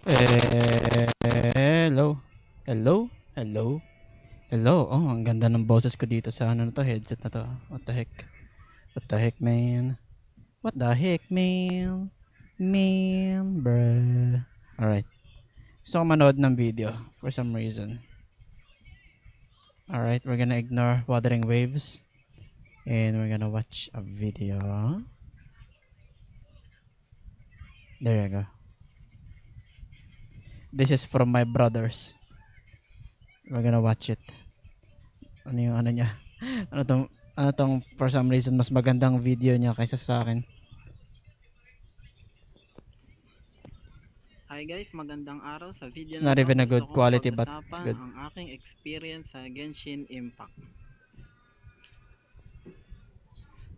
Hello. Hello. Hello. Hello. Oh, ang ganda ng boses ko dito sa ano na to, headset na to. What the heck? What the heck, man? What the heck, man? Man, bruh. Alright. Gusto ko manood ng video for some reason. Alright, we're gonna ignore Wuthering Waves. And we're gonna watch a video. There you go. This is from my brothers. We're gonna watch it. Ano yung ano niya? Ano tong for some reason mas magandang video niya kaysa sa akin. Hi guys, magandang araw. Sa video It's na not to even a gusto good kong quality but it's pag-usapan good. ang aking experience sa Genshin Impact.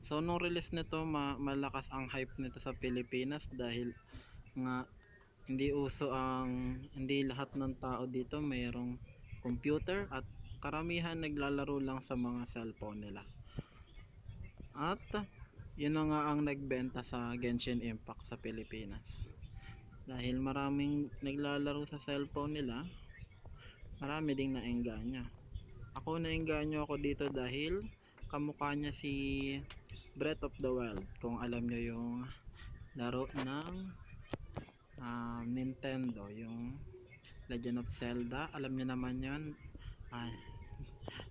So nung release nito, malakas ang hype nito sa Pilipinas dahil nga hindi lahat ng tao dito mayroong computer at karamihan naglalaro lang sa mga cellphone nila. At yun na nga ang nagbenta sa Genshin Impact sa Pilipinas. Dahil maraming naglalaro sa cellphone nila, marami ding naengganyo. Ako naengganyo ako dito dahil kamukha niya si Breath of the Wild. Kung alam nyo yung laro ng Nintendo, yung Legend of Zelda, alam nyo naman yun. Ay,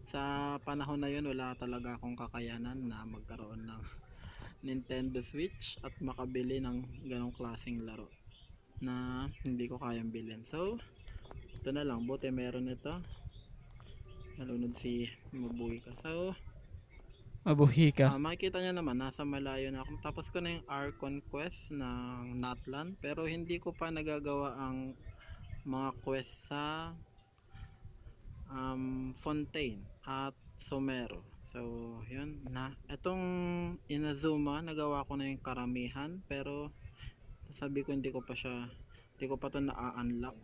sa panahon na yun wala talaga akong kakayanan na magkaroon ng Nintendo Switch at makabili ng ganong klaseng laro na hindi ko kayang bilhin. So ito na lang, buti meron ito. Nalunod si Mabuhay ka. So Mabuhi ka. makikita nyo naman nasa malayo na ako. Tapos ko na yung Archon quest ng Natlan, pero hindi ko pa nagagawa ang mga quest sa Fontaine at Somero. So yun na, itong Inazuma nagawa ko na yung karamihan, pero sabi ko hindi ko pa to na-unlock.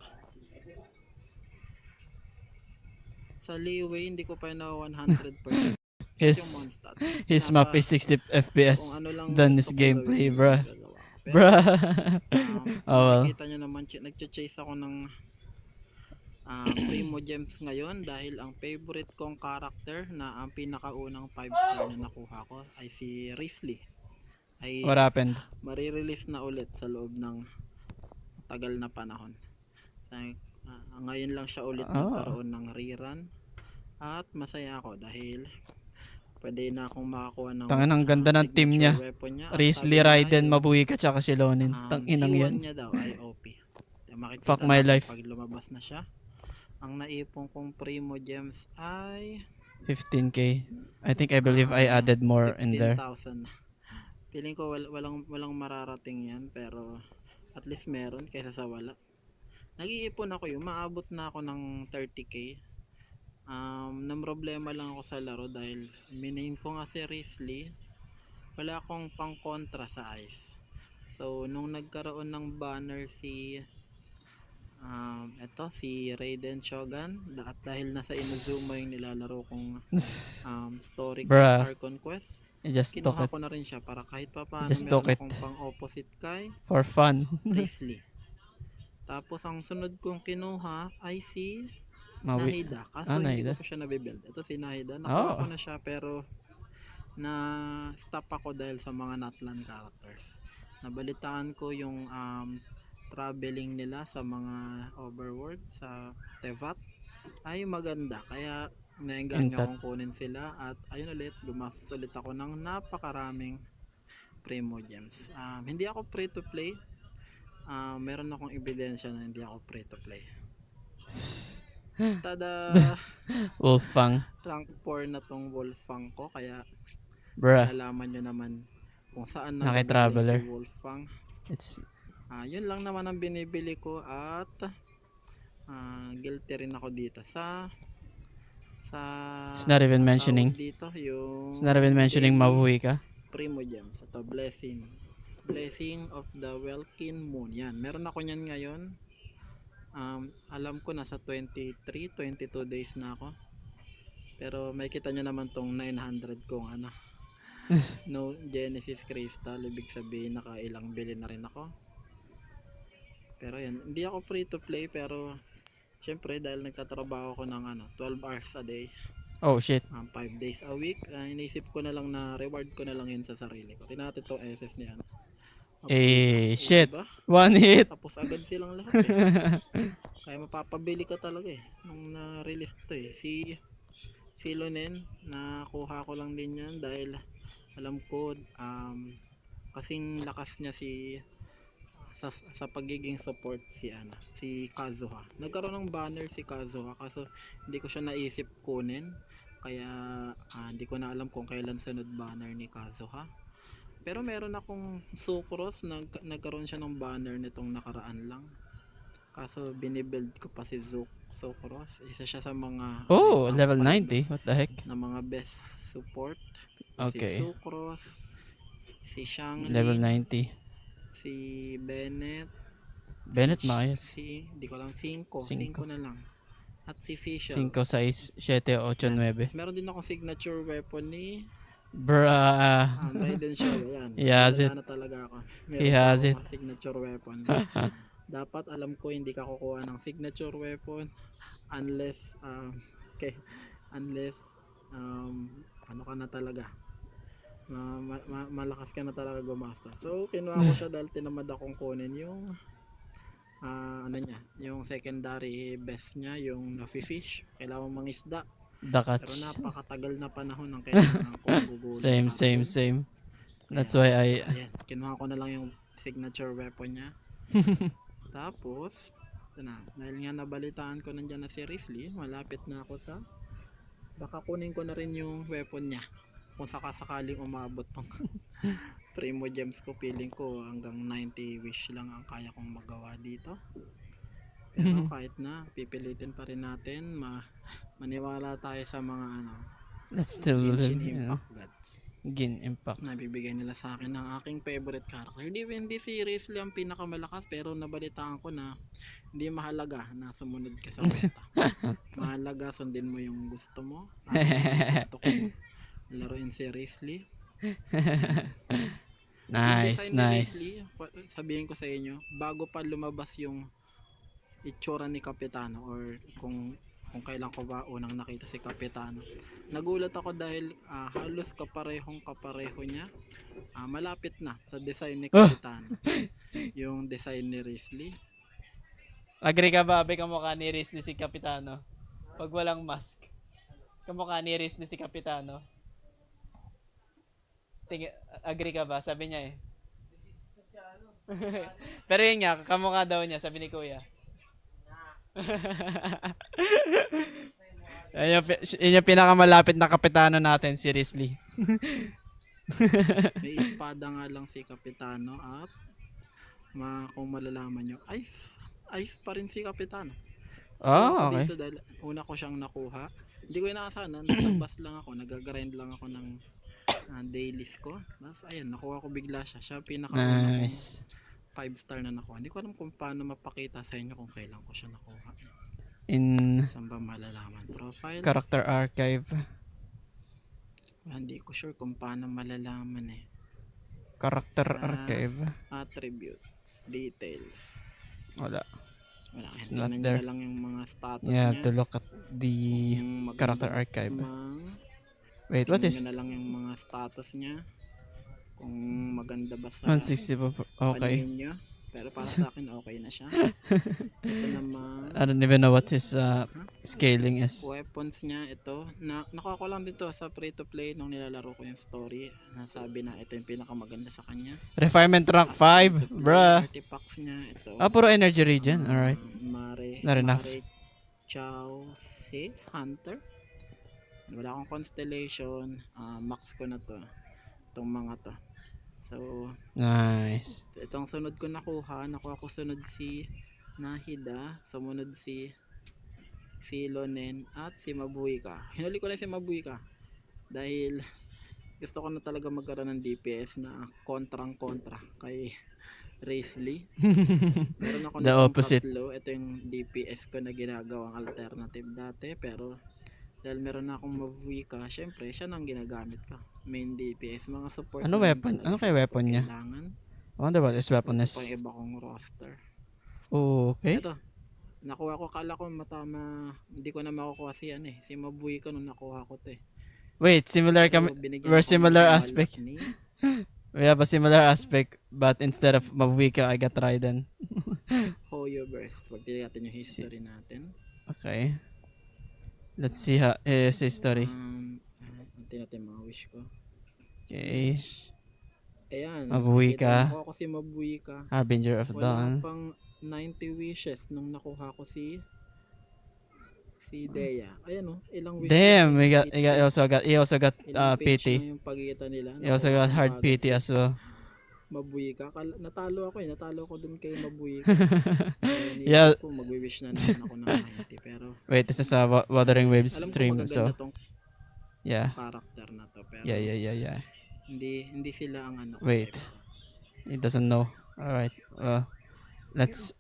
Sa Leeway hindi ko pa na 100% yung Mondstadt. His map is 60 Kung FPS. ano lang Done gusto his kong gameplay, gawin, bruh. gagawa ko. Pero Bruh. Oh well. makikita nyo naman, nagche-chase ako ng Primo Gems ngayon dahil ang favorite kong character na ang pinakaunang 5 star na nakuha ko ay si Risley. Ay What happened? marirelease na ulit sa loob ng tagal na panahon. Ngayon lang siya ulit nagkaroon ng rerun at masaya ako dahil pwede na akong makakuha ng Tangin, ang ganda ng team niya. Risley, Raiden, Mabuhi ka, tsaka si Lonin. Tanginang yan. C1 niya daw ay OP. Makikita Fuck my life. pag lumabas na siya. Ang naipon kong Primo Gems ay 15k. I think I believe I added more in there. 15,000. Feeling ko walang mararating yan, pero at least meron kaysa sa wala. Nag-iipon ako yung maabot na ako ng 30k. Nang problema lang ako sa laro dahil minain ko nga si Risley, wala akong pang kontra sa ice. So nung nagkaroon ng banner si si Raiden Shogun, at dahil nasa Inazuma yung nilalaro kong story quest, Archon quest, kinuha ko na rin siya para kahit pa paano meron akong pang opposite kay for fun. Risley. Tapos ang sunod kong kinuha ay si Nahida. Kaso hindi ko pa siya nabibuild. Ito si Nahida, nakuha ko na siya pero na stop ako dahil sa mga Natlan characters. Nabalitaan ko yung traveling nila sa mga overworld sa Tevat ay maganda, kaya naengganyo akong kunin sila at ayun ulit, gumastos ulit ako ng napakaraming Primo Gems. Hindi ako free to play. Meron akong ebidensya na hindi ako free to play. Tada! Wolfang. Rank 4 na tong Wolfang ko, kaya nalaman nyo naman kung saan nag-traveler si Wolfang. Yun lang naman ang binibili ko at guilty rin ako dito sa it's not even mentioning dito yung it's not even mentioning Mabuhi ka. Primo Gems. Ito, Blessing of the Welkin Moon. Yan, meron ako nyan ngayon. Alam ko nasa 22 days na ako. Pero may kita nyo naman tong 900 kong no Genesis Crystal. Ibig sabihin nakailang bili na rin ako. Pero yan, hindi ako free to play, pero syempre dahil nagtatrabaho ko ng 12 hours a day, Oh, shit. 5 days a week, inisip ko na lang na reward ko na lang yun sa sarili ko. Tingnan natin itong SS ni Mabuyika. Shit. Diba? One hit. Tapos agad silang lahat eh. Kaya mapapabili ka talaga eh. Nung na-release to eh. Si Lonen, nakuha ko lang din yan dahil alam ko kasing lakas niya sa pagiging support si Kazuha. Nagkaroon ng banner si Kazuha kaso hindi ko siya naisip kunin. Kaya hindi ko na alam kung kailan sunod banner ni Kazuha. Pero meron akong Sucrose, nagkaroon siya ng banner nitong nakaraan lang. Kaso binibuild ko pa si Sucrose. Isa siya sa mga level 90. What the heck? na mga best support. Okay. Si Sucrose, si Shangli, Level 90. si Bennett. Maayos. Hindi ko lang 5 na lang. At si Fischl. 5, 6, 7, 8, 9. Meron din akong signature weapon ni Bruh. Raiden Shadow. Yan. He has it. Na talaga ako. He has it. Signature weapon. Dapat alam ko hindi ka kukuha ng signature weapon unless ano ka na talaga. Malakas ka na talaga gumastos. So kinuha ko siya dahil tinamad akong kunin yung yung secondary best niya, yung nafi-fish. Kailangan mangisda. Dakats. Pero napakatagal na panahon ang kailangan ko gugulo. Same. That's why ayan, kinuha ko na lang yung signature weapon niya. Tapos ito na, dahil nga nabalitaan ko nandiyan na si Risley, malapit na ako sa baka kunin ko na rin yung weapon niya kung sakasakaling umabot tong Primo Gems ko. Feeling ko hanggang 90 wish lang ang kaya kong magawa dito. Pero kahit na, pipilitin pa rin natin maniwala tayo sa mga let's still Genshin Impact gods Gin Impact na bibigay nila sa akin ng aking favorite character. Hindi si Risley ang pinakamalakas, pero nabalitaan ko na hindi mahalaga na sumunod ka sa meta. Mahalaga sundin mo yung gusto mo. Gusto ko laruin si Risley. Nice. Risley, sabihin ko sa inyo, bago pa lumabas yung itsura ni Kapitano or kung kailan ko ba unang nakita si Kapitano, nagulat ako dahil halos kapareho niya. Malapit na sa design ni Kapitano. Yung design ni Risley. Agree ka ba, Abe, kamukha ni Risley si Kapitano? Pag walang mask. Kamukha ni Risley si Kapitano. Agree ka ba? Sabi niya eh. Pero yun nga, kamukha daw niya, sabi ni Kuya. Yun yung pinakamalapit na kapitano natin, si Risley. May espada nga lang si Kapitano at kung malalaman nyo, ice pa rin si Kapitano. Okay. Dito dahil una ko siyang nakuha. Hindi ko inaasahan, nagbas lang ako, nag-grind lang ako ng dailies ko. Tapos ayun, nakuha ko bigla siya. Siya Nice. 5-star na nakuha. Hindi ko alam kung paano mapakita sa inyo kung kailan ko siya nakuha. Saan ba malalaman? Profile? Character archive. Hindi ko sure kung paano malalaman eh. Character archive. Attributes. Details. Wala. It's not there. there. Na lang yung mga status You have niya. to look at the character archive. Wait, what is? Na lang yung mga status niya. Kung maganda ba sa 160 pa. Okay. paningin nyo. Pero para sa akin okay na siya. Ito naman I don't even know what his scaling is. weapons niya. Ito nakuha ko lang dito sa free to play nung nilalaro ko yung story. Nasabi na ito yung pinakamaganda sa kanya. Refinement rank 5, bruh. Artifacts niya ito. Puro energy regen. Alright. It's not enough. Chow si Hunter. Wala akong constellation. Max ko na to. Itong mga to. So, Nice. itong sunod ko nakuha ko sunod si Nahida, sumunod si Lonen at si Mabuyika. Hinuli ko na si Mabuyika dahil gusto ko na talaga magkaroon ng DPS na kontrang-kontra kay Risley. Meron ako The opposite. tatlo. Ito yung DPS ko na ginagawang alternative dati, pero dahil meron na akong Mabuyika, syempre siya nang ginagamit ko. Main DPS, mga support. Ano weapon? Ano kay weapon niya? Kailangan. I wonder what his weapon is. Pang iba kong roster. Okay. Eto, nakuha ko. Kala ko hindi ko na makukuha si si Mabuika nung nakuha ko to eh. Wait, similar Pero kami. binigyan We're ako ng similar bala aspect. ni We have a similar aspect, but instead of Mabuika, I got Raiden. Hoyoverse. Pag natin yung Si- history natin. Okay. Let's see his history. Natin mga wish ko. Okay. Ayan, Mabuika. nakuha ko si Mabuika. Harbinger of Wala Dawn. pang 90 wishes nung nakuha ko si Dea. Ayan ilang wishes. Damn, he also got ilang page PT. lang yung pagitan nila. He also got hard PT as well. Mabuika. Natalo ako Natalo ko dun kay Mabuika. Yeah. Po, magwi-wish na naman ako ng 90. Pero, Wait, this is a Wuthering Waves alam stream, ko so magaganda tong yeah. character na to. Pero, Yeah. hindi sila ang ano. Wait. He doesn't know. Alright. Let's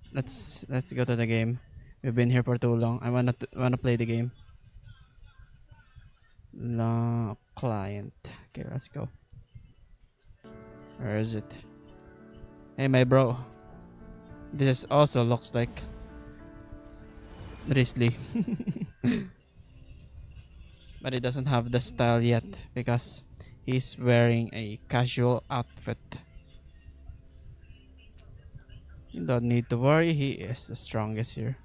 go to the game. We've been here for too long. I wanna play the game. Client. Okay, let's go. Where is it? Hey, my bro. This also looks like Drizzly. But he doesn't have the style yet because he's wearing a casual outfit. You don't need to worry, he is the strongest here.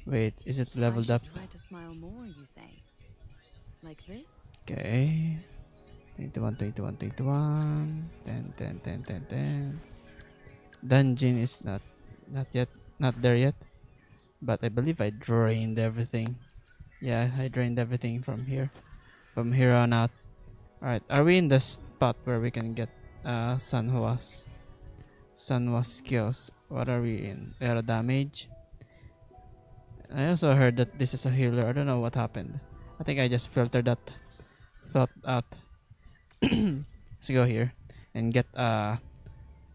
Wait, is it leveled up? Try to smile more, you say. Like this? Okay. 21. 10. Dungeon is not there yet. But I believe I drained everything. Yeah, I drained everything from here. From here on out. Alright, are we in the spot where we can get Sanhwa's skills? What are we in? Aero damage. I also heard that this is a healer. I don't know what happened. I think I just filtered that thought out. Let's go here and get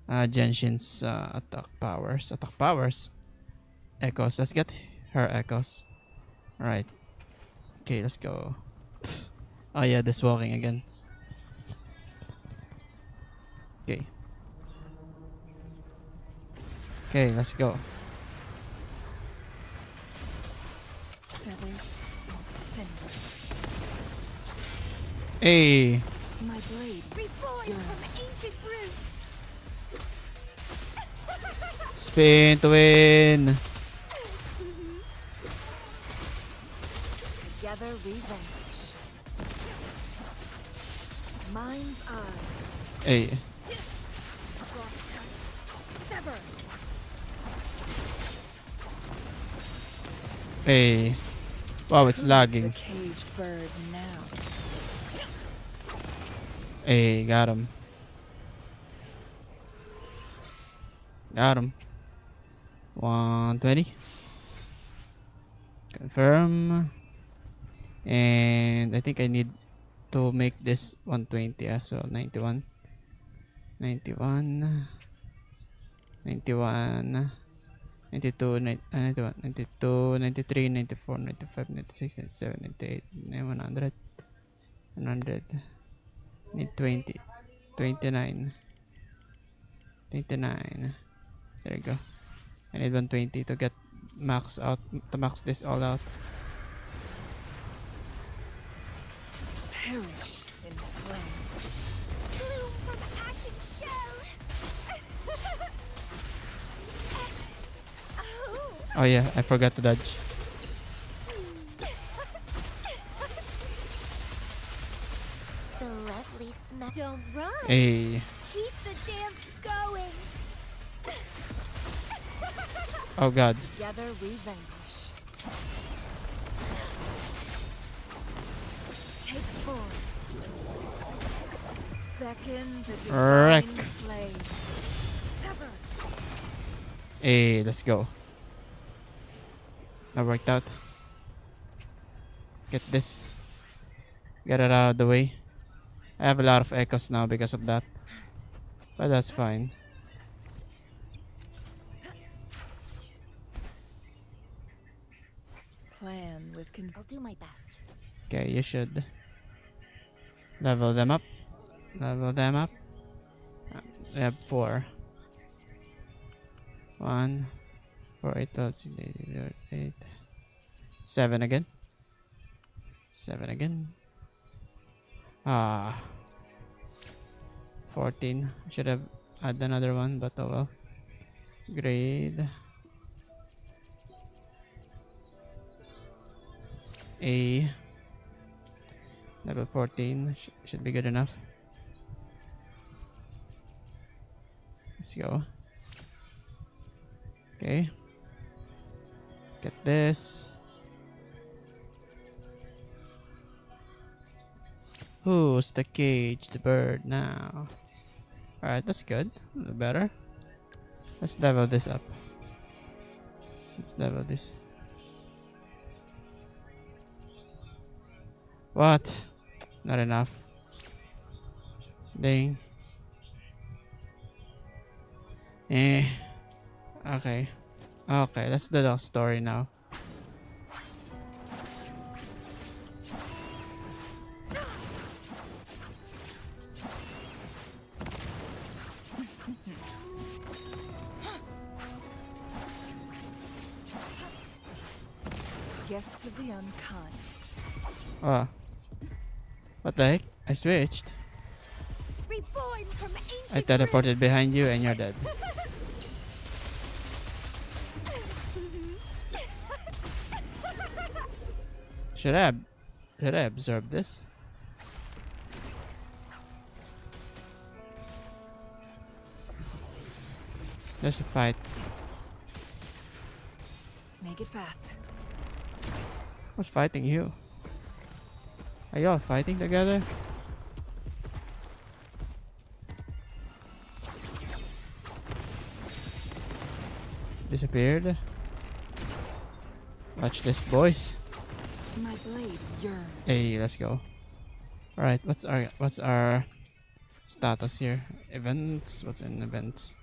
Genshin's attack powers. Echoes. Let's get her echoes. Alright. Okay, let's go. Oh yeah, this walking again. Okay, let's go. Feathers and cinders. Hey, My blade, reborn from ancient roots. spin to win. Together we vanquish. Mind's eye. Hey, Sever. hey. Wow, it's Who's lagging. the caged bird now? Hey, got him. Got him. 120. Confirm. And I think I need to make this 120 as well. 91. 91. 92, 91, 92, 93, 94, 95, 96, 97, 98, 100, 100. Need 20, 29, 29. There you go. I need 120 to get max this all out. Perish in flame. Bloom from ashen shell. Oh yeah, I forgot to dodge. The lovely smell. Don't run. Hey, Keep the dance going. oh god. Together we vanquish. Take form. Beckon the Wreck. divine flame. Sever. Hey, let's go. That worked out. Get this. Get it out of the way. I have a lot of echoes now because of that. But that's fine. Plan with I'll do my best. Okay, you should level them up. Level them up. We have 4. 1, 4, 8, 12, 8, 7 again. 7 again. 14. Should have add another one, but oh well. Grade A. Level 14 should be good enough. Let's go. Okay. Get this. Who's the caged bird now? Alright, that's good. A little better. Let's level this up. Let's level this. What? Not enough. Dang. Okay. Okay, let's do the story now. Guests of the unkind. Oh. What the heck? I switched. Reborn from I ancient teleported behind you and you're dead. Should I absorb this? There's a fight. Make it fast. Who's fighting you? Are you all fighting together? Disappeared. Watch this, boys. My blade yearns. Hey, let's go. Alright, what's our status here? Events. What's in events?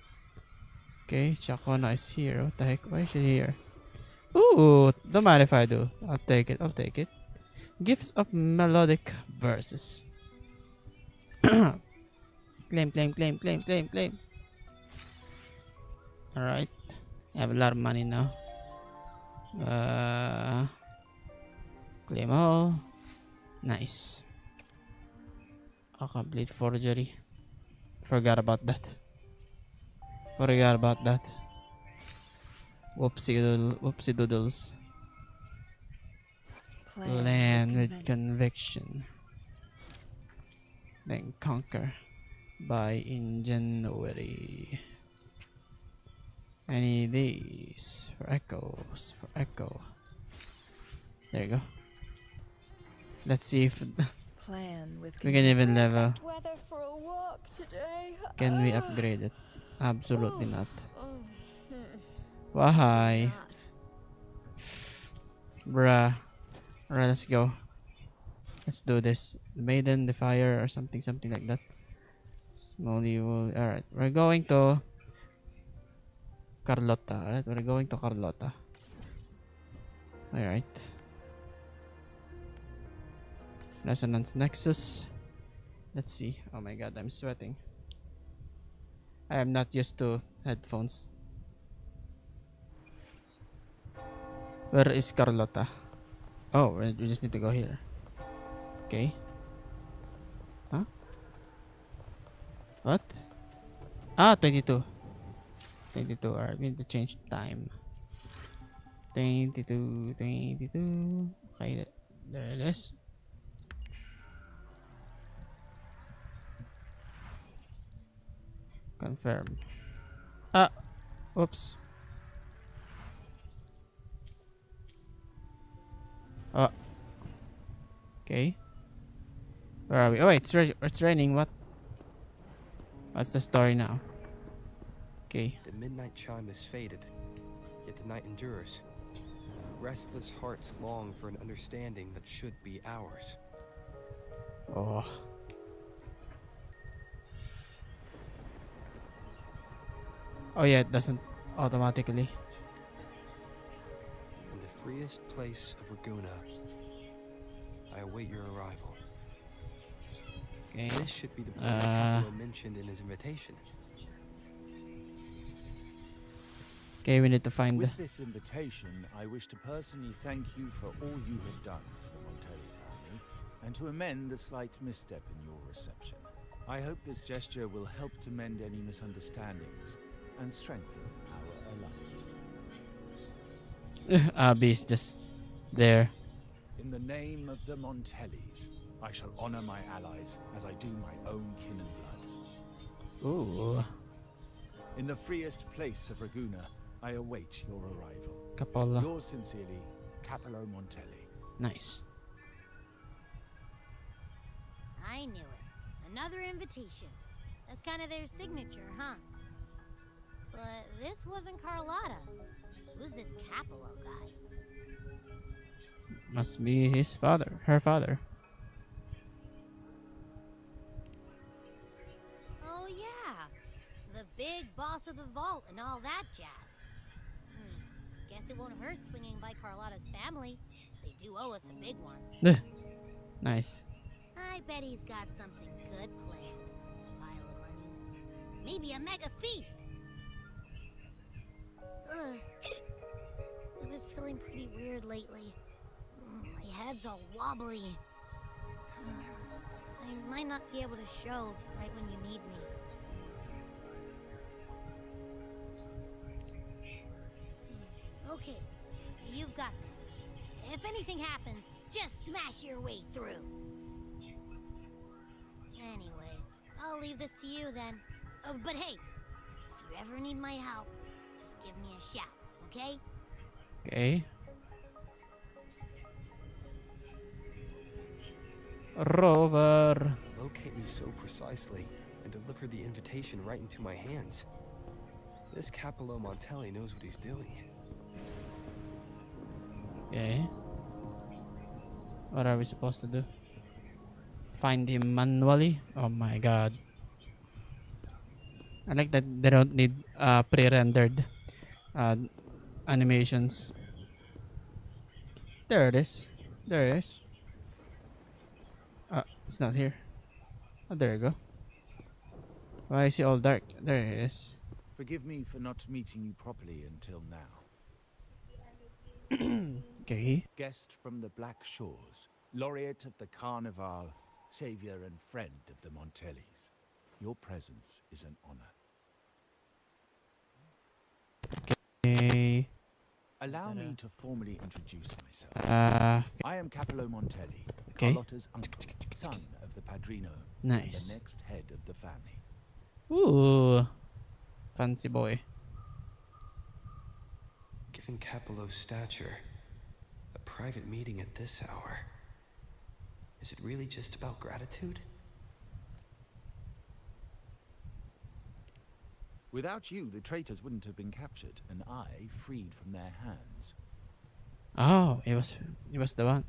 Okay, Chakona is here. What the heck? Why is she here? Ooh, don't mind if I do. I'll take it. I'll take it. Gifts of melodic verses. Claim, claim, claim, claim, claim, claim. Alright. I have a lot of money now. Claim all. Nice. A complete forgery. Forgot about that. Forgot about that. Whoopsie doodles. Plan with conviction. Then conquer by ingenuity. I need these for echoes. For echo. There you go. Let's see if Plan with we can even level. weather for a walk today. Can we upgrade it? Absolutely not. Oh, Why? Bruh. Alright, let's go. Let's do this. Maiden, the fire, or something like that. Smolly wool. Alright, we're going to Carlotta. Alright, we're going to Carlotta. Alright. Resonance Nexus. Let's see. Oh my god, I'm sweating. I am not used to headphones. Where is Carlotta? Oh, we just need to go here. Okay. Huh? What? Ah, 22. 22. Alright, we need to change time. 22. Okay, there it is. Confirm. Ah! Oops. Oh. Okay. Where are we? Oh wait, it's raining. What? What's the story now? Okay. The midnight chime has faded, yet the night endures. Restless hearts long for an understanding that should be ours. Oh. Oh yeah, it doesn't automatically. In the freest place of Raguna, I await your arrival. Okay. This should be the place Capullo mentioned in his invitation. Okay, we need to find. With this invitation, I wish to personally thank you for all you have done for the Montelli family, and to amend the slight misstep in your reception. I hope this gesture will help to mend any misunderstandings and strengthen our alliance. Abby's just there. In the name of the Montellis, I shall honor my allies as I do my own kin and blood. Ooh, In the freest place of Raguna, I await your arrival. Capola. Yours sincerely, Capello Montelli. Nice. I knew it. Another invitation. That's kind of their signature, huh? But this wasn't Carlotta. Who's this Capello guy? Must be his father, her father. Oh yeah, the big boss of the vault and all that jazz. Guess it won't hurt swinging by Carlotta's family. They do owe us a big one. Nice. I bet he's got something good planned. Pile of money. Maybe a mega feast. Ugh. I've been feeling pretty weird lately. My head's all wobbly. I might not be able to show right when you need me. Okay, you've got this. If anything happens, just smash your way through. Anyway, I'll leave this to you then. Oh, but hey, if you ever need my help, just give me a shout, okay? Okay. Rover. Locate me so precisely and deliver the invitation right into my hands. This Capello Montelli knows what he's doing. Okay. What are we supposed to do? Find him manually? Oh my god. I like that they don't need pre-rendered animations. There it is. There it is. It's not here. Oh, there you go. Why is he all dark? There it is. Forgive me for not meeting you properly until now. Okay. Guest from the Black Shores, laureate of the Carnival, savior and friend of the Montellis. Your presence is an honor. Okay. Allow me to formally introduce myself. I am Capello Montelli, Okay. Carlotta's uncle, son of the Padrino, Nice. the next head of the family. Ooh. Fancy boy. Given Capello's stature, a private meeting at this hour. Is it really just about gratitude? Without you, the traitors wouldn't have been captured, and I freed from their hands. Oh, he was the one.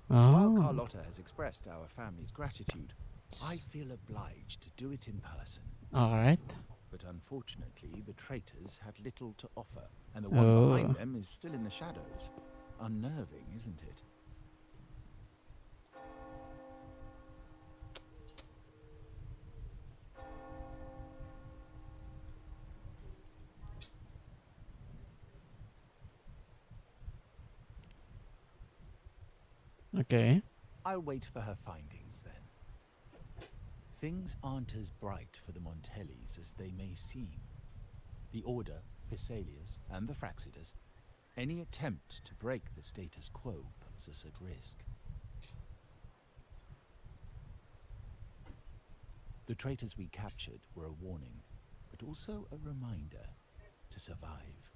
While Oh. Carlotta has expressed our family's gratitude, I feel obliged to do it in person. Alright. But unfortunately, the traitors had little to offer, and the one Oh. behind them is still in the shadows. Unnerving, isn't it? Okay. I'll wait for her findings then. Things aren't as bright for the Montellis as they may seem. The Order, Physaelius, and the Fraxidas, any attempt to break the status quo puts us at risk. The traitors we captured were a warning, but also a reminder to survive.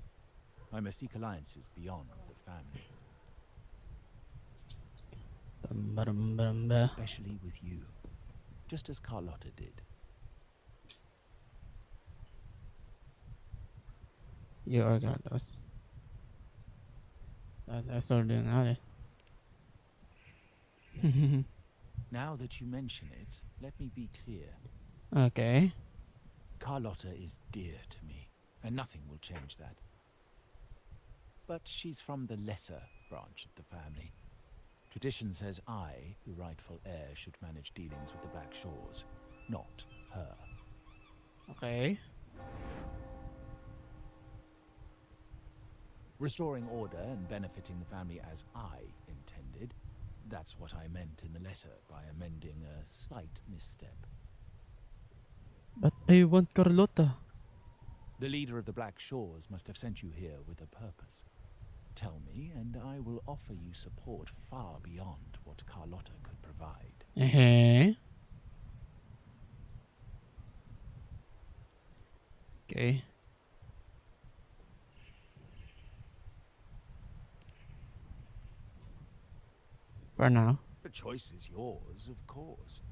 I must seek alliances beyond the family. Especially with you, just as Carlotta did. You are Carlos. That's ordinary. Now that you mention it, let me be clear. Okay. Carlotta is dear to me, and nothing will change that. But she's from the lesser branch of the family. Tradition says I, the rightful heir, should manage dealings with the Black Shores, not her. Okay. Restoring order and benefiting the family as I intended. That's what I meant in the letter by amending a slight misstep. But I want Carlotta. The leader of the Black Shores must have sent you here with a purpose. Tell me, and I will offer you support far beyond what Carlotta could provide. Okay. For now. The choice is yours, of course.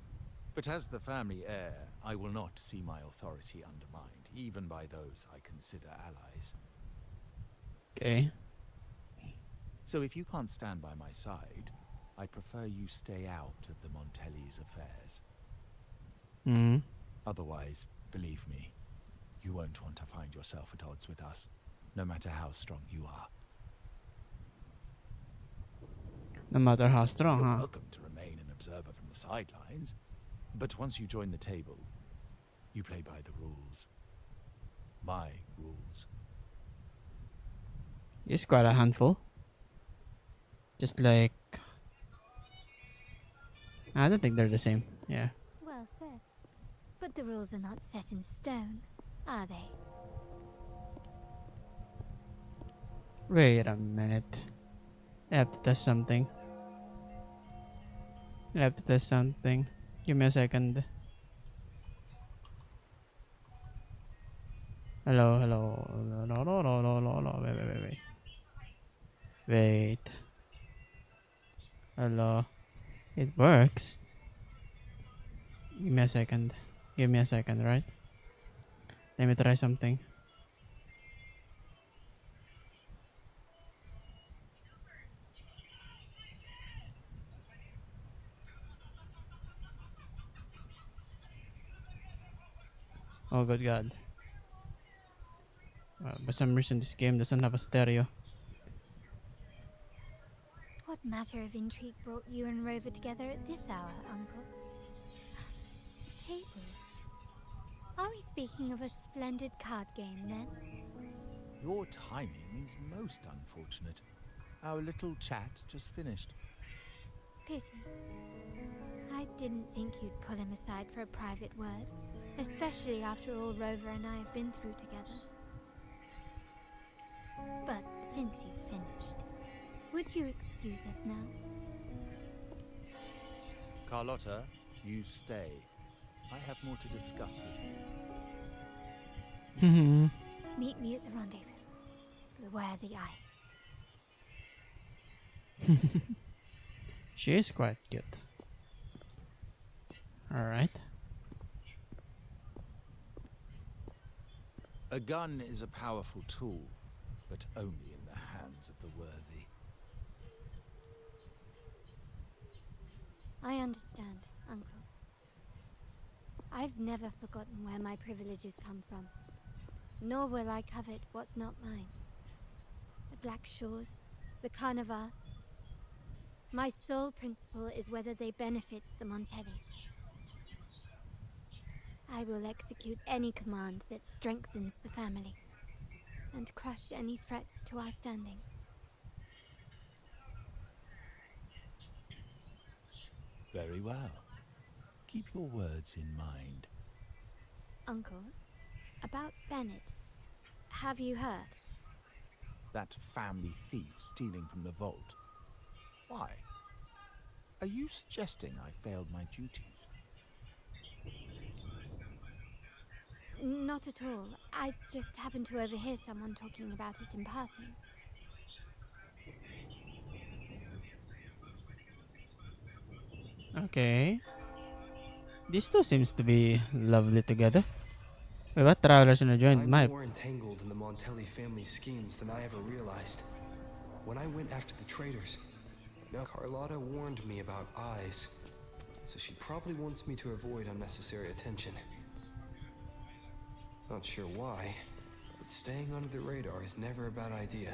But as the family heir, I will not see my authority undermined, even by those I consider allies. Okay. So if you can't stand by my side, I prefer you stay out of the Montelli's affairs. Hmm. Otherwise, believe me, you won't want to find yourself at odds with us, no matter how strong you are. No matter how strong, You're huh? welcome to remain an observer from the sidelines, but once you join the table, you play by the rules. My rules. It's quite a handful. Just like... I don't think they're the same. Yeah. Well said. But the rules are not set in stone, are they? Wait a minute. I have to test something. I have to test something. Give me a second. Hello, hello. No, no, no, no, no, no. Wait, wait, wait, wait. Wait. Hello. It works. Give me a second. Give me a second, right? Let me try something. Oh, good God. For some reason, this game doesn't have a stereo. What matter of intrigue brought you and Rover together at this hour, Uncle? A table. Are we speaking of a splendid card game, then? Your timing is most unfortunate. Our little chat just finished. Pity. I didn't think you'd pull him aside for a private word, especially after all Rover and I have been through together. But since you've finished, would you excuse us now? Carlotta, you stay. I have more to discuss with you. Meet me at the rendezvous. Beware the ice. She is quite cute. Alright. A gun is a powerful tool, but only in the hands of the worthy. I understand, Uncle. I've never forgotten where my privileges come from, nor will I covet what's not mine. The Black Shores, the Carnival. My sole principle is whether they benefit the Montellis. I will execute any command that strengthens the family, and crush any threats to our standing. Very well. Keep your words in mind. Uncle, about Bennett, have you heard? That family thief stealing from the vault. Why? Are you suggesting I failed my duties? Not at all. I just happened to overhear someone talking about it in passing. Okay. These two seems to be lovely together. Wait, what? Travelers in a joint I'm map. more entangled in the Montelli family schemes than I ever realized. When I went after the traitors, now Carlotta warned me about eyes, so she probably wants me to avoid unnecessary attention. Not sure why, but staying under the radar is never a bad idea.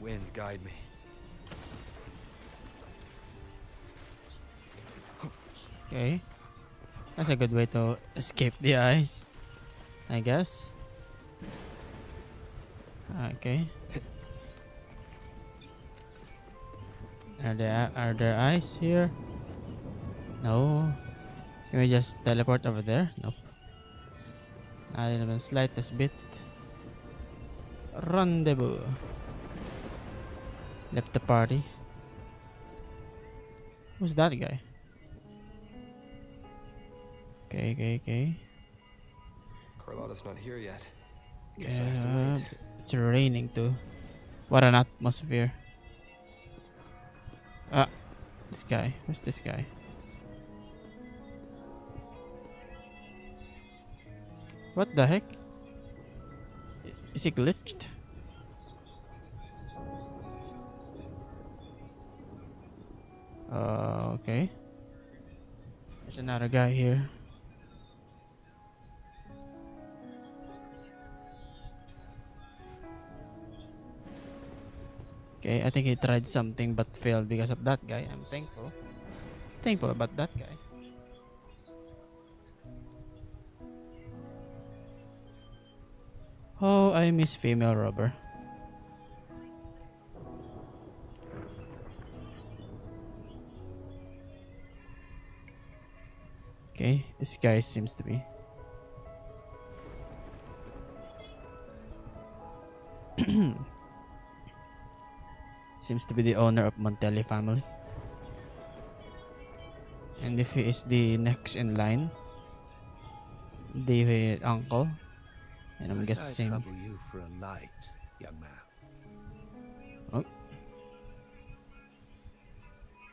wind guide me. Okay. That's a good way to escape the ice, I guess. Okay. Are there ice here? No. Can we just teleport over there? Nope. Not even the slightest bit. Rendezvous. Left the party. Who's that guy? Okay. Carlotta's not here yet. Guess I have to wait. It's raining too. What an atmosphere. Ah, this guy. Who's this guy? What the heck? Is he glitched? Okay. There's another guy here. Okay, I think he tried something but failed because of that guy. I'm thankful. Thankful about that guy. Oh, I miss female robber. Okay, this guy seems to be. Seems to be the owner of Montelli family. And if he is the next in line, the uncle, and I'm guessing. Trouble you for a light, young man. Oh.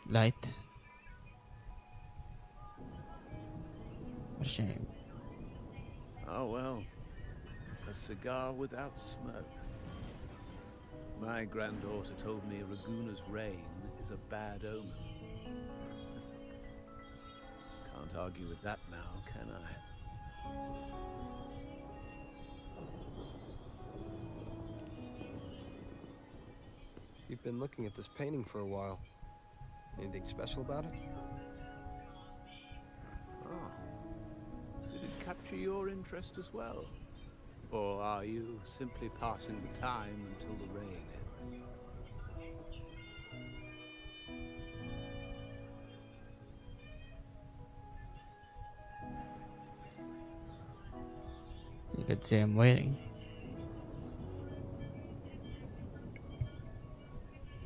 Light. What a shame. Oh well, a cigar without smoke. My granddaughter told me Raguna's reign is a bad omen. Can't argue with that now, can I? You've been looking at this painting for a while. Anything special about it? Ah. Did it capture your interest as well? Or are you simply passing the time until the rain ends? You could say I'm waiting.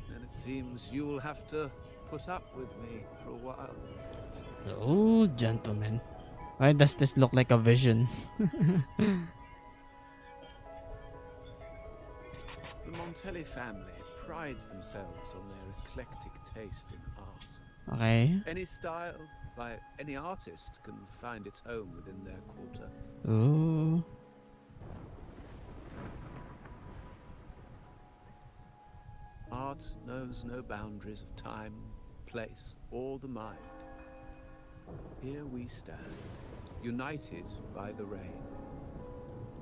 Then it seems you'll have to put up with me for a while. Oh, gentlemen. Why does this look like a vision? The Montelli family prides themselves on their eclectic taste in art. Okay. Any style by any artist can find its home within their quarter. Ooh. Art knows no boundaries of time, place, or the mind. Here we stand, united by the rain,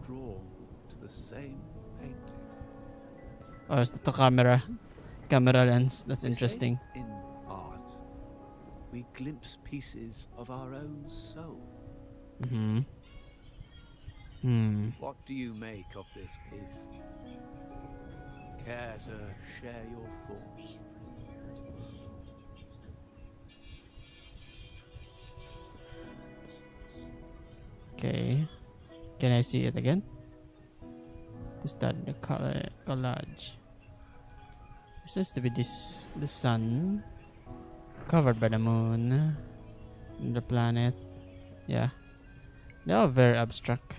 drawn to the same painting. Oh, it's the camera lens. That's They say interesting. in art, we glimpse pieces of our own soul. What do you make of this piece? Care to share your thoughts? Okay. Can I see it again? To start the collage. It seems to be the sun covered by the moon and the planet. Yeah. They are very abstract.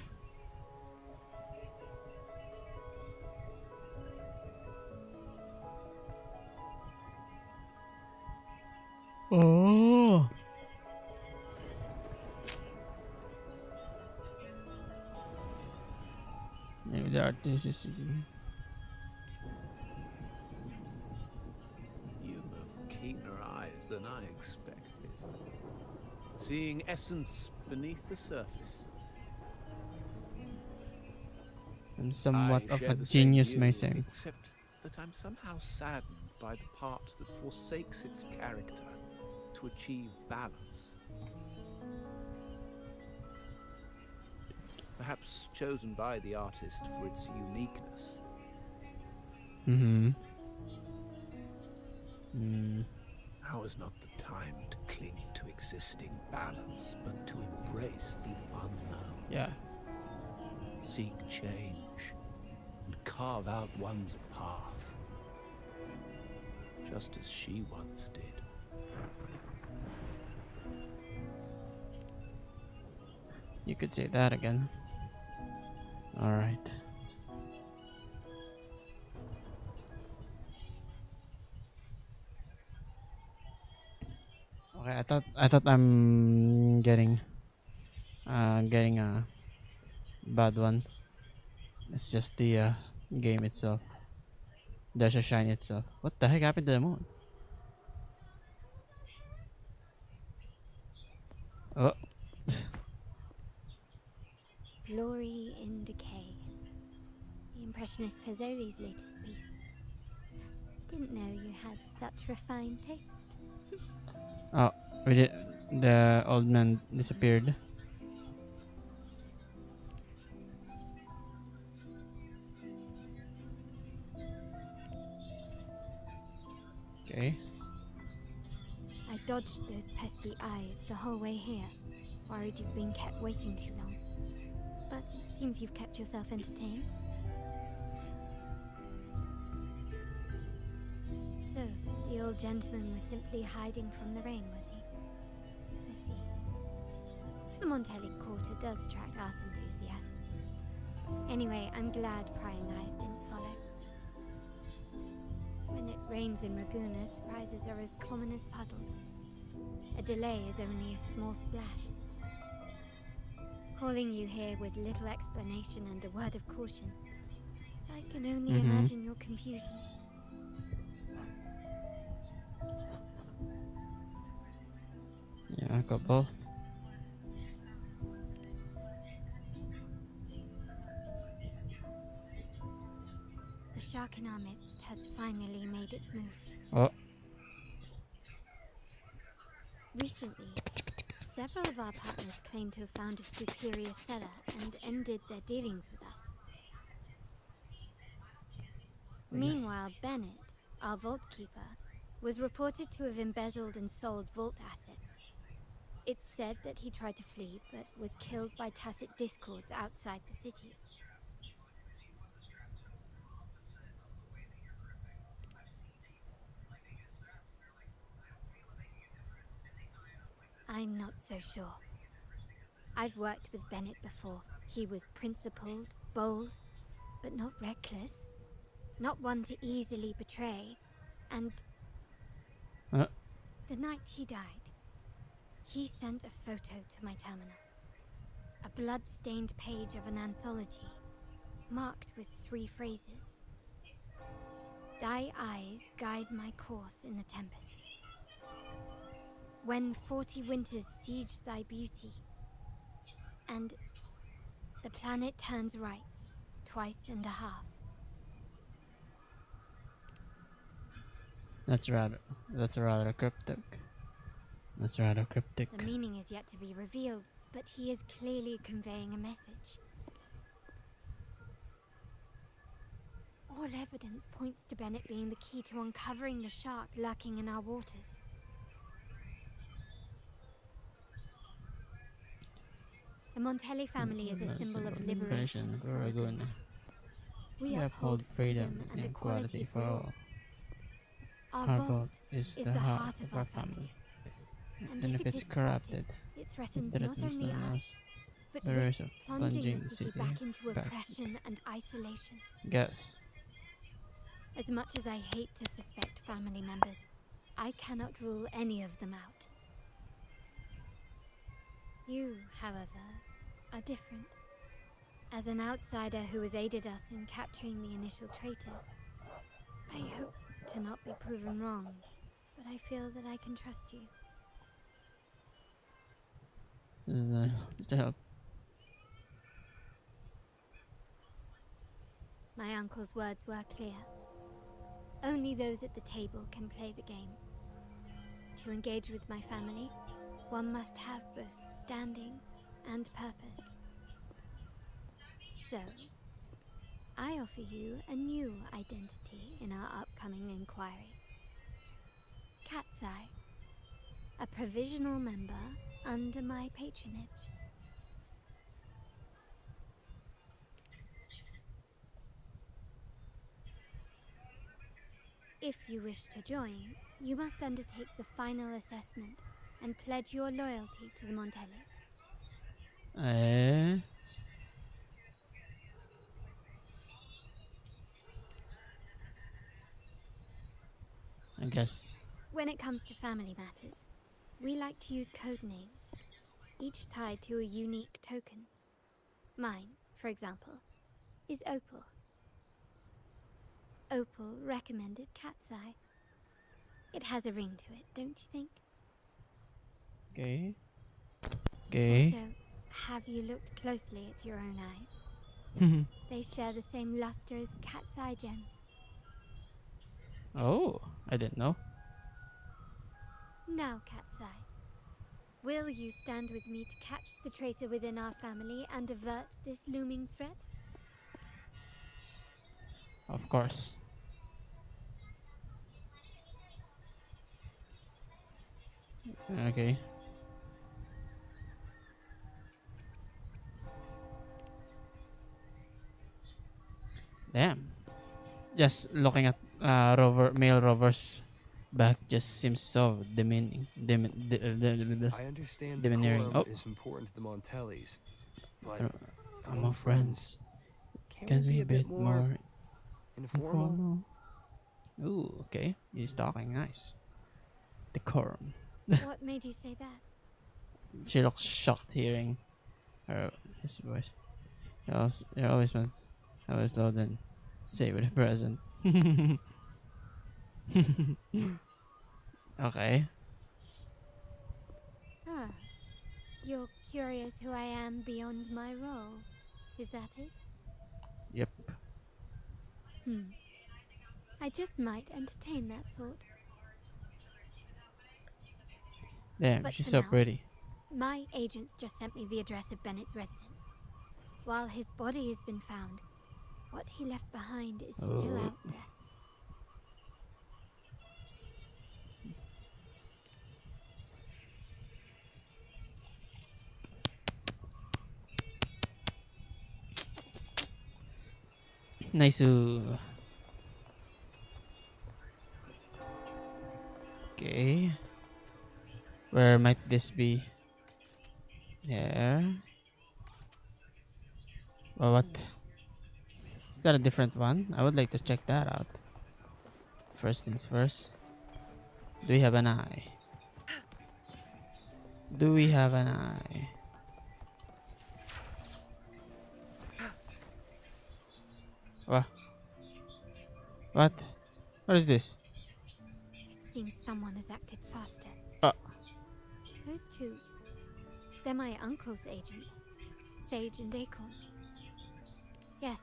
Oh. Maybe the artist is. You have keener eyes than I expected. Seeing essence beneath the surface. I'm somewhat I of share a the same genius view, myself. except that I'm somehow saddened by the part that forsakes its character to achieve balance. Perhaps chosen by the artist for its uniqueness. Mm-hmm. Now is not the time to cling to existing balance, but to embrace the unknown. Yeah. Seek change and carve out one's path, just as she once did. You could say that again. Alright. Okay, I thought I'm getting a bad one. It's just the game itself. There's a shine itself. What the heck happened to the moon? Oh. Glory in Decay. The Impressionist Pazzoli's latest piece. Didn't know you had such refined taste. Oh, we did. The old man disappeared. Okay. I dodged those pesky eyes the whole way here, worried you've been kept waiting too long. But it seems you've kept yourself entertained. So, the old gentleman was simply hiding from the rain, was he? I see. The Montelli Quarter does attract art enthusiasts. Anyway, I'm glad prying eyes didn't follow. When it rains in Ragusa, surprises are as common as puddles. A delay is only a small splash. Calling you here with little explanation and a word of caution, I can only imagine your confusion. Yeah, I got both. The shark in our midst has finally made its move. Oh. Recently, several of our partners claim to have found a superior seller and ended their dealings with us. Meanwhile, Bennett, our vault keeper, was reported to have embezzled and sold vault assets. It's said that he tried to flee, but was killed by Tacit discords outside the city. I'm not so sure. I've worked with Bennett before. He was principled, bold, but not reckless. Not one to easily betray. And the night he died, he sent a photo to my terminal. A blood-stained page of an anthology, marked with 3 phrases. Thy eyes guide my course in the tempest. When 40 winters siege thy beauty, and the planet turns right, 2.5 times. That's rather cryptic. That's rather cryptic. The meaning is yet to be revealed, but he is clearly conveying a message. All evidence points to Bennett being the key to uncovering the shark lurking in our waters. The Montelli family is a symbol of liberation for Ragusa. We uphold freedom and equality for all. Our vault is the heart of our family. And if it's corrupted, it threatens not only us, but the risk risks of plunging the city back into oppression and isolation. Guess. As much as I hate to suspect family members, I cannot rule any of them out. You, however, are different. As an outsider who has aided us in capturing the initial traitors, I hope to not be proven wrong, but I feel that I can trust you. To help. My uncle's words were clear. Only those at the table can play the game. To engage with my family, one must have both standing and purpose. So, I offer you a new identity in our upcoming inquiry. Cat's Eye, a provisional member under my patronage. If you wish to join, you must undertake the final assessment and pledge your loyalty to the Montellis. Eh? I guess. When it comes to family matters, we like to use code names, each tied to a unique token. Mine, for example, is Opal. Opal recommended Cat's Eye. It has a ring to it, don't you think? Okay. Okay. Also, have you looked closely at your own eyes? They share the same luster as Cat's Eye gems. Oh, I didn't know. Now, Cat's Eye, will you stand with me to catch the traitor within our family and avert this looming threat? Of course. Okay. Damn. Just looking at male rovers back just seems so demeaning. I understand Domineering. decorum Oh. is important to the Montellis, but Among friends, can can we be a bit more informal? informal? Ooh, okay. He's talking nice. Decorum. What made you say that? She looks shocked hearing his voice. You always want always loud and say with a present. Okay. Ah, you're curious who I am beyond my role. Is that it? Yep. I just might entertain that thought. Damn, But she's for so now- pretty. My agents just sent me the address of Bennett's residence. While his body has been found, what he left behind is still Oh. out there. Nice. Okay. Where might this be? There. Well, what? Is that a different one? I would like to check that out. First things first. Do we have an eye? Do we have an eye? What? What? What is this? It seems someone has acted faster. Uh. Those two, they're my uncle's agents, Sage and Acorn. Yes,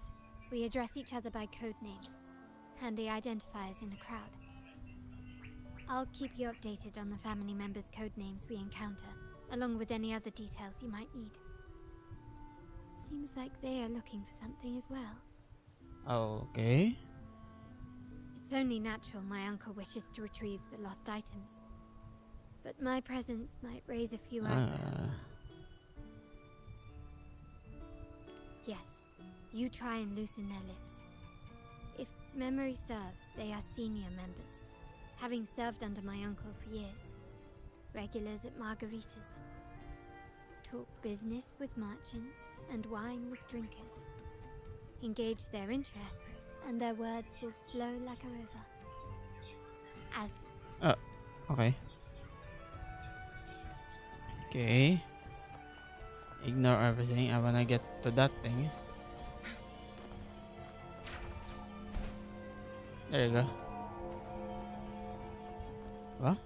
we address each other by code names, handy identifiers in a crowd. I'll keep you updated on the family members' code names we encounter, along with any other details you might need. Seems like they are looking for something as well. Okay. It's only natural my uncle wishes to retrieve the lost items. But my presence might raise a few eyebrows. Yes, you try and loosen their lips. If memory serves, they are senior members, having served under my uncle for years. Regulars at margaritas. Talk business with merchants and wine with drinkers. Engage their interests, and their words will flow like a river. As Okay. Okay. Ignore everything. I wanna get to that thing. There you go. What?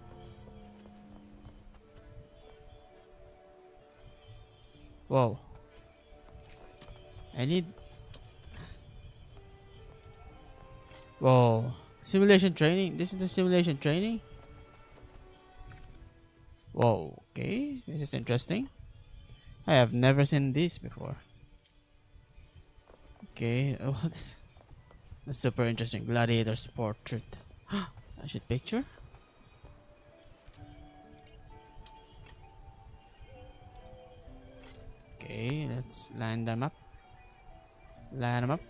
Whoa. I need... Whoa. Simulation training. This is the simulation training. Whoa. Okay, this is interesting. I have never seen this before. Okay. Oh, that's super interesting. Gladiator's portrait. I should picture. Okay, let's line them up. Line them up.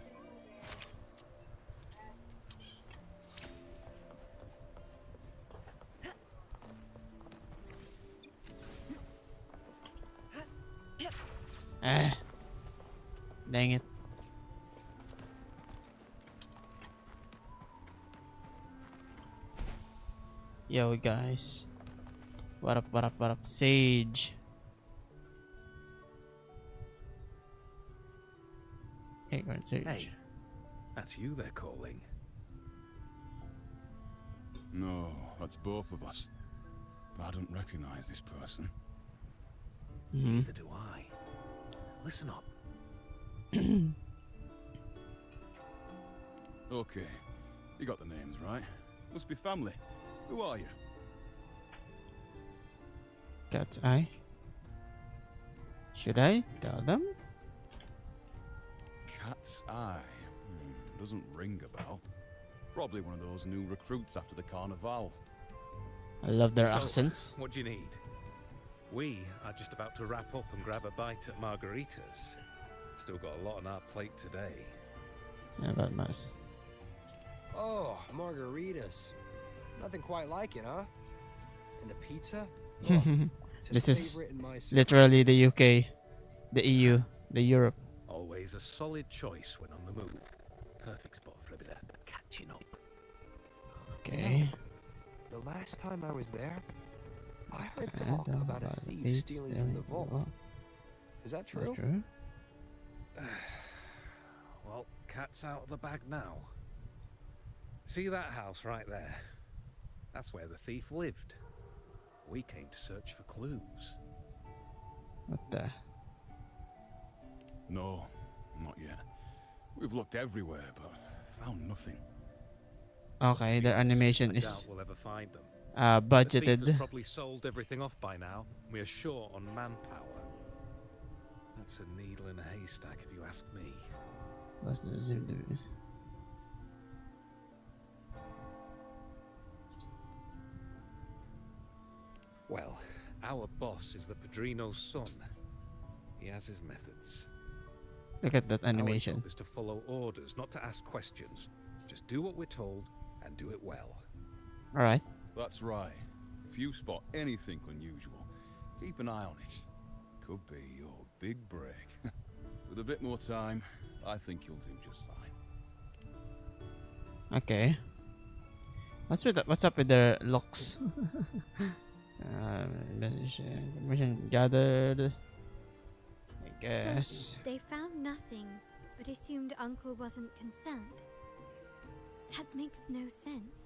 Dang it. Yo guys. What up, what up, what up? Sage. Hey, Sage. Hey, that's you they're calling. No, that's both of us. But I don't recognize this person. Neither do I. Listen up. Okay, you got the names right. Must be family. Who are you? Cat's eye. Should I tell them? Cat's eye. Doesn't ring a bell. Probably one of those new recruits after the carnival. I love their So, accents. What do you need? We are just about to wrap up and grab a bite at Margarita's. Still got a lot on our plate today. Yeah, but my Oh, margaritas. Nothing quite like it, huh? And the pizza? It's a this is favorite in my literally the UK, the EU, the Europe. Always a solid choice when on the move. Perfect spot for a bit of catching up. Okay. The last time I was there, I heard I talk don't about a about thief stealing from the vault. Is that true? True. Well, cat's out of the bag now. See that house right there? That's where the thief lived. We came to search for clues. What the? No, not yet. We've looked everywhere, but found nothing. Okay, their animation I doubt is we'll ever find them. The thief has budgeted. probably sold everything off by now. We are short on manpower. That's a needle in a haystack, if you ask me. Well, our boss is the Padrino's son. He has his methods. Look at that Our animation. job is to follow orders, not to ask questions. Just do what we're told and do it well. All right. That's right. If you spot anything unusual, keep an eye on it. Could be your big break. With a bit more time, I think you'll do just fine. Okay. What's up with their looks? Information gathered. I guess. So they found nothing, but assumed Uncle wasn't concerned. That makes no sense.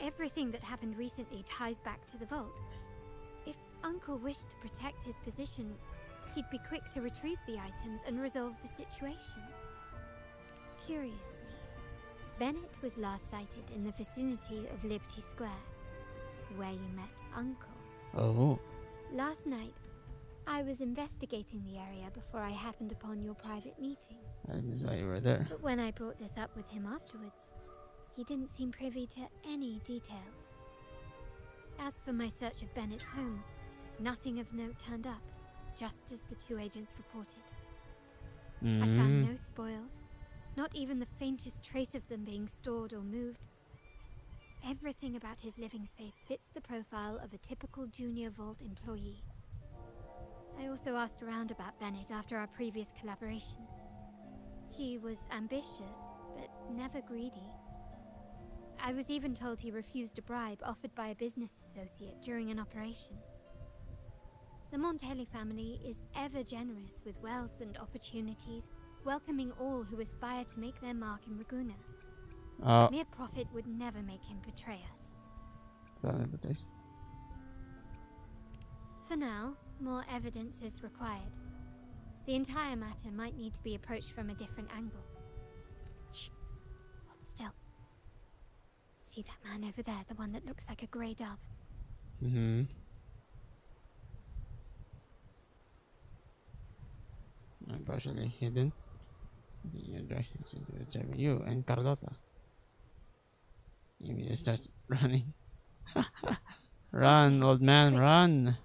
Everything that happened recently ties back to the vault. If Uncle wished to protect his position, he'd be quick to retrieve the items and resolve the situation. Curiously, Bennett was last sighted in the vicinity of Liberty Square, where you met Uncle. Oh. Last night, I was investigating the area before I happened upon your private meeting. That is why you were there. But when I brought this up with him afterwards, he didn't seem privy to any details. As for my search of Bennett's home, nothing of note turned up, just as the two agents reported. I found no spoils, not even the faintest trace of them being stored or moved. Everything about his living space fits the profile of a typical Junior Vault employee. I also asked around about Bennett after our previous collaboration. He was ambitious, but never greedy. I was even told he refused a bribe offered by a business associate during an operation. The Montelli family is ever generous with wealth and opportunities, welcoming all who aspire to make their mark in Raguna. Mere profit would never make him betray us. For now, more evidence is required. The entire matter might need to be approached from a different angle. Shh. Hold still. See that man over there, the one that looks like a grey dove? Mm-hmm. I'm partially hidden. The directions into it's you and Carlota. You mean to start running? Run, old man, run!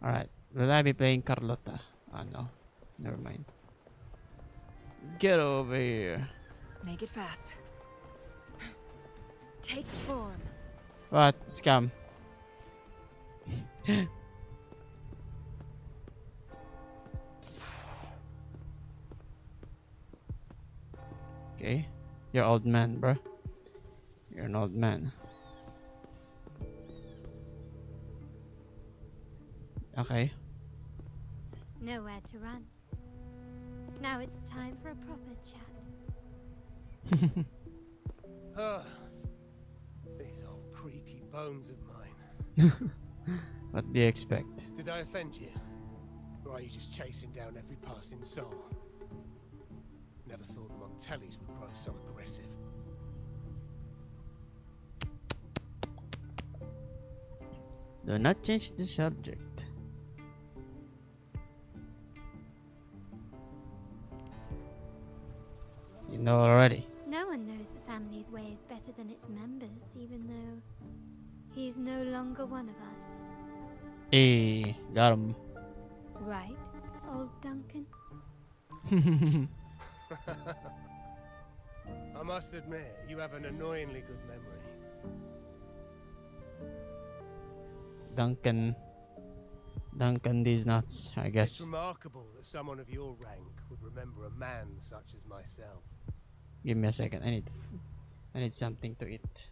Alright, will I be playing Carlota? Oh no, never mind. Get over here. Make it fast. Take form. What? Scam. Okay. You're old man, bro. You're an old man. Okay. Nowhere to run. Now it's time for a proper chat. These old creaky bones of mine. What do you expect? Did I offend you? Or are you just chasing down every passing soul? Never thought the Montellis would grow so aggressive. Do not change the subject. You know already. No one knows the family's ways better than its members, even though he's no longer one of us. Hey, got him. Right, old Duncan? I must admit, you have an annoyingly good memory. Duncan these nuts, I guess. It's remarkable that someone of your rank would remember a man such as myself. Give me a second. I need something to eat.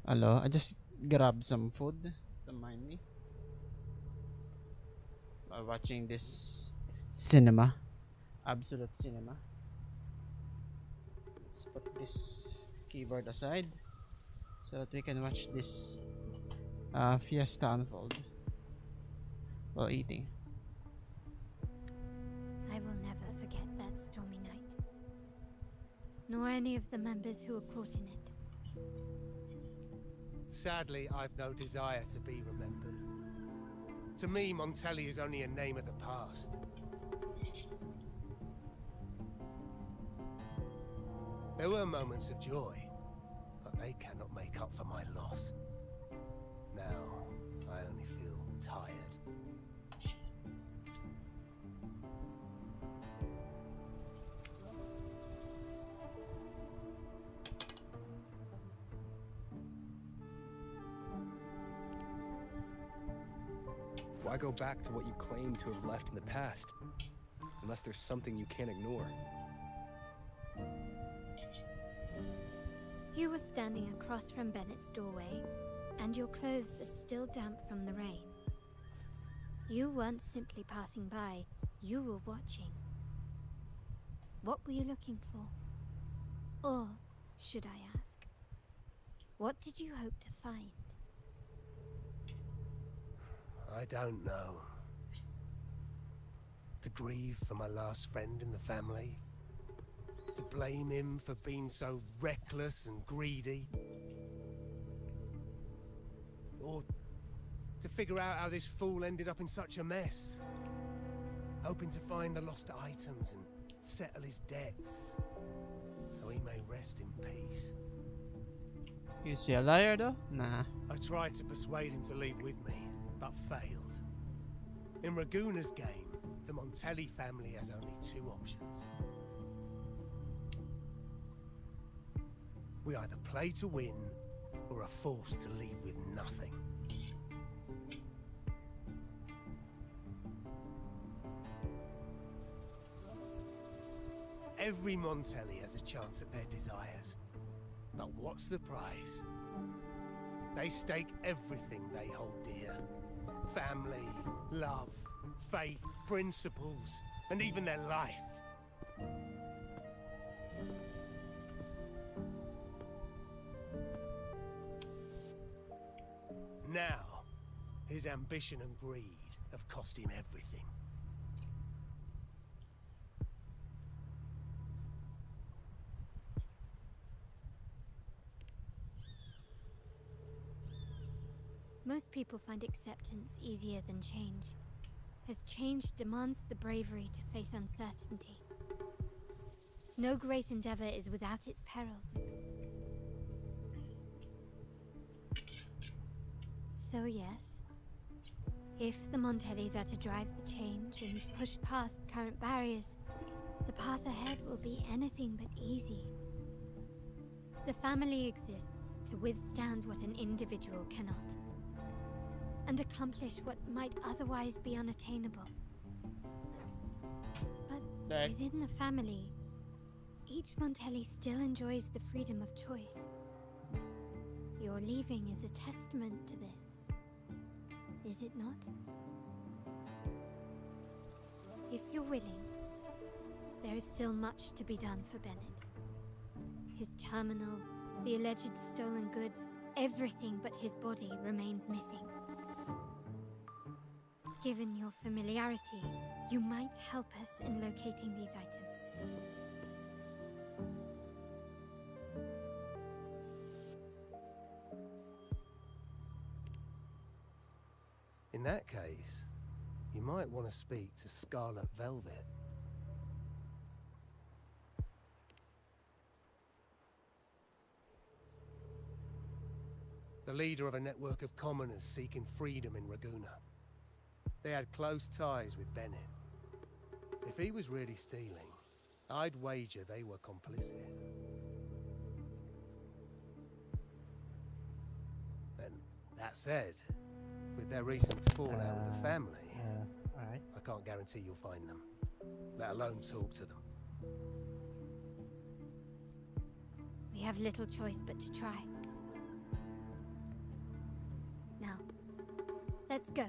Hello, I just grabbed some food. Don't mind me. By watching this cinema. Absolute cinema. Let's put this keyboard aside so that we can watch this fiesta unfold while eating. I will never forget that stormy night, nor any of the members who were caught in it. Sadly, I've no desire to be remembered. To me, Montelli is only a name of the past. There were moments of joy, but they cannot make up for my loss. Now, I only feel tired. Why go back to what you claim to have left in the past? Unless there's something you can't ignore. You were standing across from Bennett's doorway, and your clothes are still damp from the rain. You weren't simply passing by, you were watching. What were you looking for? Or, should I ask, what did you hope to find? I don't know. To grieve for my last friend in the family? To blame him for being so reckless and greedy? Or to figure out how this fool ended up in such a mess? Hoping to find the lost items and settle his debts, so he may rest in peace. Is he a liar though? Nah. I tried to persuade him to leave with me, but failed. In Raguna's game, the Montelli family has only two options. We either play to win, or are forced to leave with nothing. Every Montelli has a chance at their desires. But what's the price? They stake everything they hold dear. Family, love, faith, principles, and even their life. Now, his ambition and greed have cost him everything. Most people find acceptance easier than change, as change demands the bravery to face uncertainty. No great endeavor is without its perils. So yes, if the Montellis are to drive the change and push past current barriers, the path ahead will be anything but easy. The family exists to withstand what an individual cannot, and accomplish what might otherwise be unattainable. But within the family, each Montelli still enjoys the freedom of choice. Your leaving is a testament to this, is it not? If you're willing, there is still much to be done for Bennett. His terminal, the alleged stolen goods, everything but his body remains missing. Given your familiarity, you might help us in locating these items. In that case, you might want to speak to Scarlet Velvet. The leader of a network of commoners seeking freedom in Raguna. They had close ties with Bennett. If he was really stealing, I'd wager they were complicit. And that said, with their recent fallout with the family, Alright. I can't guarantee you'll find them, let alone talk to them. We have little choice but to try. Let's go.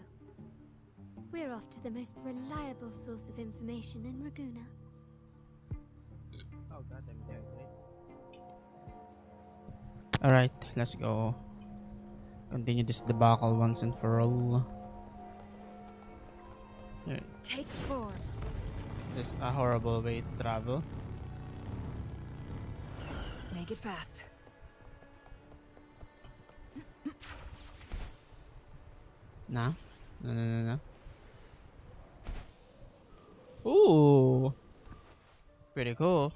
We're off to the most reliable source of information in Raguna. Oh god, I'm there, right? Alright, let's go. Continue this debacle once and for all. Yeah. Take form. This is a horrible way to travel. Make it fast. Nah. No. Ooh. Pretty cool.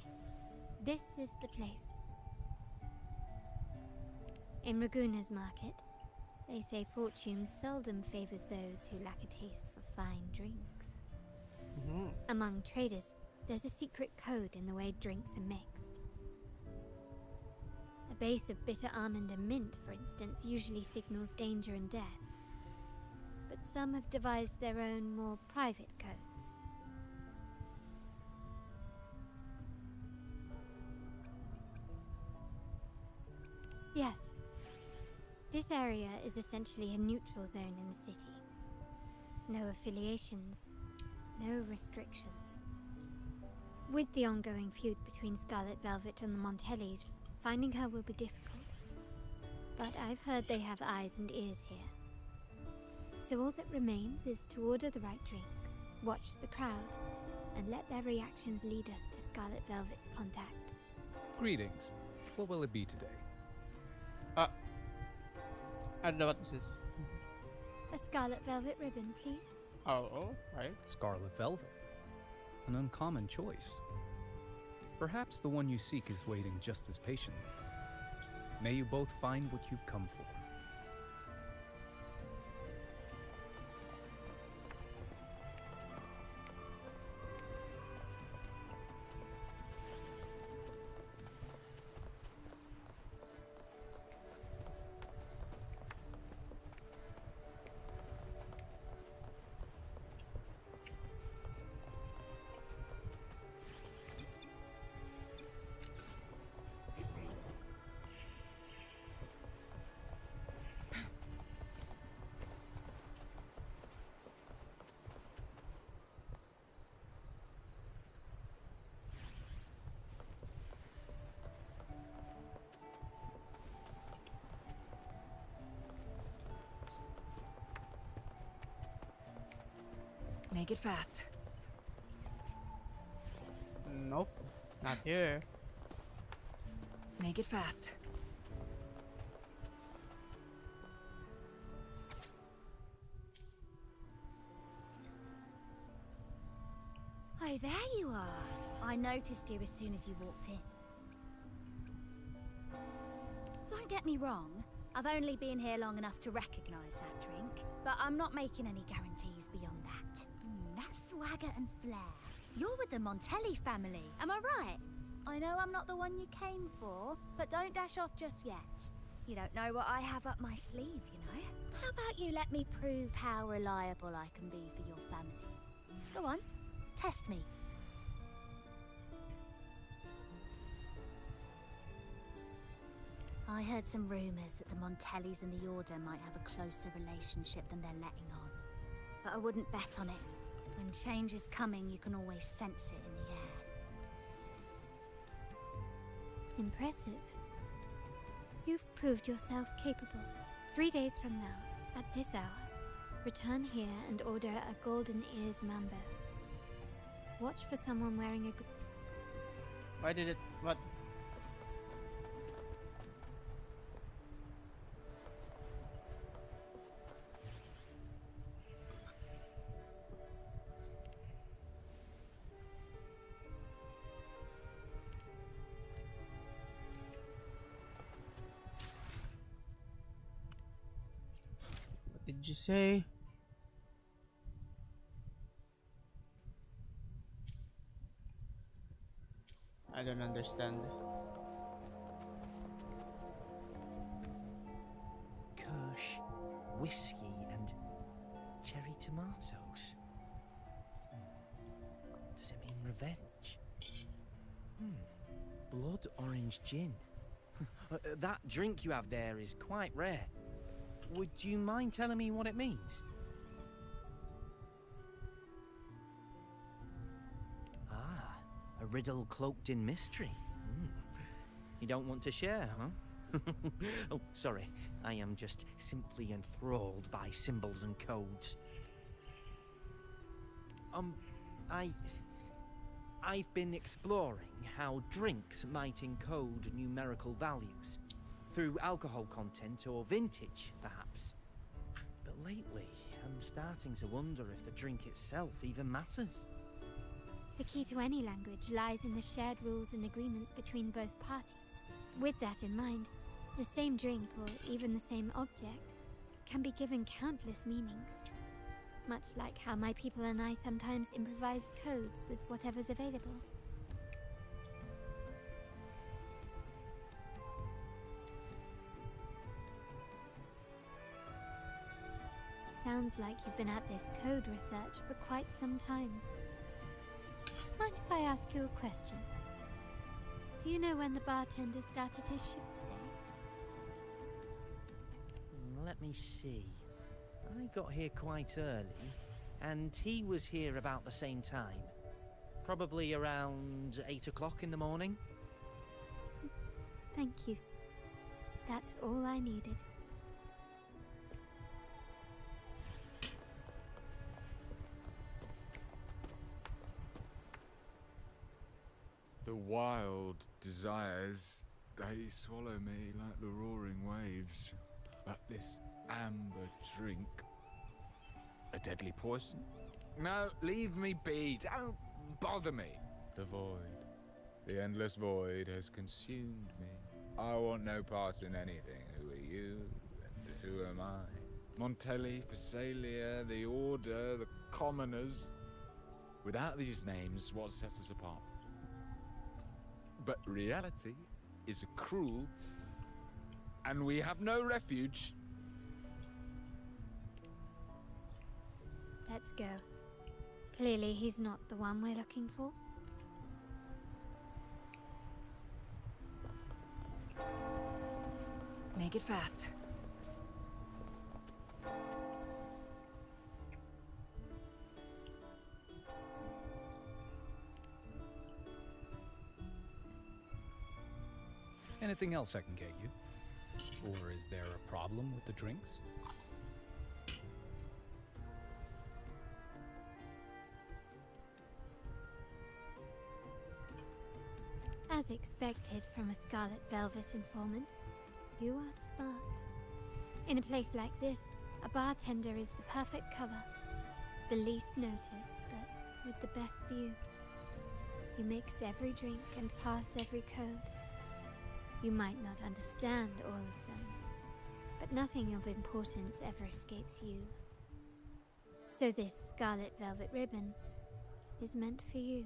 This is the place. In Raguna's market, they say fortune seldom favors those who lack a taste for fine drinks. Among traders, there's a secret code in the way drinks are mixed. A base of bitter almond and mint, for instance, usually signals danger and death. But some have devised their own, more private codes. Yes. This area is essentially a neutral zone in the city. No affiliations, no restrictions. With the ongoing feud between Scarlet Velvet and the Montellis, finding her will be difficult. But I've heard they have eyes and ears here. So all that remains is to order the right drink, watch the crowd, and let their reactions lead us to Scarlet Velvet's contact. Greetings. What will it be today? I don't know what this is. A Scarlet Velvet ribbon, please. Oh, right. Scarlet Velvet. An uncommon choice. Perhaps the one you seek is waiting just as patiently. May you both find what you've come for. Make it fast. Nope. Not here. Make it fast. Oh, there you are. I noticed you as soon as you walked in. Don't get me wrong, I've only been here long enough to recognize that drink, but I'm not making any guarantees beyond that. That swagger and flair. You're with the Montelli family, am I right? I know I'm not the one you came for, but don't dash off just yet. You don't know what I have up my sleeve, you know? How about you let me prove how reliable I can be for your family? Go on, test me. I heard some rumors that the Montellis and the Order might have a closer relationship than they're letting on. But I wouldn't bet on it. When change is coming, you can always sense it in the air. Impressive. You've proved yourself capable. 3 days from now, at this hour, return here and order a Golden Ears Mambo. Watch for someone wearing a... Why did it... What? What did you say? I don't understand. Kirsch, whiskey, and cherry tomatoes. Does it mean revenge? Blood orange gin. That drink you have there is quite rare. Would you mind telling me what it means? riddle cloaked in mystery. You don't want to share, huh? Oh, sorry. I am just simply enthralled by symbols and codes. I've been exploring how drinks might encode numerical values through alcohol content or vintage, perhaps. But lately, I'm starting to wonder if the drink itself even matters. The key to any language lies in the shared rules and agreements between both parties. With that in mind, the same drink or even the same object can be given countless meanings. Much like how my people and I sometimes improvise codes with whatever's available. Sounds like you've been at this code research for quite some time. Mind if I ask you a question? Do you know when the bartender started his shift today? Let me see. I got here quite early, and he was here about the same time. Probably around 8 o'clock in the morning. Thank you. That's all I needed. The wild desires, they swallow me like the roaring waves. But this amber drink... A deadly poison? No, leave me be. Don't bother me. The void. The endless void has consumed me. I want no part in anything. Who are you? And who am I? Montelli, Phasalia, the Order, the Commoners. Without these names, what sets us apart? But reality is cruel, and we have no refuge. Let's go. Clearly he's not the one we're looking for. Make it fast. Anything else I can get you? Or is there a problem with the drinks? As expected from a Scarlet Velvet informant, you are smart. In a place like this, a bartender is the perfect cover. The least noticed, but with the best view. You mix every drink and pass every code. You might not understand all of them, but nothing of importance ever escapes you. So this Scarlet Velvet ribbon is meant for you.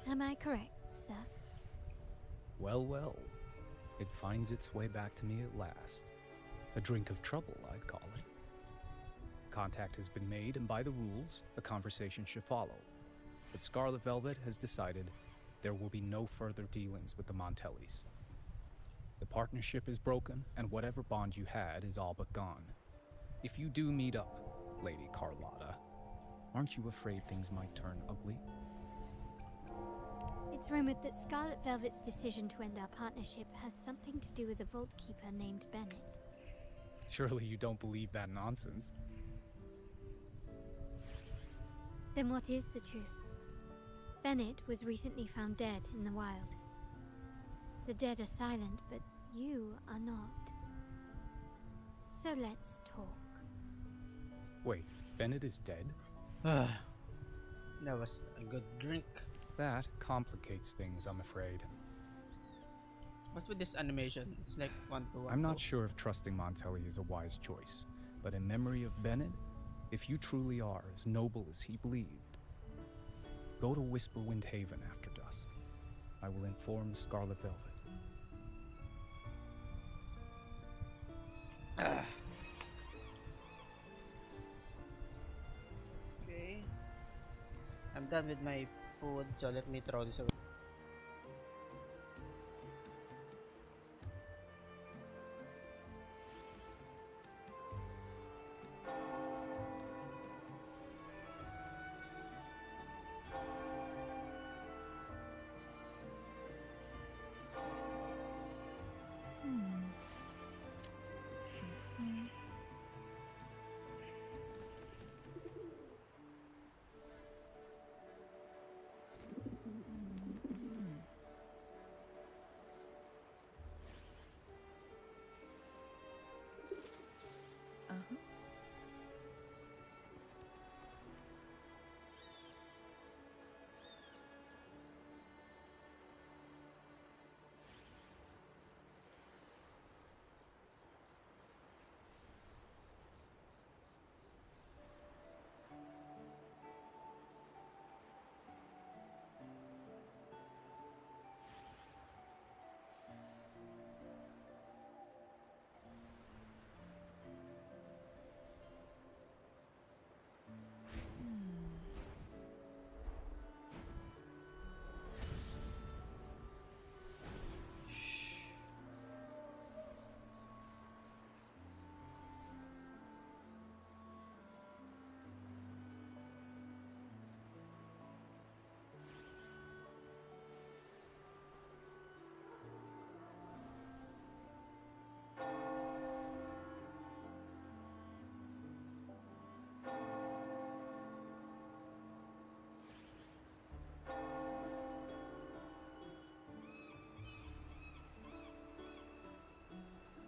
Am I correct, sir? Well, well. It finds its way back to me at last. A drink of trouble, I'd call it. Contact has been made, and by the rules, a conversation should follow. But Scarlet Velvet has decided there will be no further dealings with the Montellis. The partnership is broken, and whatever bond you had is all but gone. If you do meet up, Lady Carlotta, aren't you afraid things might turn ugly? It's rumored that Scarlet Velvet's decision to end our partnership has something to do with a Vault Keeper named Bennett. Surely you don't believe that nonsense. Then what is the truth? Bennett was recently found dead in the wild. The dead are silent, but you are not. So let's talk. Wait, Bennett is dead? That was a good drink. That complicates things, I'm afraid. What's with this animation? It's like one-to-one. I'm not sure if trusting Montelli is a wise choice, but in memory of Bennett, if you truly are as noble as he believed, go to Whisperwind Haven after dusk. I will inform Scarlet Velvet. Okay. I'm done with my food, so let me throw this away.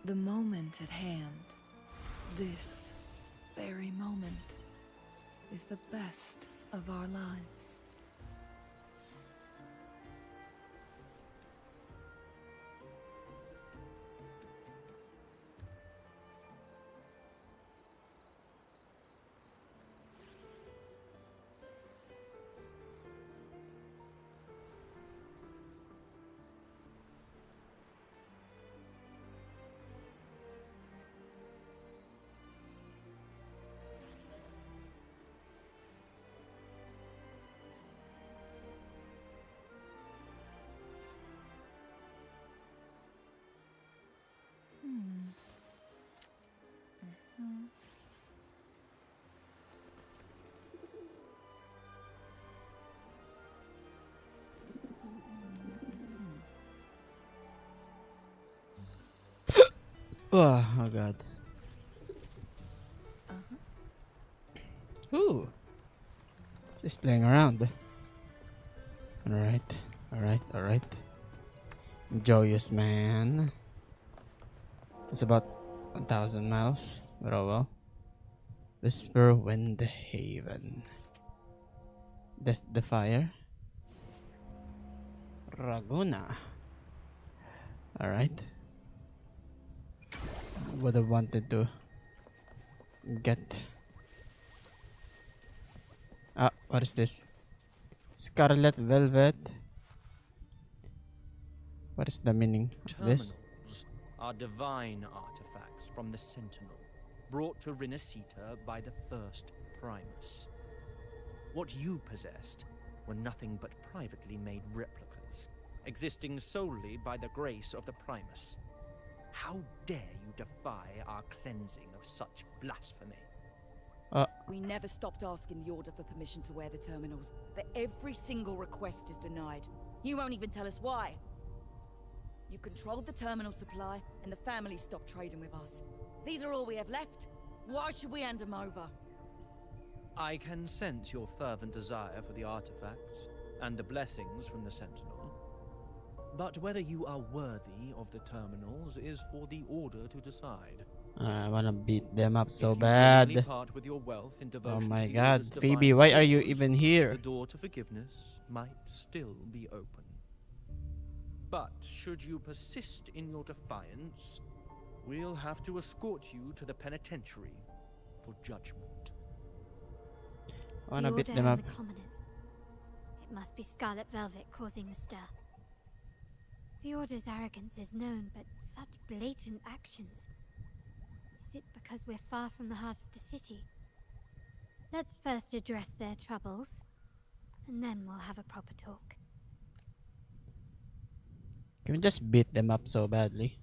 The moment at hand, this very moment, is the best of our lives. Oh god. Ooh. Just playing around. Alright. Joyous man. It's about 1,000 miles, but oh well. Whisper Wind Haven. Death Defier. Raguna. Alright. Would have wanted to get. What is this? Scarlet Velvet. What is the meaning of this? Terminals are divine artifacts from the Sentinel, brought to Rinascita by the first Primus. What you possessed were nothing but privately made replicas, existing solely by the grace of the Primus. How dare you defy our cleansing of such blasphemy? We never stopped asking the Order for permission to wear the terminals, but every single request is denied. You won't even tell us why. You've controlled the terminal supply, and the family stopped trading with us. These are all we have left. Why should we hand them over? I can sense your fervent desire for the artifacts and the blessings from the Sentinel. But whether you are worthy of the terminals is for the Order to decide. I wanna beat them up so bad. Part with your wealth in Oh devotion my to the god, Order's Phoebe, divine why are you cause, even here? The door to forgiveness might still be open. But should you persist in your defiance, we'll have to escort you to the penitentiary for judgment. I wanna the beat Order them up. and the commoners. It must be Scarlet Velvet causing the stir. The Order's arrogance is known, but such blatant actions. Is it because we're far from the heart of the city? Let's first address their troubles, and then we'll have a proper talk. Can we just beat them up so badly?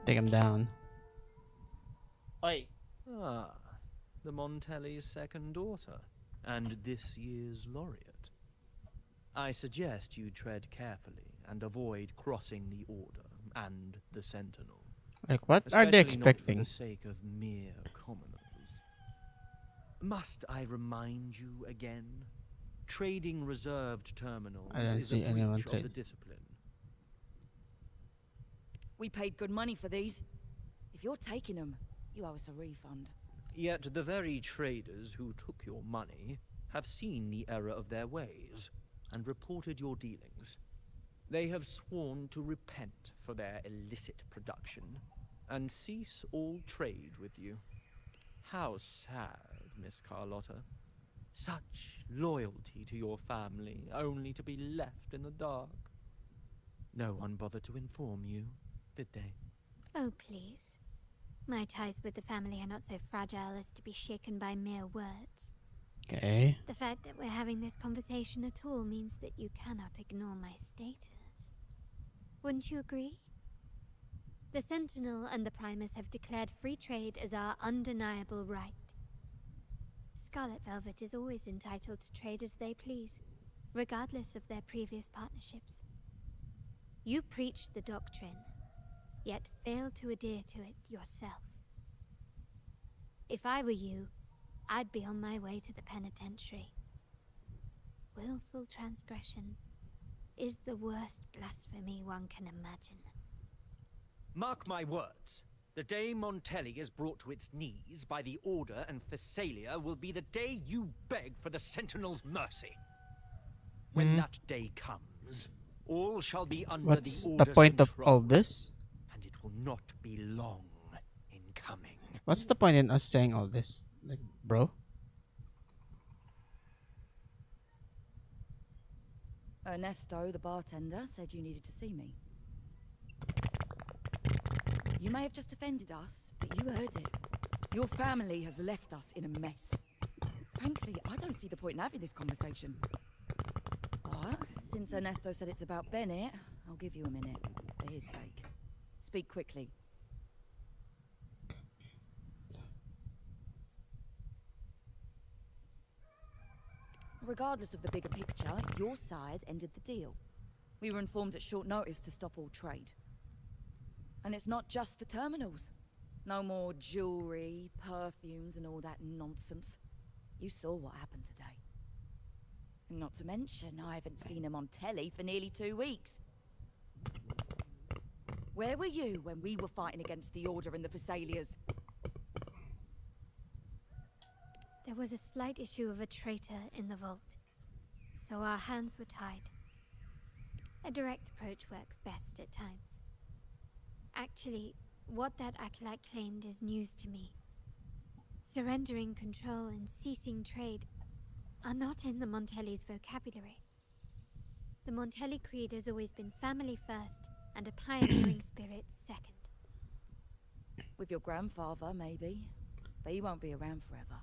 Take him down. Oi. Ah, the Montelli's second daughter, and this year's laureate. I suggest you tread carefully and avoid crossing the Order and the Sentinel. Like, what are they Especially expecting? not for the sake of mere commoners. Must I remind you again? Trading reserved terminals I don't is see a anyone breach of the trade. discipline. We paid good money for these. If you're taking them, you owe us a refund. Yet the very traders who took your money have seen the error of their ways and reported your dealings. They have sworn to repent for their illicit production and cease all trade with you. How sad, Miss Carlotta. Such loyalty to your family, only to be left in the dark. No one bothered to inform you, did they? Oh, please. My ties with the family are not so fragile as to be shaken by mere words. Okay. The fact that we're having this conversation at all means that you cannot ignore my status. Wouldn't you agree? The Sentinel and the Primus have declared free trade as our undeniable right. Scarlet Velvet is always entitled to trade as they please. regardless of their previous partnerships. You preach the doctrine, yet fail to adhere to it yourself. If I were you, I'd be on my way to the penitentiary. Willful transgression is the worst blasphemy one can imagine. Mark my words. The day Montelli is brought to its knees by the Order and Thessalia will be the day you beg for the Sentinel's mercy. When that day comes, all shall be under What's the the Order's point of control, all this? and it will not be long in coming. What's the point in us saying all this, like, bro? Ernesto, the bartender, said you needed to see me. You may have just offended us, but you heard it. Your family has left us in a mess. Frankly, I don't see the point in having this conversation. But since Ernesto said it's about Bennett, I'll give you a minute, for his sake. Speak quickly. Regardless of the bigger picture, your side ended the deal. We were informed at short notice to stop all trade. And it's not just the terminals. No more jewelry, perfumes, and all that nonsense. You saw what happened today. And not to mention, I haven't seen him on telly for nearly 2 weeks. Where were you when we were fighting against the Order and the Thessalias? There was a slight issue of a traitor in the vault, so our hands were tied. A direct approach works best at times. Actually, what that acolyte claimed is news to me. Surrendering control and ceasing trade are not in the Montelli's vocabulary. The Montelli creed has always been family first and a pioneering spirit second. With your grandfather, maybe. But he won't be around forever.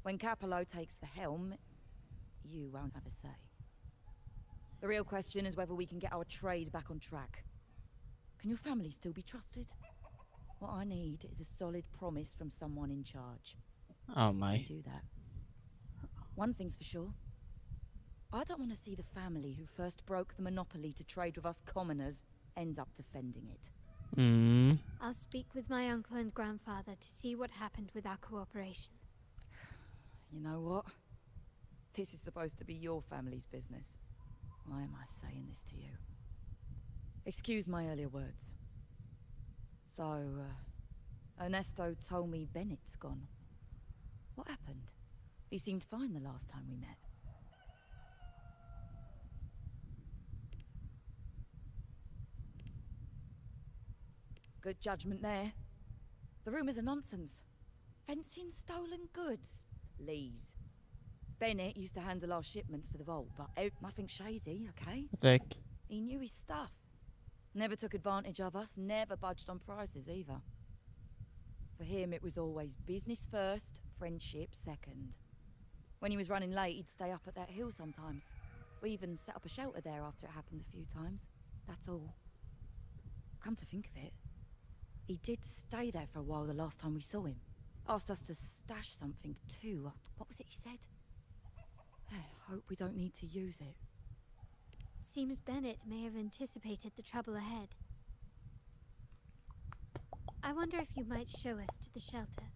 When Capello takes the helm, you won't have a say. The real question is whether we can get our trade back on track. Can your family still be trusted? What I need is a solid promise from someone in charge. Oh my. Can do that. One thing's for sure. I don't want to see the family who first broke the monopoly to trade with us commoners end up defending it. I'll speak with my uncle and grandfather to see what happened with our cooperation. You know what? This is supposed to be your family's business. Why am I saying this to you? Excuse my earlier words. So, Ernesto told me Bennett's gone. What happened? He seemed fine the last time we met. Good judgment there. The rumors are nonsense. Fencing stolen goods. Lees. Bennett used to handle our shipments for the vault, but nothing shady, okay? Like, He knew his stuff. Never took advantage of us, never budged on prices either. For him, it was always business first, friendship second. When he was running late, he'd stay up at that hill sometimes. We even set up a shelter there after it happened a few times. That's all. Come to think of it, he did stay there for a while the last time we saw him. Asked us to stash something too. What was it he said? I hope we don't need to use it. Seems Bennett may have anticipated the trouble ahead. I wonder if you might show us to the shelter.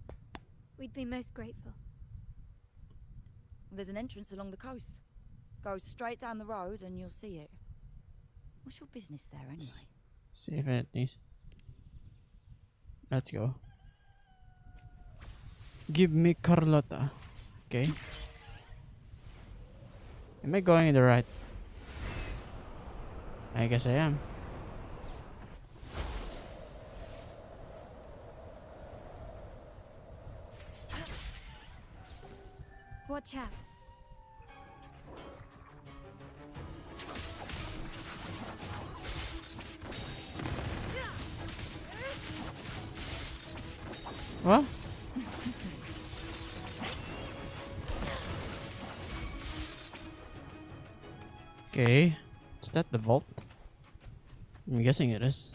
We'd be most grateful. There's an entrance along the coast. Go straight down the road and you'll see it. What's your business there anyway? see if it needs. Let's go. Give me Carlotta. Okay. Am I going in the right? I guess I am. Watch out. What? Okay. Is that the vault? I'm guessing it is.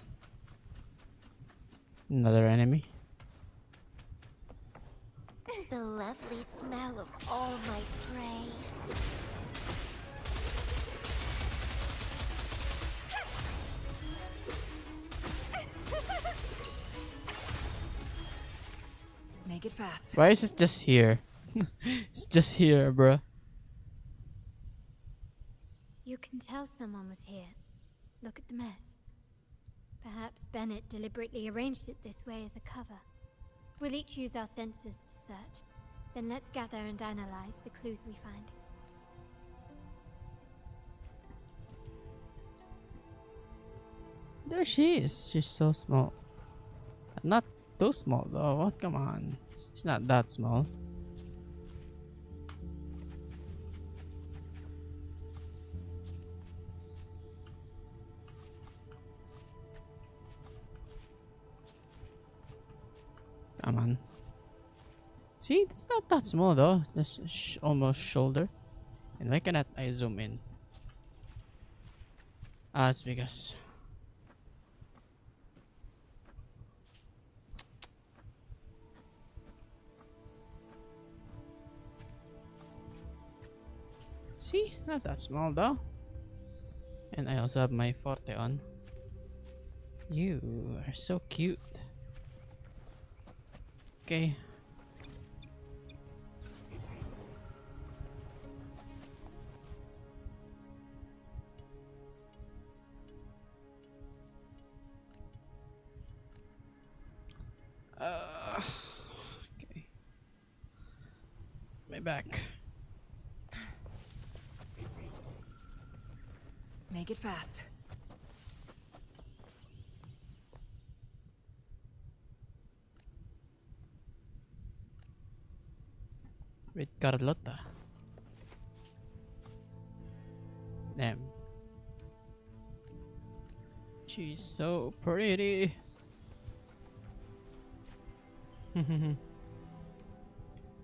Another enemy. The lovely smell of all my prey. Make it fast. Why is it just here? It's just here, bruh. You can tell someone was here. Look at the mess. Perhaps Bennett deliberately arranged it this way as a cover. We'll each use our senses to search. Then let's gather and analyze the clues we find. There she is. She's so small. Not too small though. What? Come on. She's not that small. Come on. See, it's not that small though. Just almost shoulder. And why cannot I zoom in? Ah, it's because. See, not that small though. And I also have my forte on. You are so cute. Okay. Okay. My back. Make it fast. With Carlotta. Damn. She's so pretty.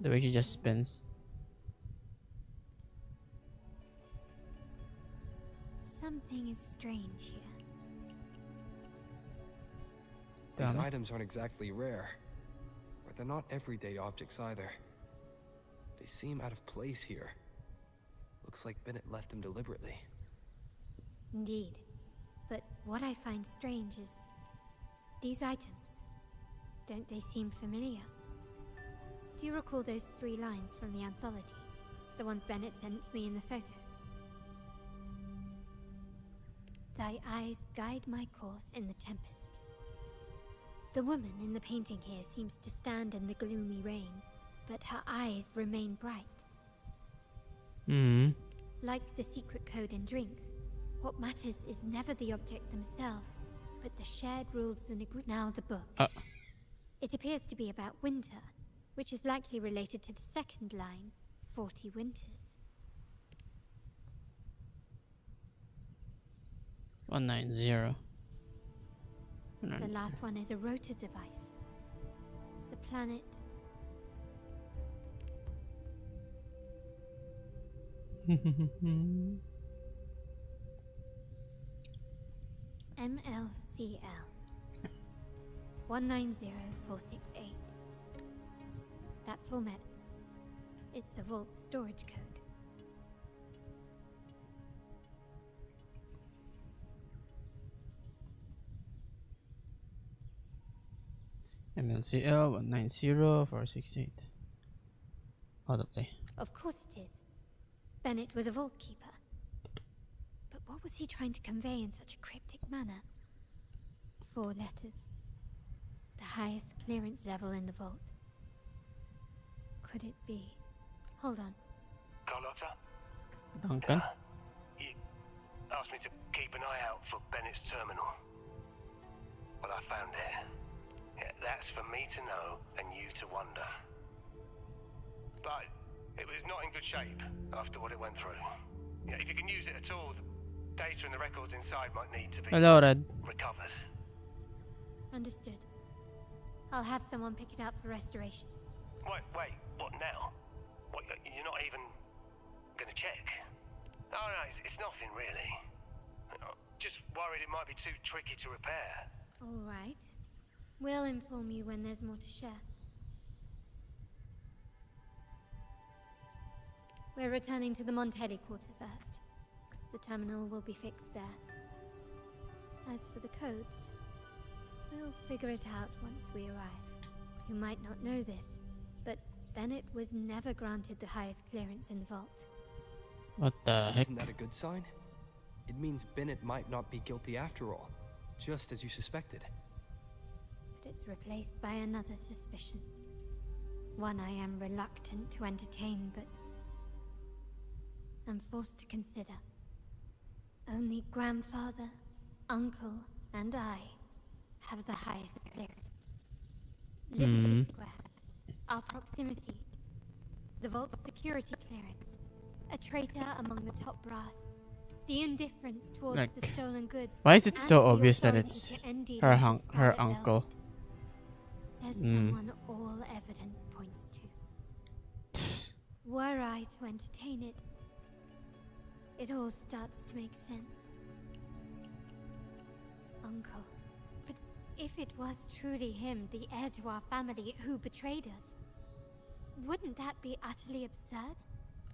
The way she just spins. Something is strange here. These items aren't exactly rare, but they're not everyday objects either. They seem out of place here. Looks like Bennett left them deliberately. Indeed. But what I find strange is these items. Don't they seem familiar? Do you recall those 3 lines from the anthology? The ones Bennett sent me in the photo? Thy eyes guide my course in the tempest. The woman in the painting here seems to stand in the gloomy rain, but her eyes remain bright. Like the secret code in drinks, what matters is never the object themselves, but the shared rules and agreements. Now the book. It appears to be about winter, which is likely related to the second line, 40 winters. 190. The last one is a rotor device. The planet... MLCL 190468. That format. It's a vault storage code. MLCL 190468. How to play? Of course it is. Bennett was a vault keeper. But what was he trying to convey in such a cryptic manner? 4 letters. The highest clearance level in the vault. Could it be? Hold on. Carlotta? Duncan? You asked me to keep an eye out for Bennett's terminal. Well, I found it. Yeah, that's for me to know and you to wonder. But it was not in good shape after what it went through. Yeah, if you can use it at all, the data and the records inside might need to be recovered. Understood. I'll have someone pick it up for restoration. Wait, what now? What, you're not even gonna check? No, it's nothing really. Just worried it might be too tricky to repair. All right. We'll inform you when there's more to share. We're returning to the Montelli quarter first. The terminal will be fixed there. As for the codes, we'll figure it out once we arrive. You might not know this, Bennett was never granted the highest clearance in the vault. What the heck? Isn't that a good sign? It means Bennett might not be guilty after all, just as you suspected. But it's replaced by another suspicion. One I am reluctant to entertain, but I'm forced to consider. Only grandfather, uncle, and I have the highest clearance. Liberty Square, our proximity, the vault's security clearance, a traitor among the top brass, the indifference towards Like, the stolen goods. why is it and so the obvious that authority it's to end her dealings with her Scarlet uncle? Velvet. There's someone all evidence points to. Were I to entertain it, it all starts to make sense. Uncle. But if it was truly him, the heir to our family, who betrayed us, wouldn't that be utterly absurd?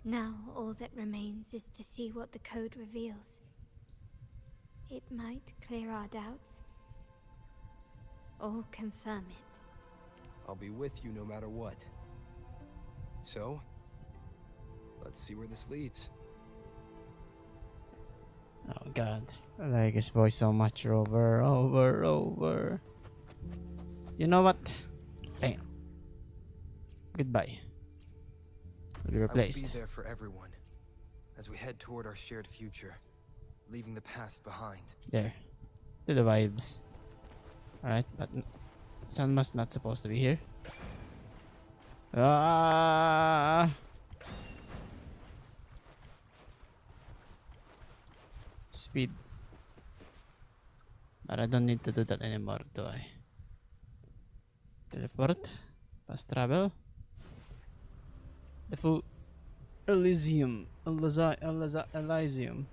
Now all that remains is to see what the code reveals. It might clear our doubts, or confirm it. I'll be with you no matter what. So, let's see where this leads. Oh god, I like his voice so much. Over. You know what? Bam. Goodbye. Will be I will be replaced. there for everyone as we head toward our shared future, leaving the past behind. There. To the vibes. Alright, but Sanma's not supposed to be here. Speed. But I don't need to do that anymore, do I? Teleport. Fast travel. The foods. Elysium. Elysium.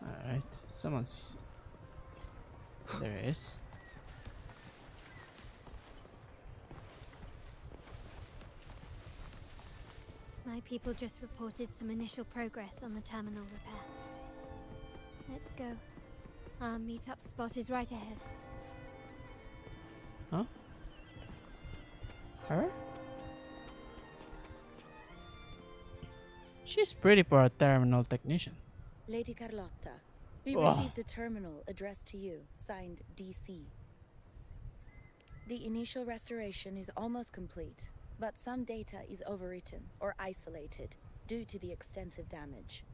Alright. Someone's. There is. My people just reported some initial progress on the terminal repair. Let's go. Our meetup spot is right ahead. Huh? Her? She's pretty for a terminal technician. Lady Carlotta, we Ugh. received a terminal addressed to you, signed DC. The initial restoration is almost complete, but some data is overwritten or isolated due to the extensive damage.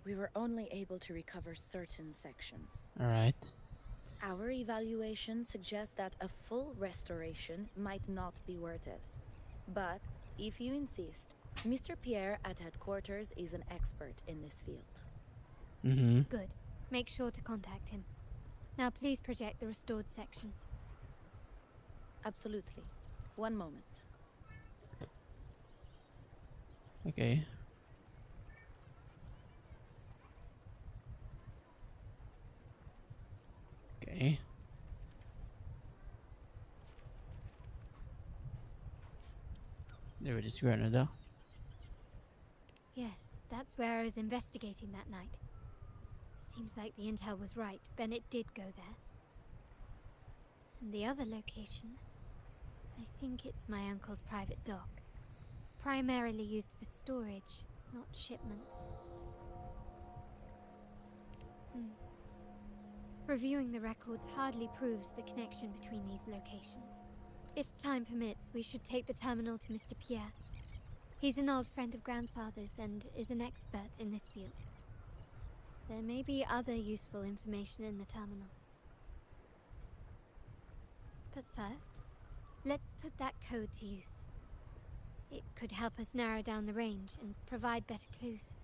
We were only able to recover certain sections. Alright. Our evaluation suggests that a full restoration might not be worth it. But if you insist, Mr. Pierre at headquarters is an expert in this field. Good. Make sure to contact him. Now please project the restored sections. Absolutely. One moment. Okay. Okay. There it is, Granada. Yes, that's where I was investigating that night. Seems like the intel was right. Bennett did go there. And the other location, I think it's my uncle's private dock. Primarily used for storage, not shipments. Reviewing the records hardly proves the connection between these locations. If time permits, we should take the terminal to Mr. Pierre. He's an old friend of grandfather's and is an expert in this field. There may be other useful information in the terminal. But first, let's put that code to use. It could help us narrow down the range and provide better clues.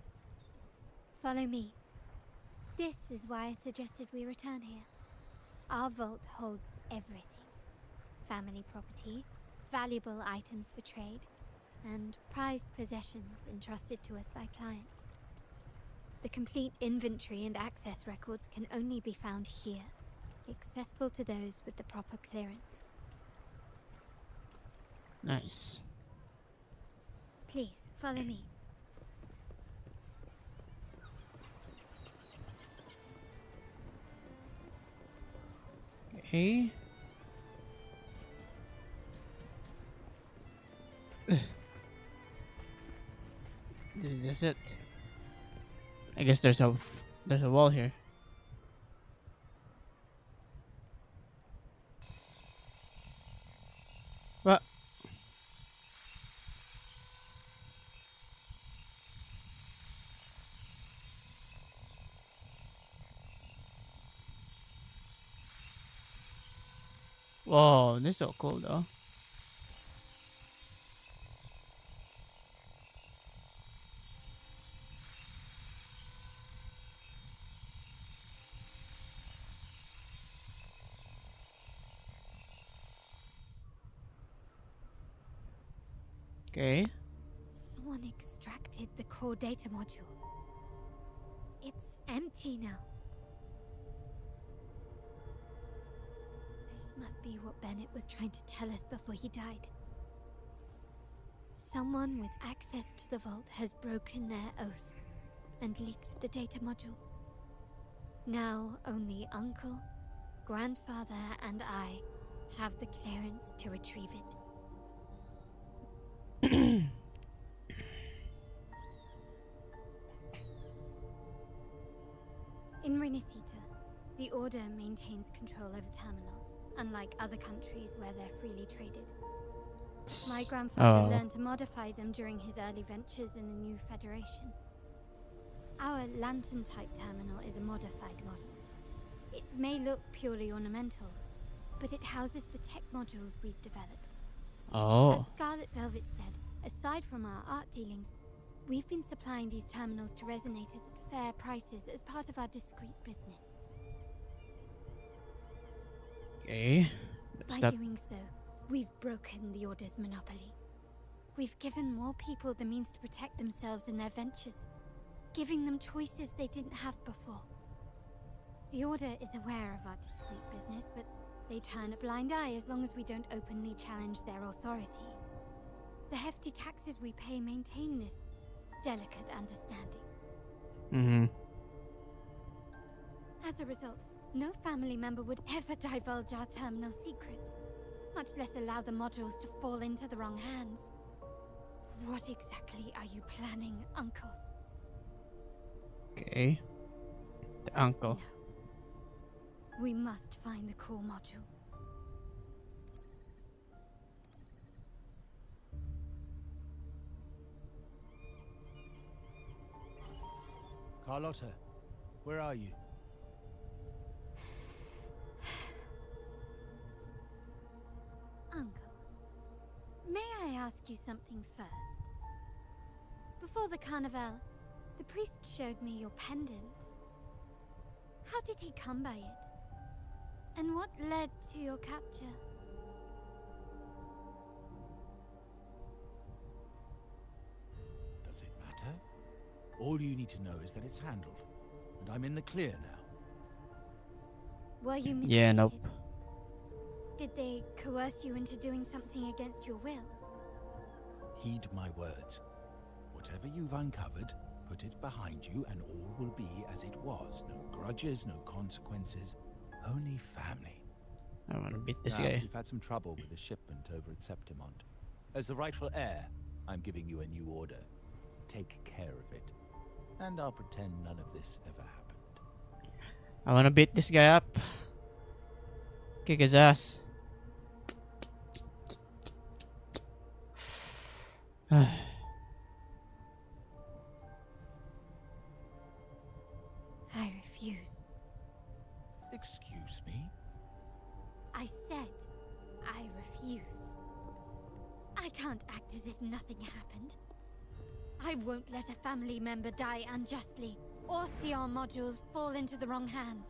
Follow me. This is why I suggested we return here. Our vault holds everything. Family property, valuable items for trade, and prized possessions entrusted to us by clients. The complete inventory and access records can only be found here, accessible to those with the proper clearance. Nice. Please, follow me. Okay. is it? I guess there's a wall here. What? Whoa, this is so cool though. Okay. Someone extracted the core data module. It's empty now. This must be what Bennett was trying to tell us before he died. Someone with access to the vault has broken their oath and leaked the data module. Now only Uncle, Grandfather, and I have the clearance to retrieve it. In Renacita, the Order maintains control over terminals, unlike other countries where they're freely traded. My grandfather learned to modify them during his early ventures in the new Federation. Our lantern-type terminal is a modified model. It may look purely ornamental, but it houses the tech modules we've developed. As Scarlet Velvet said, aside from our art dealings, we've been supplying these terminals to resonators at fair prices as part of our discreet business. Okay. By doing so, we've broken the Order's monopoly. We've given more people the means to protect themselves in their ventures, giving them choices they didn't have before. The Order is aware of our discreet business, but they turn a blind eye as long as we don't openly challenge their authority. The hefty taxes we pay maintain this delicate understanding. As a result, no family member would ever divulge our terminal secrets, much less allow the modules to fall into the wrong hands. What exactly are you planning, Uncle? Okay. The uncle. No. We must find the core module. Carlotta, where are you? Uncle, may I ask you something first? Before the carnival, the priest showed me your pendant. How did he come by it? And what led to your capture? Does it matter? All you need to know is that it's handled, and I'm in the clear now. Were you mistreated? Yeah, nope. Did they coerce you into doing something against your will? Heed my words. Whatever you've uncovered, put it behind you and all will be as it was. No grudges, no consequences, only family. I want to beat this Now, guy. we've had some trouble with the shipment over at Septimont. As the rightful heir, I'm giving you a new order. Take care of it. And I'll pretend none of this ever happened. I want to beat this guy up. Kick his ass. I refuse. Excuse me? I said I refuse. I can't act as if nothing happened. I won't let a family member die unjustly, or see our modules fall into the wrong hands.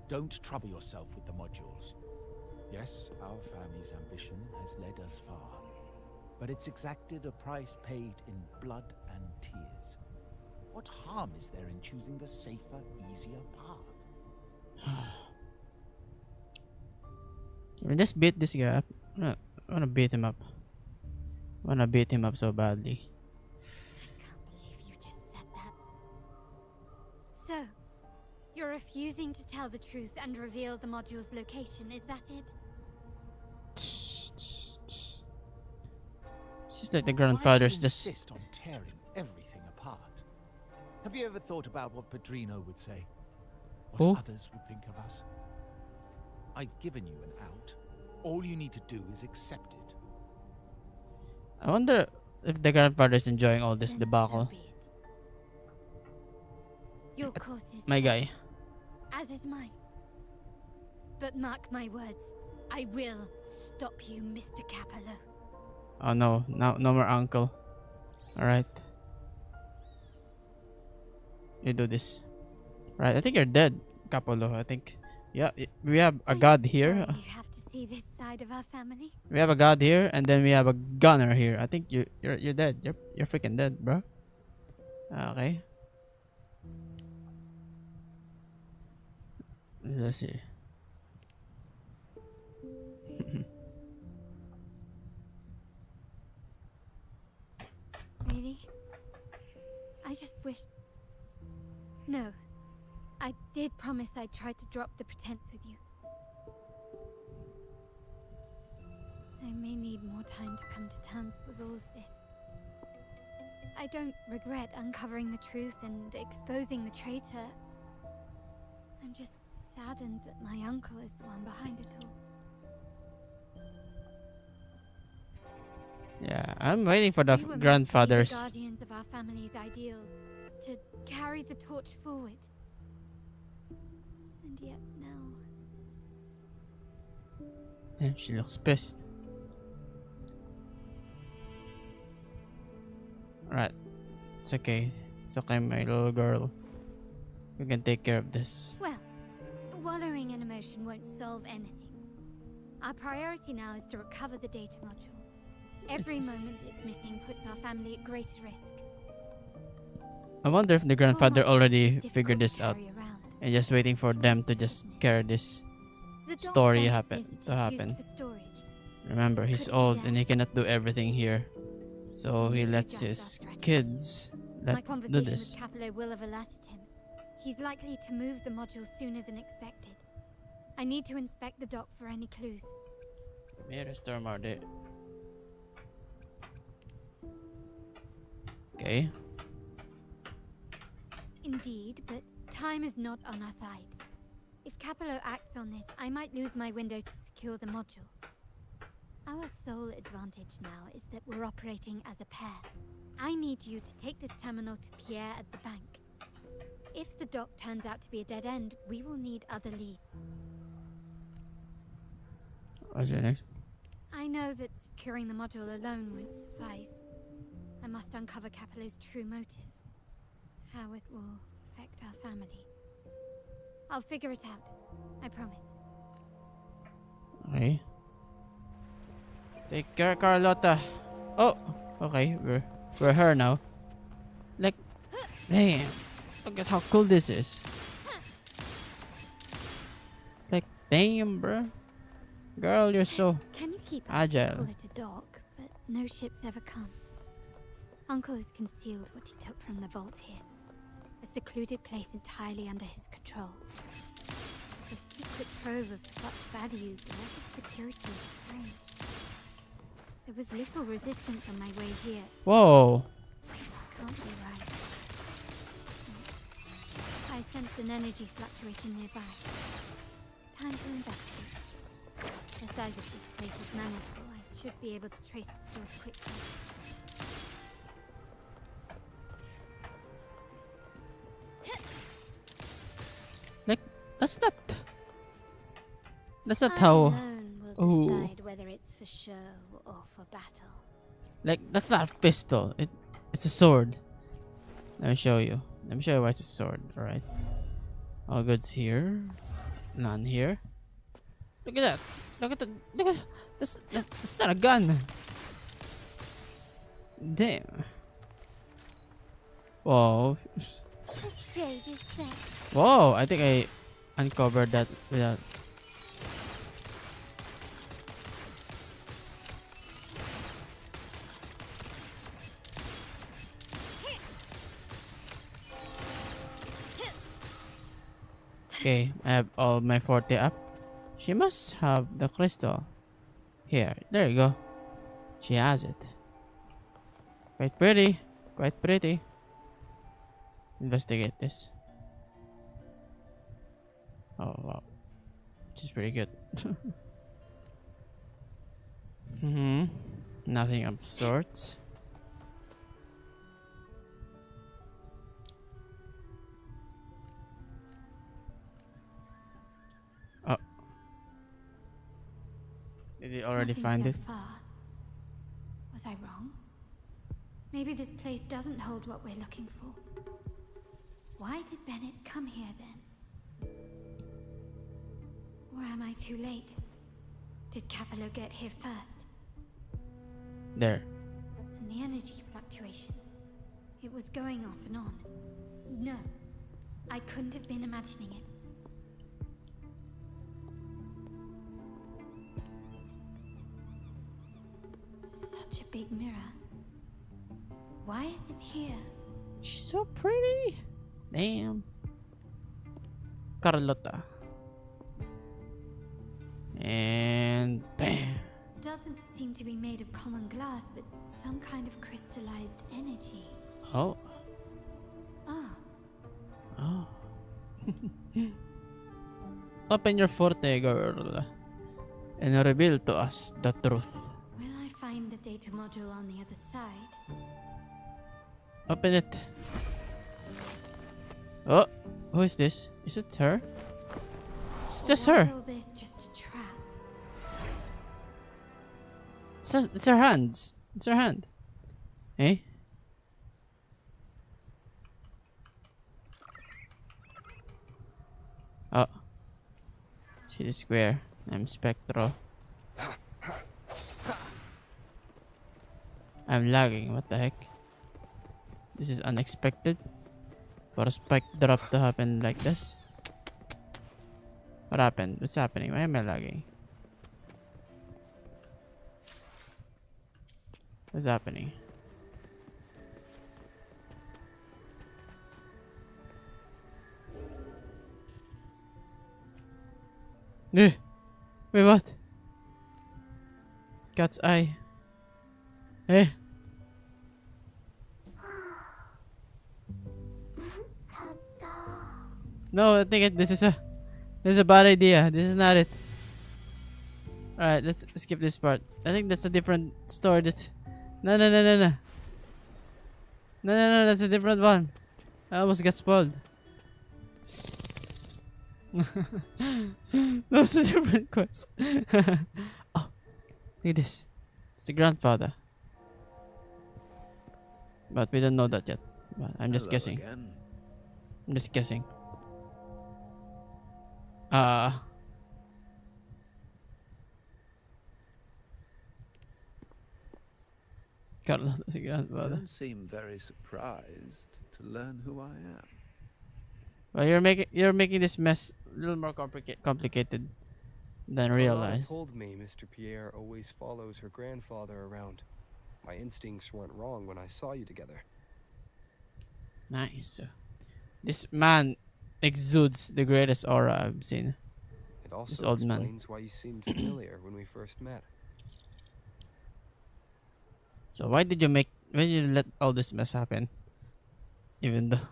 Don't trouble yourself with the modules. Yes, our family's ambition has led us far, but it's exacted a price paid in blood and tears. What harm is there in choosing the safer, easier path? Can we just beat this guy up? I wanna beat him up. I wanna beat him up so badly. I can't believe you just said that. So, you're refusing to tell the truth and reveal the module's location, is that it? Seems like the grandfather's just insist on tearing everything Have you ever thought about what Padrino would say? What Who? others would think of us? I've given you an out. All you need to do is accept it. I wonder if the grandfather's enjoying all this debacle. Your course is My set, guy. as is mine. But mark my words, I will stop you, Mr. Capello. Oh no, no more uncle. Alright. You do this. Right, I think you're dead, Capolo. I think. Yeah, we have a god here. You have to see this side of our family. We have a god here, and then we have a gunner here. I think you're dead. You're freaking dead, bro. Okay. Let's see. Really? I just wished... No. I did promise I'd try to drop the pretense with you. I may need more time to come to terms with all of this. I don't regret uncovering the truth and exposing the traitor. I'm just saddened that my uncle is the one behind it all. Yeah, I'm waiting for the We were meant to be grandfathers. the guardians of our family's ideals, to carry the torch forward. And yet now... Damn, she looks pissed. Right. It's okay. It's okay, my little girl. We can take care of this. Well, wallowing in emotion won't solve anything. Our priority now is to recover the data module. Every moment it's missing puts our family at greater risk. I wonder if the grandfather modules already is figured difficult this to out. carry around. And just waiting for them to just carry this The dock story bank is to used happen. for storage. Remember, he's Could it be old that? and he cannot do everything here. So he lets his kids My do conversation this. with Capello will have alerted him. He's likely to move the module sooner than expected. I need to inspect the dock for any clues. May restore more day. Okay. Indeed, but time is not on our side. If Capello acts on this, I might lose my window to secure the module. Our sole advantage now is that we're operating as a pair. I need you to take this terminal to Pierre at the bank. If the dock turns out to be a dead end, we will need other leads. What's your next? I know that securing the module alone won't suffice. I must uncover Capello's true motives. How it will affect our family. I'll figure it out. I promise. Okay. Take care, Carlotta. Oh, okay. We're her now. Like, damn. Look at how cool this is. Like, damn, bro. Girl, you're so Can you keep agile. Call it a dock, but no ships ever come. Uncle has concealed what he took from the vault here. A secluded place entirely under his control. A secret trove of such value, the lack of security is strange. There was little resistance on my way here. Whoa. This can't be right. I sense an energy fluctuation nearby. Time to investigate. The size of this place is manageable. I should be able to trace the source quickly. Like, that's not I how. alone will Ooh. decide whether it's for show or for battle. Like, that's not a pistol. It's a sword. Let me show you. Let me show you why it's a sword. Alright. All goods here. None here. Look at that. Look at that. Look at that's not a gun. Damn. Whoa. The stage is set. Whoa. I think I uncovered that without. Okay, I have all my forte up. She must have the crystal. Here, there you go. She has it. Quite pretty. Quite pretty. investigate this. Oh wow, which is pretty good. Nothing of sorts. Oh, did you already Nothing find so it? Far. Was I wrong? Maybe this place doesn't hold what we're looking for. Why did Bennett come here then? Or am I too late? Did Capello get here first? There. And the energy fluctuation. It was going off and on. No, I couldn't have been imagining it. Such a big mirror. Why is it here? She's so pretty. Damn. Carlota. And bam. Doesn't seem to be made of common glass, but some kind of crystallized energy. Oh. Oh. Oh. Open your forte, girl, and reveal to us the truth. Will I find the data module on the other side? Open it. Oh, who is this? Is it her? It's just her. Was all this just a trap? It's her hands. It's her hand. Eh? Oh. She is square. I'm Spectro. I'm lagging. What the heck? This is unexpected. For a spike drop to happen like this. What happened? What's happening? Why am I lagging? What's happening? Eh? Wait, what? Cat's eye. Eh? No, I think this is a bad idea. This is not it. Alright, let's skip this part. I think that's a different story. No. No, that's a different one. I almost got spoiled. That's a different quest. Oh, look at this. It's the grandfather. But we don't know that yet. But I'm just guessing. Again. I'm just guessing. Carlos, You grandfather. don't seem very surprised to learn who I am. Well, you're making this mess a little more complicated than Carlotta realized. told me Mr. Pierre always follows her grandfather around. My instincts weren't wrong when I saw you together. Nice. This man exudes the greatest aura I've seen. It This also old man. explains why you seemed familiar when we first met. So why did you let all this mess happen? Even though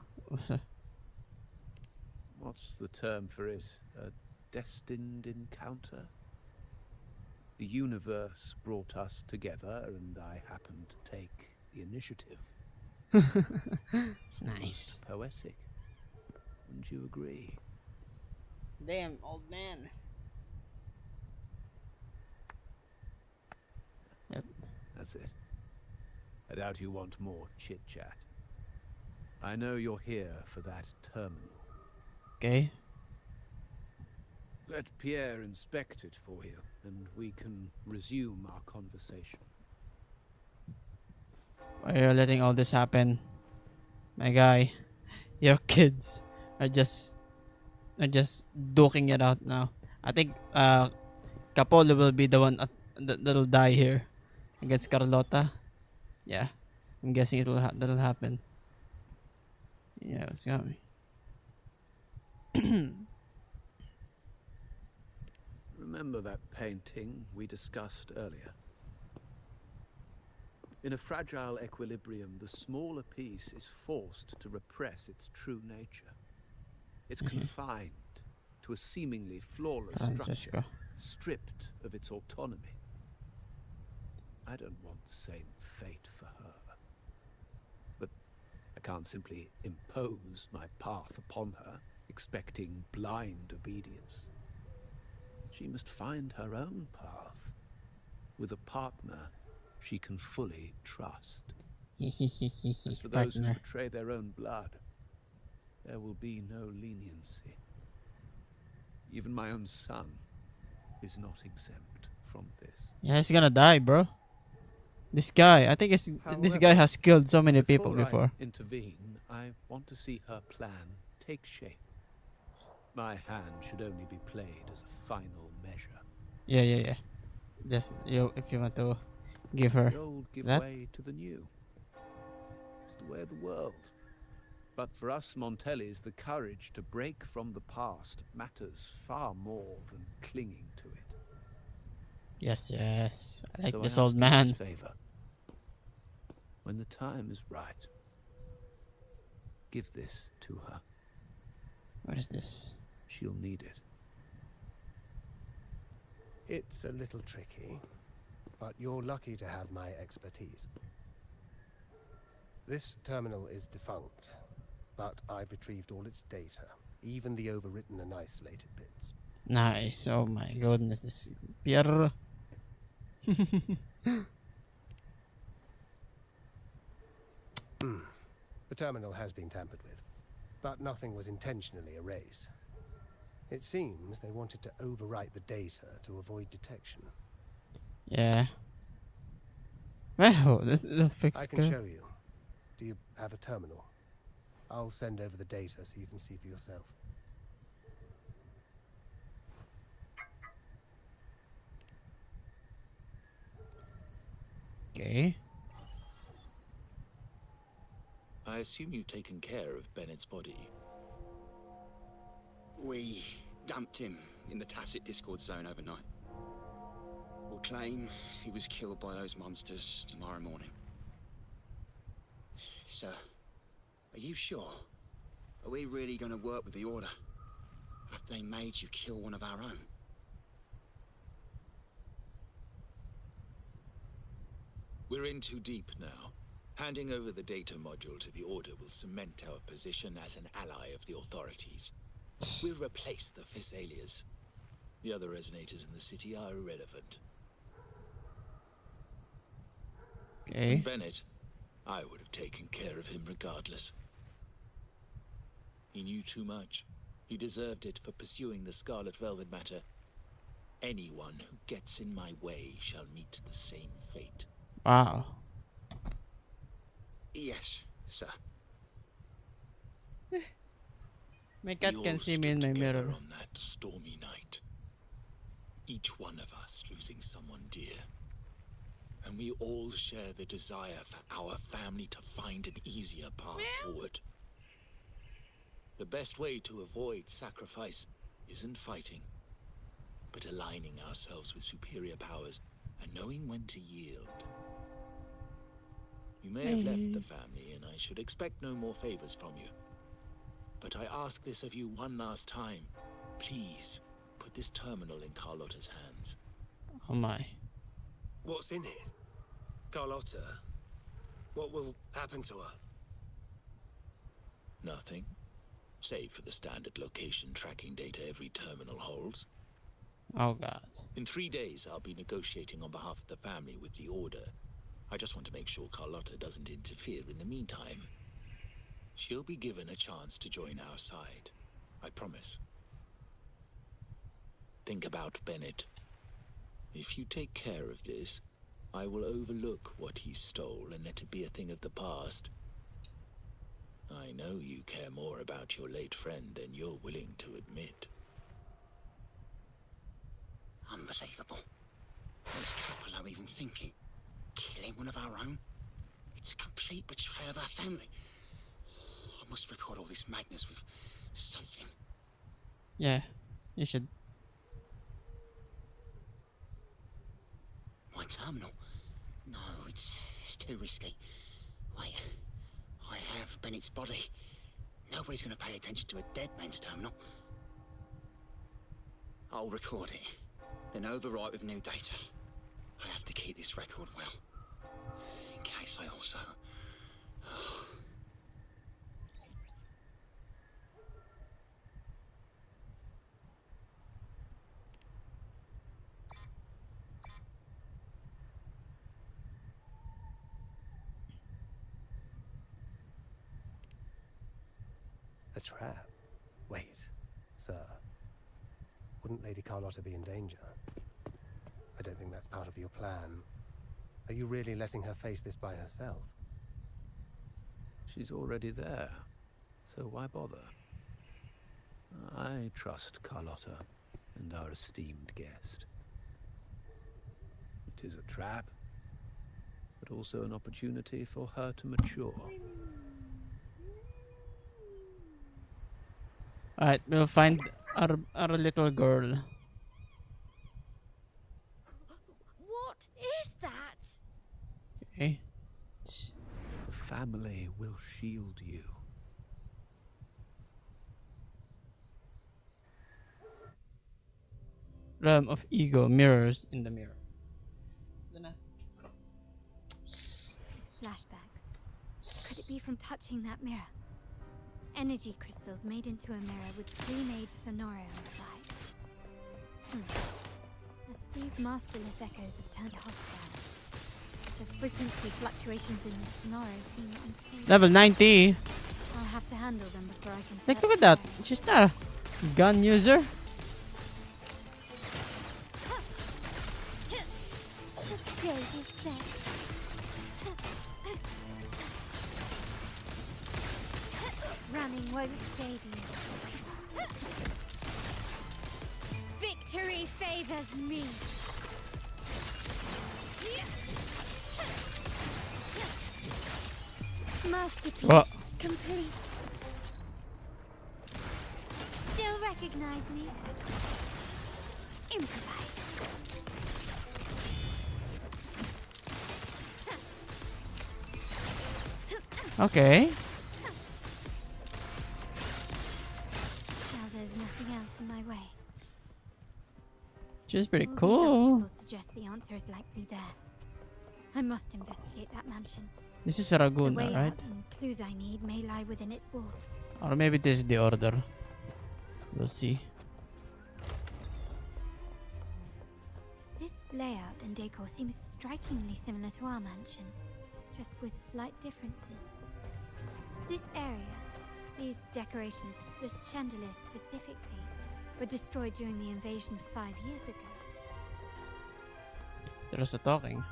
What's the term for it? A destined encounter? The universe brought us together, and I happened to take the initiative. Nice. Poetic. Wouldn't you agree? Damn, old man. Yep. That's it. I doubt you want more chit-chat. I know you're here for that terminal. Okay. Let Pierre inspect it for you, and we can resume our conversation. Why are you letting all this happen? My guy, your kids are just duking it out now. I think Capolo will be the one that'll die here against Carlota. Yeah, I'm guessing that'll happen. Yeah, it's got me. Remember that painting we discussed earlier? In a fragile equilibrium, the smaller piece is forced to repress its true nature. It's confined to a seemingly flawless structure, stripped of its autonomy. I don't want the same fate for her. But I can't simply impose my path upon her, expecting blind obedience. She must find her own path, with a partner she can fully trust. As for those who betray their own blood, there will be no leniency. Even my own son is not exempt from this. Yeah, he's gonna die, bro. This guy, I think this guy has killed so many people before. I intervene, I want to see her plan take shape. My hand should only be played as a final measure. Yeah. Just if you want to give her the old give that. way to the new. It's the way of the world. But for us Montellis, the courage to break from the past matters far more than clinging to it. Yes. I like So this I old ask man. you this favor. When the time is right, give this to her. What is this? She'll need it. It's a little tricky, but you're lucky to have my expertise. This terminal is defunct, but I've retrieved all its data, even the overwritten and isolated bits. Nice. Oh my goodness, this Pierre. The terminal has been tampered with, but nothing was intentionally erased. It seems they wanted to overwrite the data to avoid detection. Yeah. Well, that's fixed. I can show you. Do you have a terminal? I'll send over the data so you can see for yourself. Okay. I assume you've taken care of Bennett's body. We dumped him in the Tacit Discord zone overnight. We'll claim he was killed by those monsters tomorrow morning. Sir, are you sure? Are we really going to work with the Order? Have they made you kill one of our own? We're in too deep now. Handing over the data module to the Order will cement our position as an ally of the authorities. We'll replace the Physaelias. The other resonators in the city are irrelevant. Okay. And Bennett, I would have taken care of him regardless. He knew too much. He deserved it for pursuing the Scarlet Velvet matter. Anyone who gets in my way shall meet the same fate. Wow. Yes, sir. My cat We can all see me in stood my together mirror. on that stormy night. Each one of us losing someone dear. And we all share the desire for our family to find an easier path forward. The best way to avoid sacrifice isn't fighting, but aligning ourselves with superior powers and knowing when to yield. You may have left the family, and I should expect no more favors from you. But I ask this of you one last time. Please, put this terminal in Carlotta's hands. Oh my. What's in it? Carlotta? What will happen to her? Nothing. Save for the standard location tracking data every terminal holds. Oh god. In 3 days, I'll be negotiating on behalf of the family with the Order. I just want to make sure Carlotta doesn't interfere in the meantime. She'll be given a chance to join our side. I promise. Think about Bennett. If you take care of this, I will overlook what he stole and let it be a thing of the past. I know you care more about your late friend than you're willing to admit. Unbelievable. What's Capello even thinking? Killing one of our own? It's a complete betrayal of our family. I must record all this madness with something. Yeah, you should. My terminal? No, it's too risky. Wait, I have Bennett's body. Nobody's going to pay attention to a dead man's terminal. I'll record it, then overwrite with new data. I have to keep this record well, in case I also... A trap? Wait, sir. Wouldn't Lady Carlotta be in danger? I don't think that's part of your plan. Are you really letting her face this by herself? She's already there, so why bother? I trust Carlotta and our esteemed guest. It is a trap, but also an opportunity for her to mature. Alright, we'll find our little girl. What is that? Okay. The family will shield you. Realm of ego, mirrors in the mirror. Flashbacks. Could it be from touching that mirror? Energy crystals made into a mirror with pre-made sonora inside. As these masterless echoes have turned hostile, the frequency fluctuations in the sonora seem unstable. Level 90. I'll have to handle them before I can. Like, look at that. She's not a gun user. The stage is set. Running won't save you. Victory favors me. Masterpiece What? complete. Still recognize me? Improvise. Okay. Now there's nothing else in my way. She's pretty All these cool. obstacles suggest the answer is likely there. I must investigate that mansion. This is The Raguna, way right? out and clues I need may lie within its walls. Or maybe this is the order. We'll see. This layout and decor seems strikingly similar to our mansion, just with slight differences. This area, these decorations, the chandeliers specifically, were destroyed during the invasion 5 years ago. There's a talking.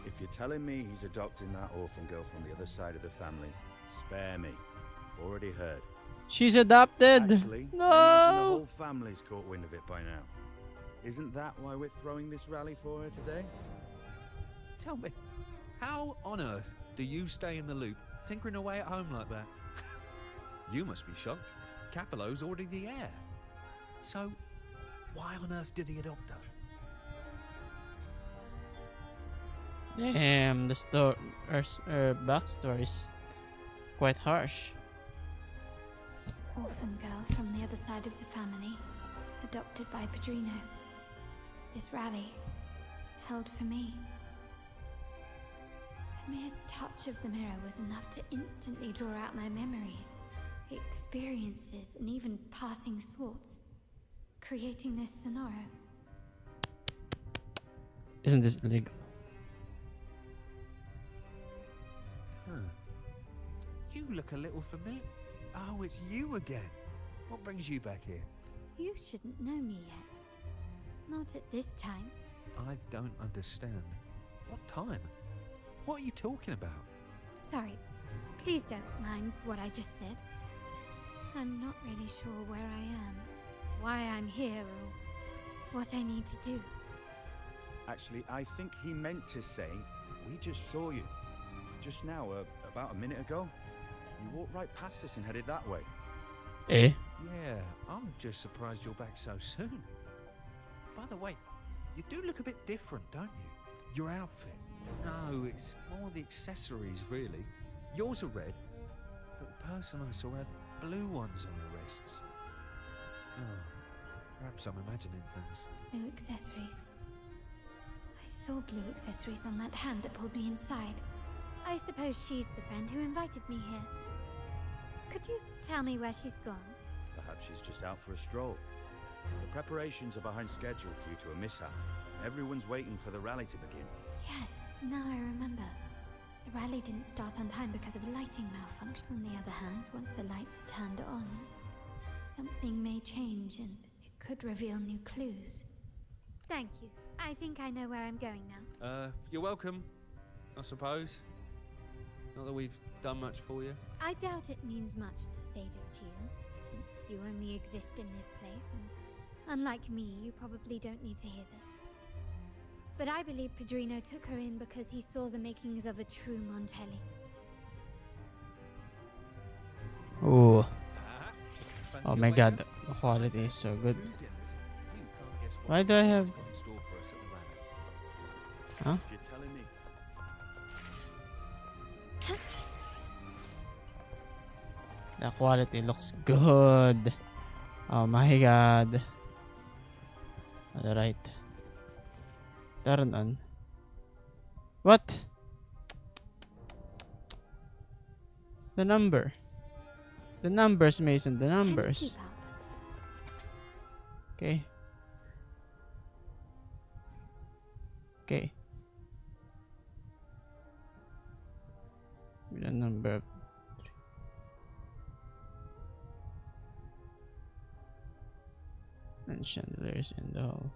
If you're telling me he's adopting that orphan girl from the other side of the family, spare me. Already heard. She's adopted. Actually, No. I imagine the whole family's caught wind of it by now. Isn't that why we're throwing this rally for her today? Tell me, how on earth do you stay in the loop, tinkering away at home like that? You must be shocked. Capello's already the heir. So, why on earth did he adopt her? Damn, the backstory's quite harsh. Orphan girl from the other side of the family, adopted by Padrino. This rally, held for me. A mere touch of the mirror was enough to instantly draw out my memories, experiences, and even passing thoughts, creating this sonoro. Isn't this illegal? Huh. You look a little familiar. Oh, it's you again. What brings you back here? You shouldn't know me yet. Not at this time. I don't understand. What time? What are you talking about? Sorry, please don't mind what I just said. I'm not really sure where I am, why I'm here, or what I need to do. Actually, I think he meant to say, we just saw you. Just now, about a minute ago. You walked right past us and headed that way. Eh? Yeah, I'm just surprised you're back so soon. By the way, you do look a bit different, don't you? Your outfit? No, it's more the accessories, really. Yours are red, but the person I saw had blue ones on her wrists. Oh, perhaps I'm imagining things. Blue accessories. I saw blue accessories on that hand that pulled me inside. I suppose she's the friend who invited me here. Could you tell me where she's gone? Perhaps she's just out for a stroll. The preparations are behind schedule due to a mishap. Everyone's waiting for the rally to begin. Yes, now I remember. The rally didn't start on time because of a lighting malfunction. On the other hand, once the lights are turned on, something may change and it could reveal new clues. Thank you. I think I know where I'm going now. You're welcome, I suppose. Not that we've done much for you. I doubt it means much to say this to you, since you only exist in this place, and unlike me, you probably don't need to hear this. But I believe Pedrino took her in because he saw the makings of a true Montelli. Ooh. Oh my god, the quality is so good. Why do I have... Huh? If you're telling me. The quality looks good. Oh my god. Alright. Turn on. What? It's the number. The numbers, Mason. The numbers. Okay. Okay. With a number of 3. And chandeliers in the hall.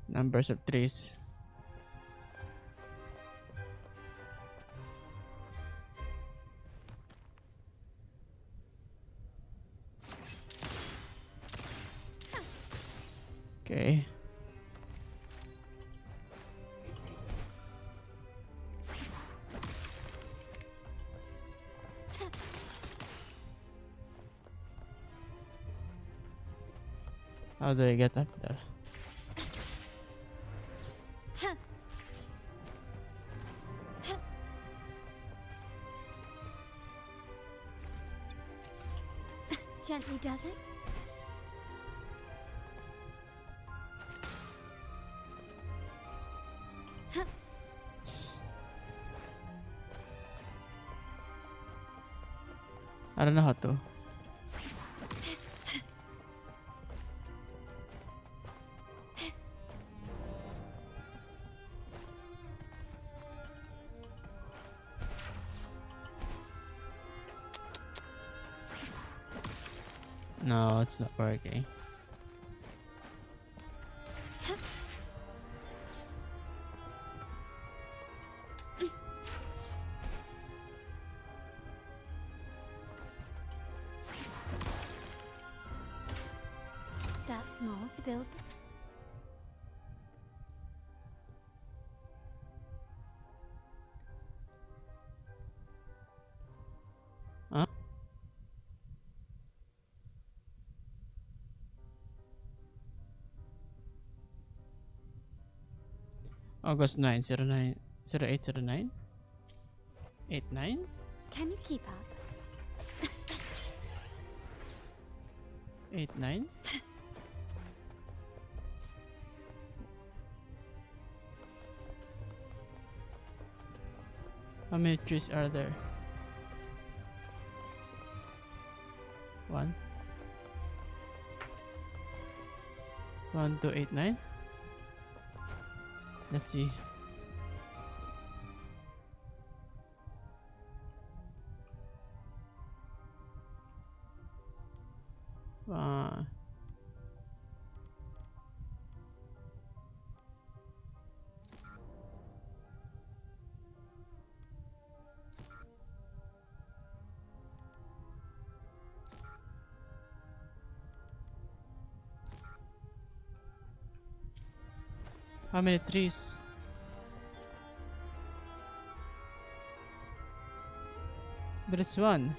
Numbers of 3s. Okay. How do I get up there? Gently does it? I don't know how to. No, it's not working. Start small to build. Huh? August 9, 09, 0809? 89? Can you keep up? 89? How many trees are there? 1, 1, 2, 8, 9. Let's see. How many trees? But it's 1.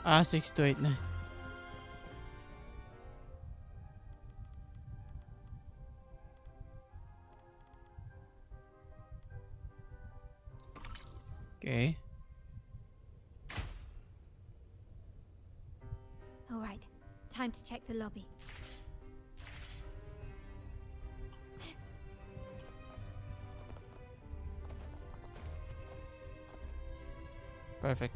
6 to 8 na. Okay. All right, time to check the lobby. Perfect.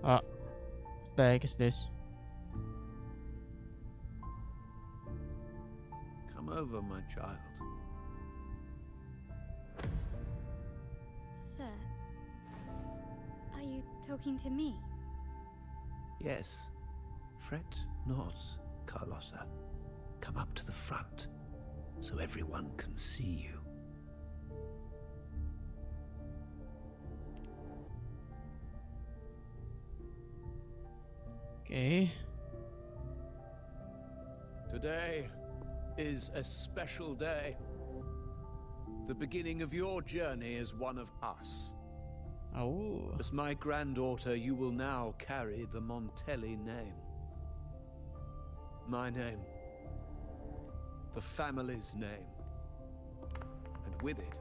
What the heck is this? Come over, my child. Sir, are you talking to me? Yes. Fret not, Carlotta. Come up to the front, so everyone can see you. Okay. Today is a special day. The beginning of your journey as one of us. Oh. As my granddaughter, you will now carry the Montelli name. My name. The family's name. And with it,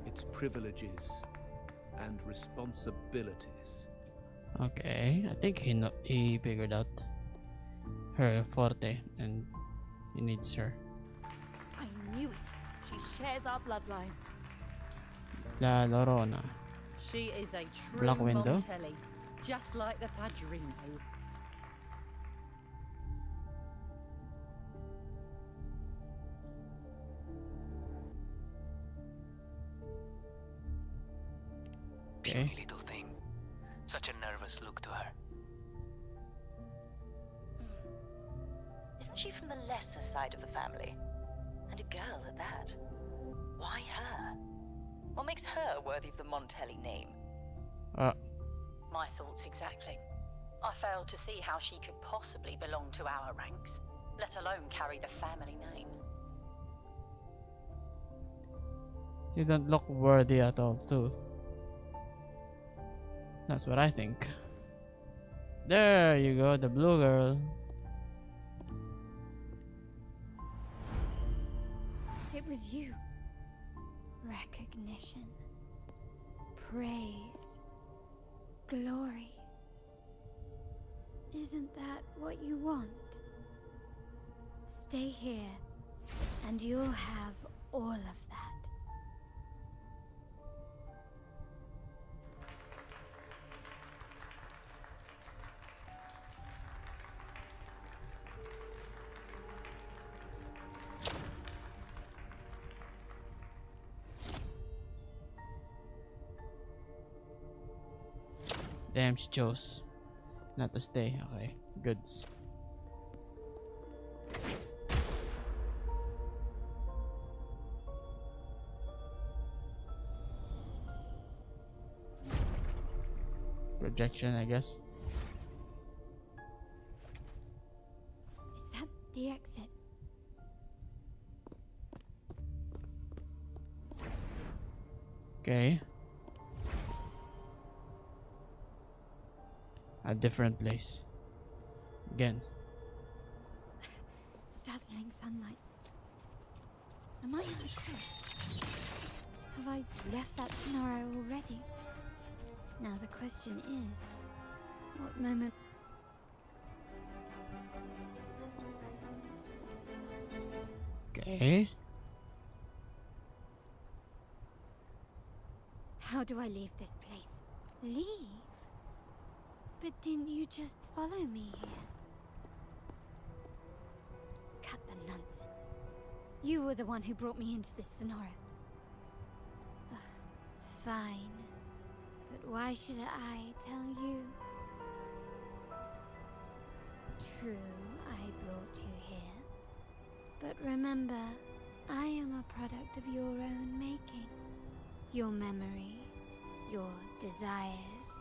its privileges and responsibilities. Okay, I think he figured out her forte and he needs her. I knew it. She shares our bloodline. La Llorona. She is a true Black Widow. Montelli, just like the Padrino. Okay. Little thing. Such a nervous look to her. Isn't she from the lesser side of the family? And a girl at that. Why her? What makes her worthy of the Montelli name? My thoughts exactly. I failed to see how she could possibly belong to our ranks, let alone carry the family name. You don't look worthy at all, too. That's what I think. There you go, the blue girl. It was you. Recognition. Praise. Glory. Isn't that what you want? Stay here, and you'll have all of that. Damn, she chose not to stay. Okay, goods. Projection, I guess. Is that the exit? Okay. A different place. Again. Dazzling sunlight. Am I in the correct? Have I left that scenario already? Now the question is, what moment... Okay. How do I leave this place? Leave? But didn't you just follow me here? Cut the nonsense. You were the one who brought me into this scenario. Ugh, fine. But why should I tell you? True, I brought you here. But remember, I am a product of your own making. Your memories, your desires,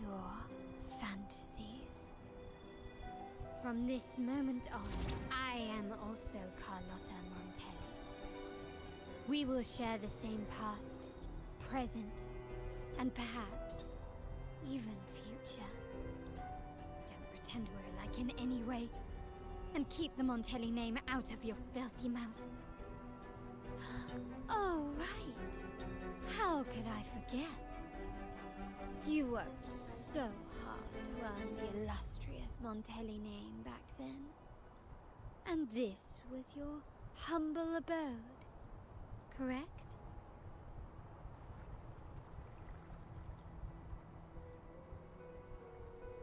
your fantasies. From this moment on, I am also Carlotta Montelli. We will share the same past, present, and perhaps even future. Don't pretend we're alike in any way, and keep the Montelli name out of your filthy mouth. Oh, right. How could I forget? You worked so hard to earn the illustrious Montelli name back then. And this was your humble abode, correct?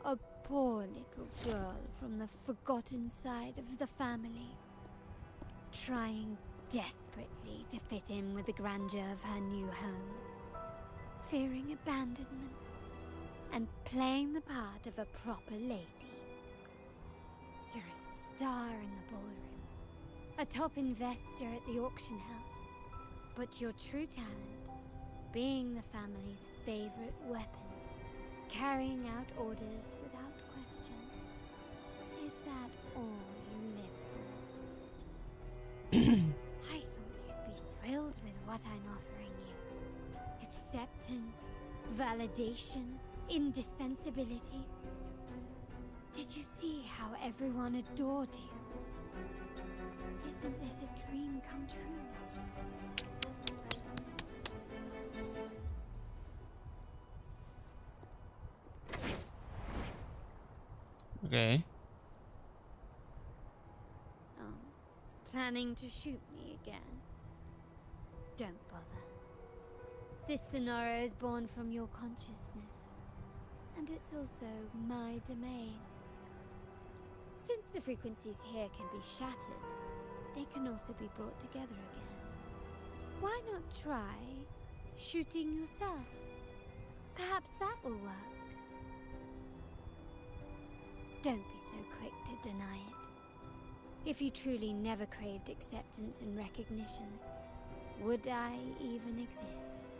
A poor little girl from the forgotten side of the family, trying desperately to fit in with the grandeur of her new home, fearing abandonment, and playing the part of a proper lady. You're a star in the ballroom, a top investor at the auction house, but your true talent, being the family's favorite weapon, carrying out orders without question. Is that all you live for? I thought you'd be thrilled with what I'm offering you. Acceptance, validation, indispensability. Did you see how everyone adored you? Isn't this a dream come true? Okay. Oh, planning to shoot me again? Don't bother. This scenario is born from your consciousness, and it's also my domain. Since the frequencies here can be shattered, they can also be brought together again. Why not try shooting yourself? Perhaps that will work. Don't be so quick to deny it. If you truly never craved acceptance and recognition, would I even exist?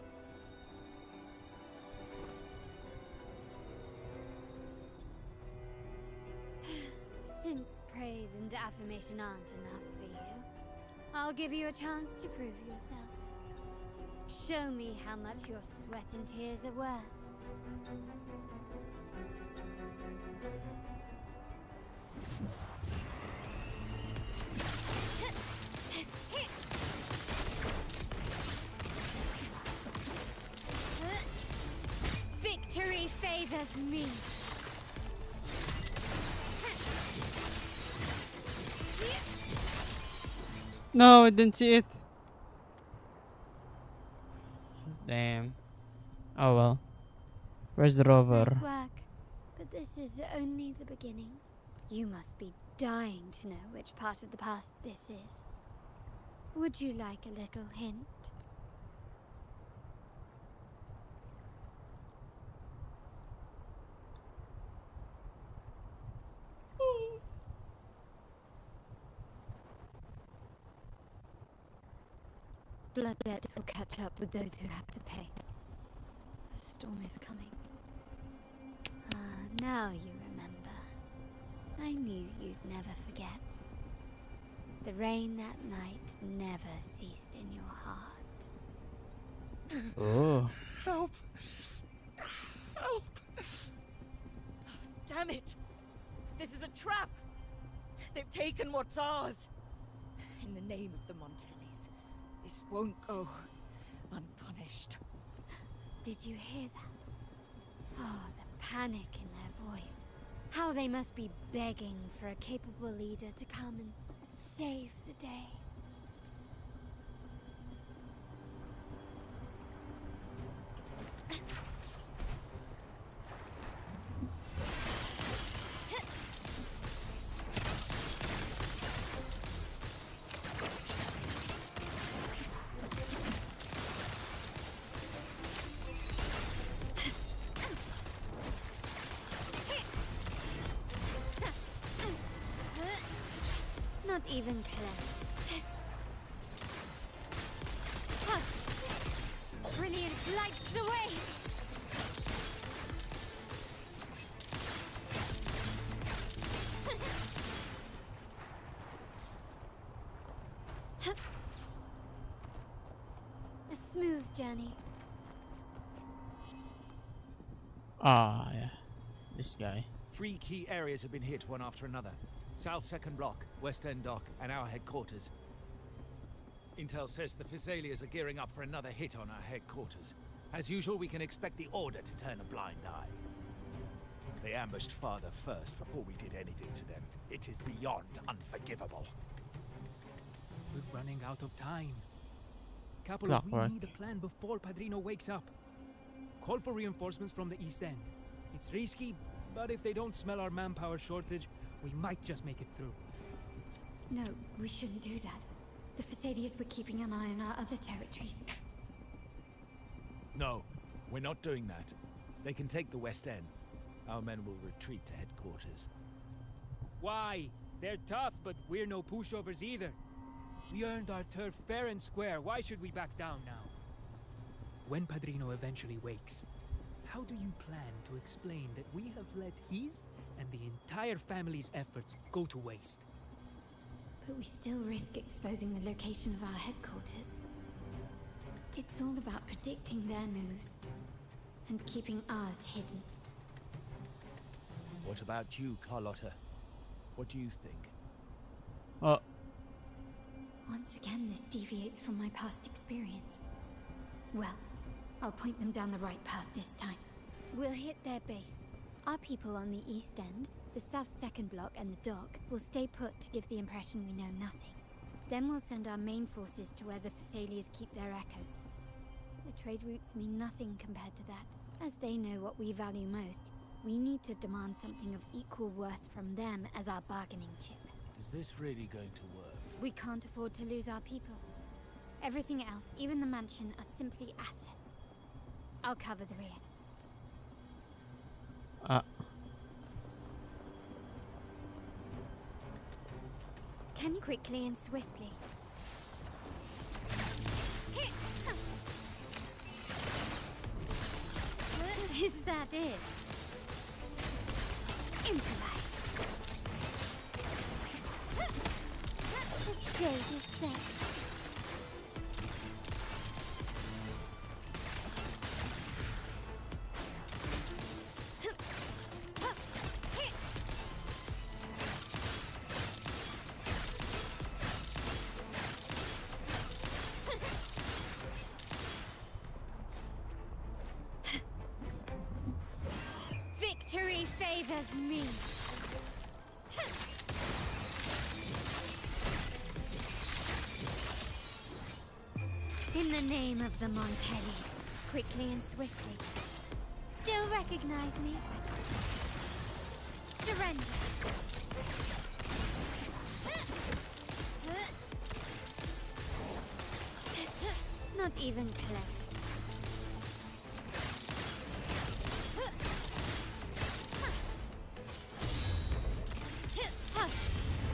Since praise and affirmation aren't enough for you, I'll give you a chance to prove yourself. Show me how much your sweat and tears are worth. Victory favors me. No, I didn't see it. Damn. Oh well. Where's the rover? Nice work, but this is only the beginning. You must be dying to know which part of the past this is. Would you like a little hint? Blood debts will catch up with those who have to pay. The storm is coming. Ah, now you remember. I knew you'd never forget. The rain that night never ceased in your heart. Oh. Help! Help! Damn it! This is a trap! They've taken what's ours! In the name of the Montellis, this won't go unpunished. Did you hear that? Oh, the panic in their voice. How they must be begging for a capable leader to come and save the day. Not even close. Brilliance lights the way! A smooth journey. Ah, yeah. This guy. 3 key areas have been hit one after another. South 2nd Block, West End Dock, and our headquarters. Intel says the Physaelians are gearing up for another hit on our headquarters. As usual, we can expect the Order to turn a blind eye. They ambushed Father first before we did anything to them. It is beyond unforgivable. We're running out of time. Capital, Clockwork. we need a plan before Padrino wakes up. Call for reinforcements from the East End. It's risky, but if they don't smell our manpower shortage, we might just make it through. No, we shouldn't do that. The Physaelians were keeping an eye on our other territories. No, we're not doing that. They can take the West End. Our men will retreat to headquarters. Why? They're tough, but we're no pushovers either. We earned our turf fair and square. Why should we back down now? When Padrino eventually wakes, how do you plan to explain that we have let his and the entire family's efforts go to waste? But we still risk exposing the location of our headquarters. It's all about predicting their moves and keeping ours hidden. What about you, Carlotta? What do you think? Once again, this deviates from my past experience. Well, I'll point them down the right path this time. We'll hit their base. Our people on the East End, the South 2nd Block and the dock will stay put to give the impression we know nothing. Then we'll send our main forces to where the Physaelians keep their echoes. The trade routes mean nothing compared to that. As they know what we value most, we need to demand something of equal worth from them as our bargaining chip. Is this really going to work? We can't afford to lose our people. Everything else, even the mansion, are simply assets. I'll cover the rear. Can you quickly and swiftly? Is that it? Improvise. The stage is set. Victory favors me. In the name of the Montellis, quickly and swiftly. Still recognize me? Surrender. Not even close.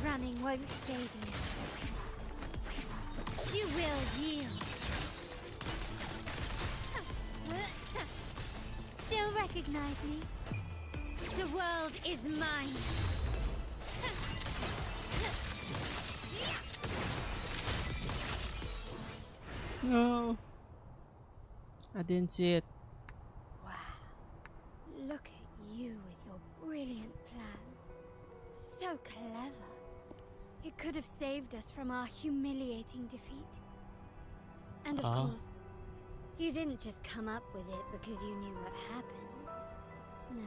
Running won't save you. You will yield. Still recognize me? The world is mine. No. I didn't see it. Wow. Look at you with your brilliant plan. So clever. It could have saved us from our humiliating defeat. And of course, you didn't just come up with it because you knew what happened. No.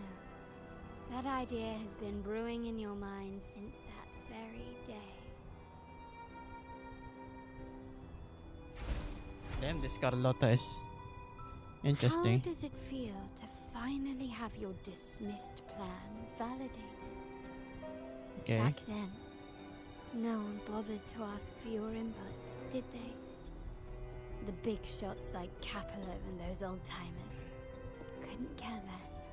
That idea has been brewing in your mind since that very day. Damn, this Carlotta is interesting. How does it feel to finally have your dismissed plan validated? Okay. Back then, no one bothered to ask for your input, did they? The big shots like Capello and those old-timers couldn't care less.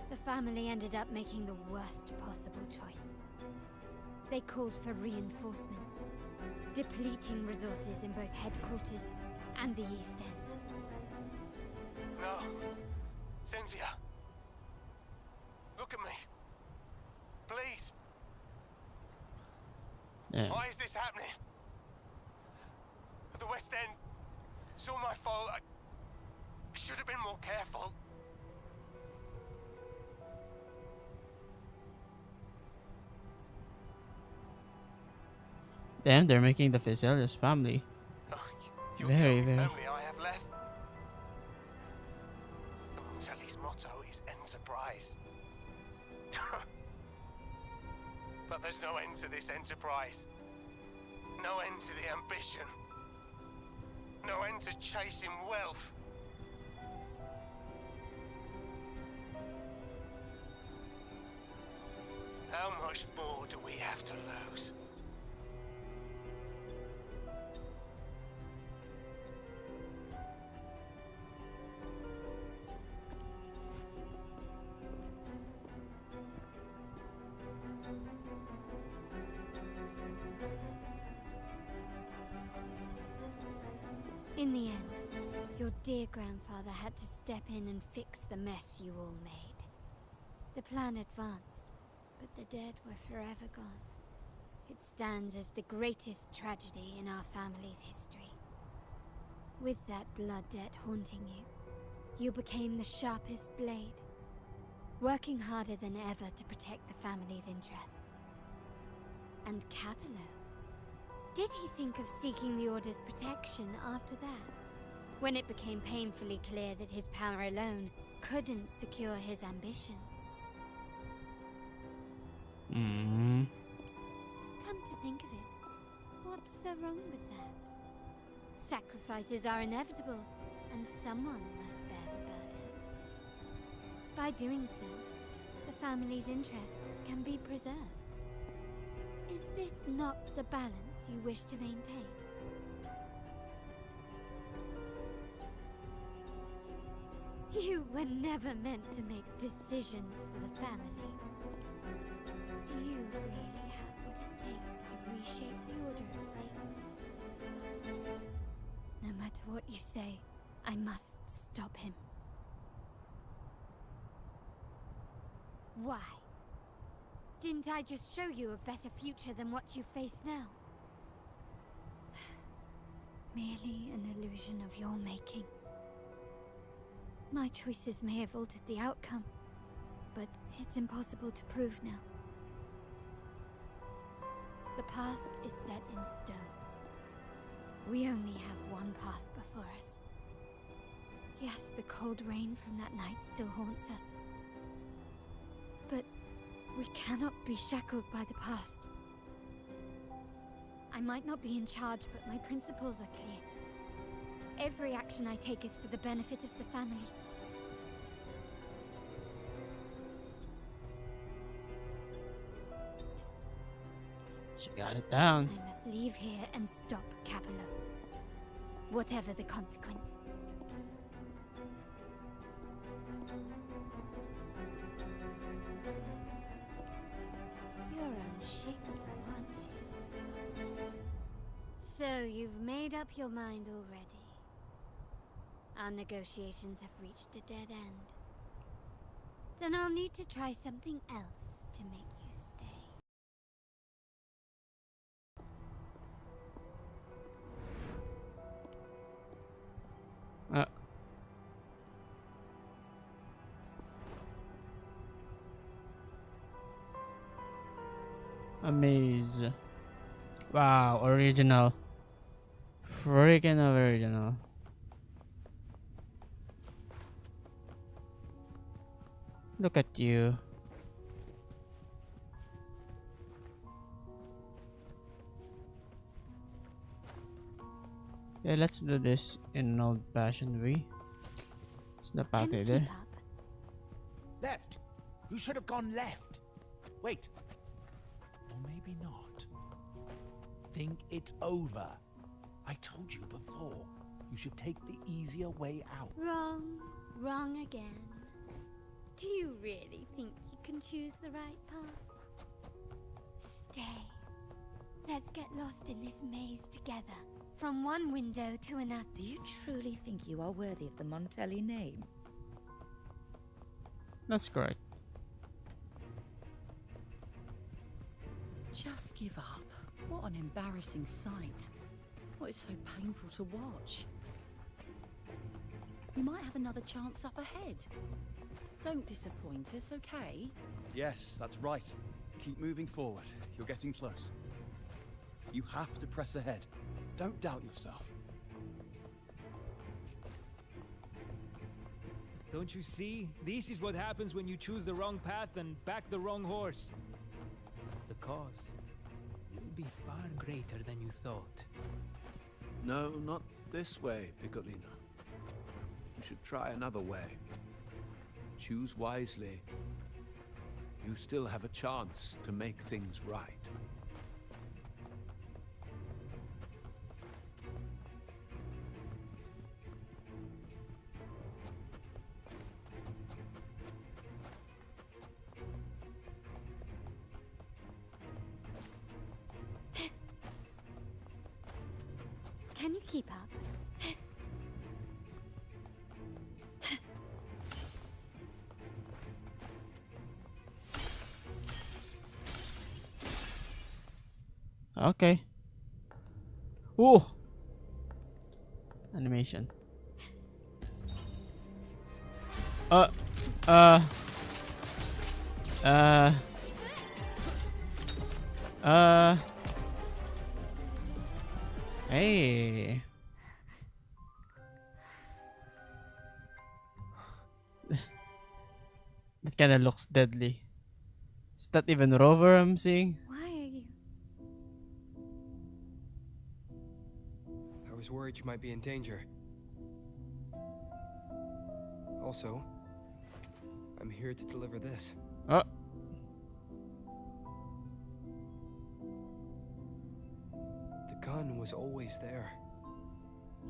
The family ended up making the worst possible choice. They called for reinforcements, depleting resources in both headquarters and the East End. No. Cynthia. Look at me. Please. Yeah. Why is this happening? The West End. It's all my fault. I should have been more careful. Damn, they're making the Fezelius family. Very, very. Only I have left. Montelli's motto is enterprise. But there's no end to this enterprise. No end to the ambition. No end to chasing wealth. How much more do we have to lose? In the end, your dear grandfather had to step in and fix the mess you all made. The plan advanced, but the dead were forever gone. It stands as the greatest tragedy in our family's history. With that blood debt haunting you, you became the sharpest blade, working harder than ever to protect the family's interests. And Capello? Did he think of seeking the Order's protection after that? When it became painfully clear that his power alone couldn't secure his ambitions? Mm. Come to think of it, what's so wrong with that? Sacrifices are inevitable, and someone must bear the burden. By doing so, the family's interests can be preserved. Is this not the balance you wish to maintain? You were never meant to make decisions for the family. Do you really have what it takes to reshape the order of things? No matter what you say, I must stop him. Why? Didn't I just show you a better future than what you face now? Merely an illusion of your making. My choices may have altered the outcome, but it's impossible to prove now. The past is set in stone. We only have one path before us. Yes, the cold rain from that night still haunts us. But we cannot be shackled by the past. I might not be in charge, but my principles are clear. Every action I take is for the benefit of the family. She got it down. I must leave here and stop Capello. Whatever the consequence. You're unshakable, aren't you? So you've made up your mind already. Our negotiations have reached a dead end. Then I'll need to try something else to make you stay. Amaze. Wow, original. Freaking original. Look at you. Yeah, let's do this in an old-fashioned way. Snap out Can you there. keep Left. You should have gone left. Wait. Or maybe not. Think it over. I told you before. You should take the easier way out. Wrong. Wrong again. Do you really think you can choose the right path? Stay. Let's get lost in this maze together. From one window to another. Do you truly think you are worthy of the Montelli name? That's correct. Just give up. What an embarrassing sight. What is so painful to watch? You might have another chance up ahead. Don't disappoint us, okay? Yes, that's right. Keep moving forward. You're getting close. You have to press ahead. Don't doubt yourself. Don't you see? This is what happens when you choose the wrong path and back the wrong horse. The cost will be far greater than you thought. No, not this way, Piccolino. You should try another way. Choose wisely. You still have a chance to make things right. Can you keep up? Okay. Ooh. Animation. Uh. Hey. That kind of looks deadly. Is that even Rover I'm seeing? Why are you? I was worried you might be in danger. Also, I'm here to deliver this. Oh. The gun was always there.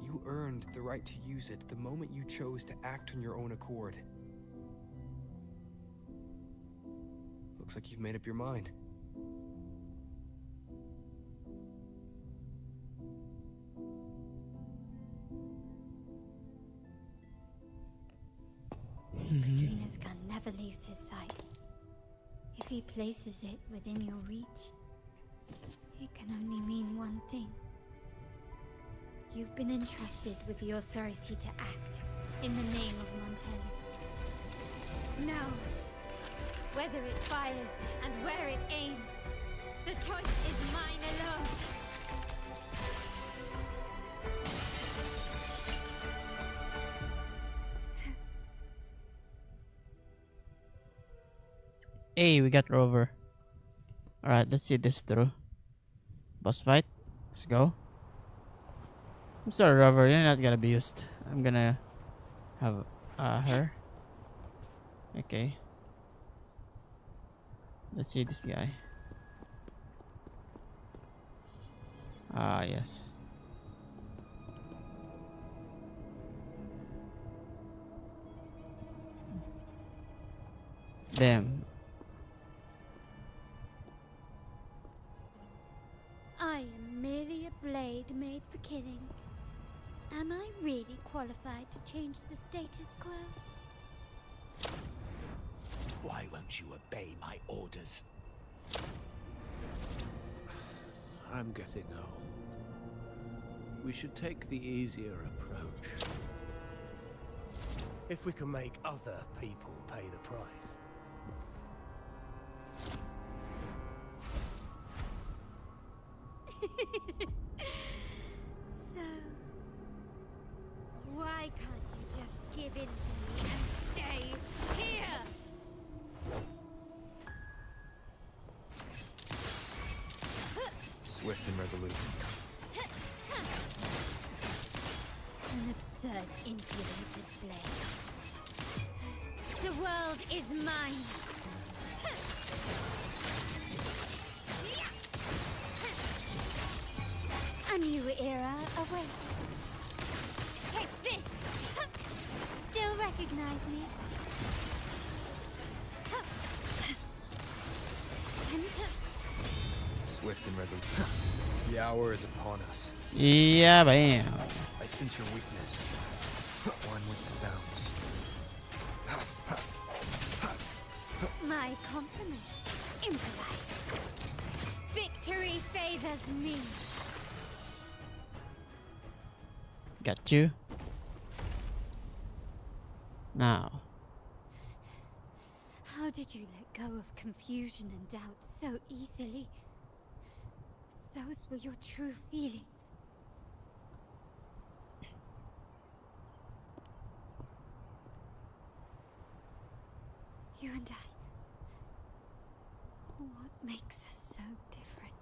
You earned the right to use it the moment you chose to act on your own accord. Looks like you've made up your mind. Padrino's gun never leaves his sight. If he places it within your reach, it can only mean one thing. You've been entrusted with the authority to act in the name of Montelli. Now, whether it fires and where it aims, the choice is mine alone. Hey, we got Rover. Alright, let's see this through. Boss fight. Let's go. I'm sorry, Rover, you're not gonna be used. I'm gonna have her. Okay. Let's see this guy. Ah, yes. Damn. I am merely a blade made for killing. Am I really qualified to change the status quo? Why won't you obey my orders? I'm getting old. We should take the easier approach. If we can make other people pay the price. So, why can't you just give in to me and stay here? Swift and resolute. An absurd, impudent display. The world is mine. A new era awaits. Take this! Still recognize me? Swift and resolute. The hour is upon us. Yeah, bam. I sense your weakness. One with the sounds. My compliments. Improvise. Victory favors me. Got you. Now. How did you let go of confusion and doubt so easily? Those were your true feelings. You and I. What makes us so different?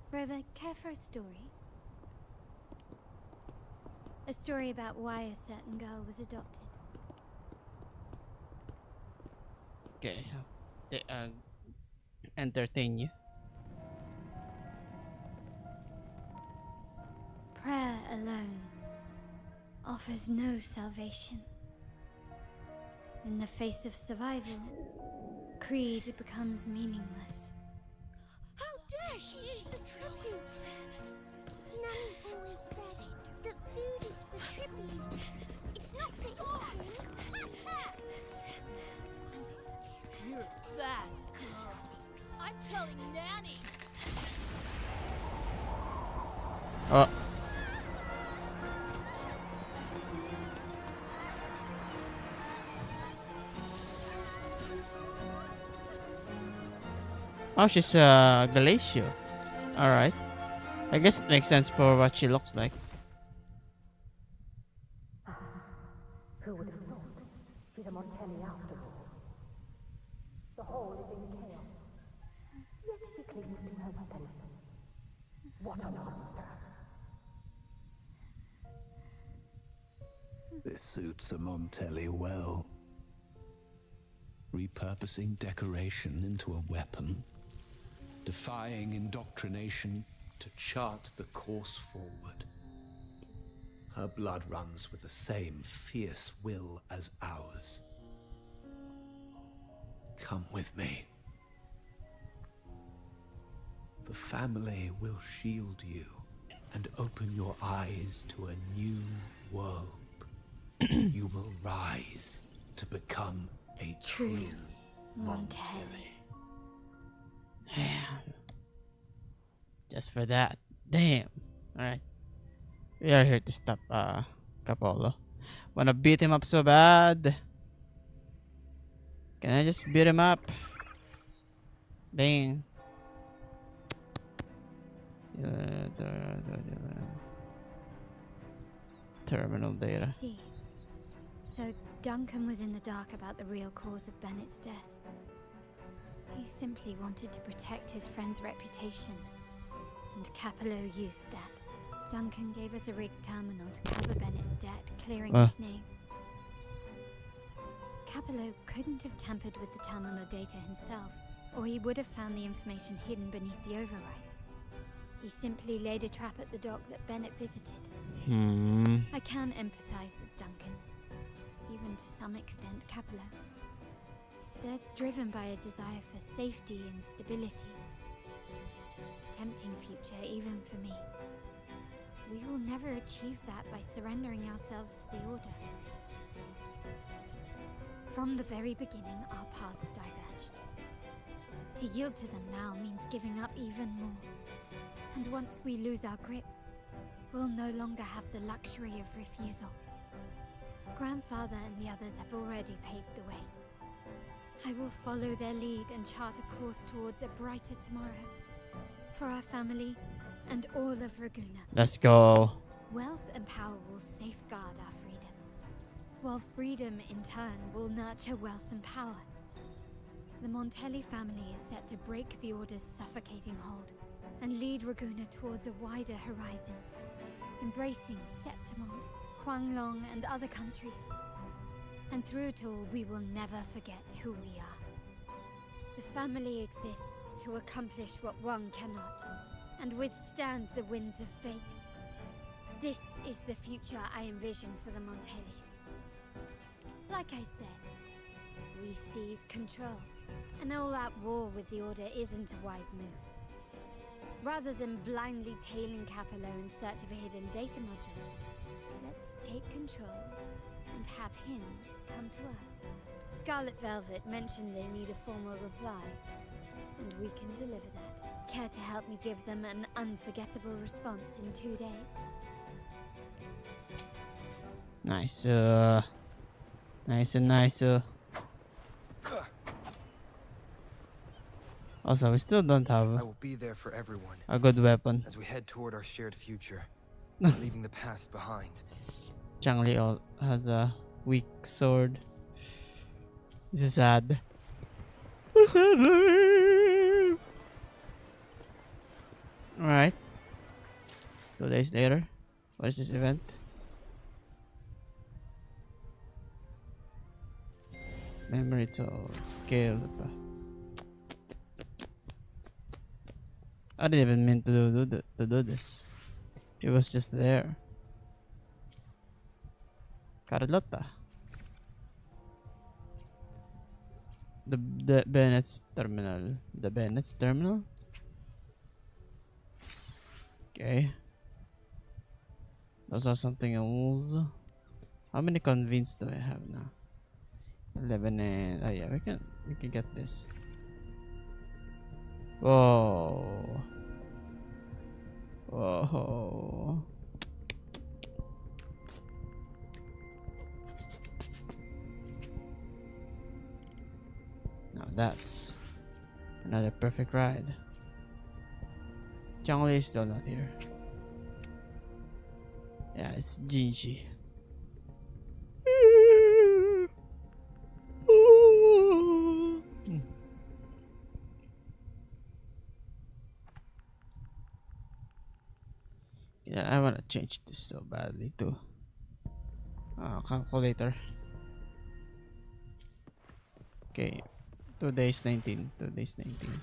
Brother, care for a story? A story about why a certain girl was adopted. Okay. They entertain you. Prayer alone offers no salvation. In the face of survival, creed becomes meaningless. How dare she eat the tribute? Nanny always said that food is for tribute. It's not for eating. You're a bad girl. I'm telling Nanny. Oh. Oh, she's Galatia. Alright. I guess it makes sense for what she looks like. Who would have thought? She's a Montelli after all. The hall is in chaos. Yet she clings to her weapon. What a monster! This suits a Montelli well. Repurposing decoration into a weapon. Defying indoctrination to chart the course forward. Her blood runs with the same fierce will as ours. Come with me. The family will shield you and open your eyes to a new world. You will rise to become a true Montelli. Damn. Just for that. Damn. Alright. We are here to stop Capolo. Wanna beat him up so bad. Can I just beat him up? Dang. Terminal data. See. So Duncan was in the dark about the real cause of Bennett's death. He simply wanted to protect his friend's reputation, and Capello used that. Duncan gave us a rigged terminal to cover Bennett's debt, clearing his name. Capello couldn't have tampered with the terminal data himself, or he would have found the information hidden beneath the overrides. He simply laid a trap at the dock that Bennett visited. I can empathize with Duncan, even to some extent Capello. They're driven by a desire for safety and stability. Tempting future even for me. We will never achieve that by surrendering ourselves to the Order. From the very beginning, our paths diverged. To yield to them now means giving up even more. And once we lose our grip, we'll no longer have the luxury of refusal. Grandfather and the others have already paved the way. I will follow their lead and chart a course towards a brighter tomorrow. For our family and all of Raguna. Let's go. Wealth and power will safeguard our freedom, while freedom in turn will nurture wealth and power. The Montelli family is set to break the Order's suffocating hold and lead Raguna towards a wider horizon, embracing Septimont, Huanglong, and other countries. And through it all, we will never forget who we are. The family exists to accomplish what one cannot, and withstand the winds of fate. This is the future I envision for the Montellis. Like I said, we seize control. An all-out war with the Order isn't a wise move. Rather than blindly tailing Capello in search of a hidden data module, let's take control and have him come to us. Scarlet Velvet mentioned they need a formal reply, and we can deliver that. Care to help me give them an unforgettable response in 2 days? Nice. Nice. Also, we still don't have I will be there for everyone a good weapon. as we head toward our shared future, leaving the past behind. Changli has a weak sword. This is sad. Alright. 2 days later. What is this event? Memory told. Scale. I didn't even mean to do this. It was just there. Carlotta. The Bennett's terminal. The Bennett's terminal? Okay. Those are something else. How many convenes do I have now? 11 and oh yeah, we can get this. Whoa. Whoa. Now that's another perfect ride. Changli is still not here. Yeah, it's Jinji. Yeah, I wanna change this so badly too. Calculator. Okay, 2 days 19. 2 days 19.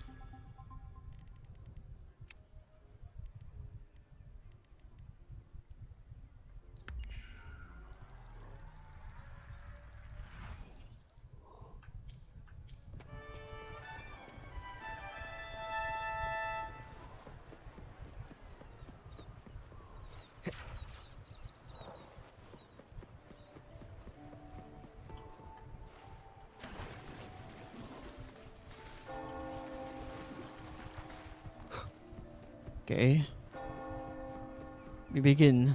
Okay. We begin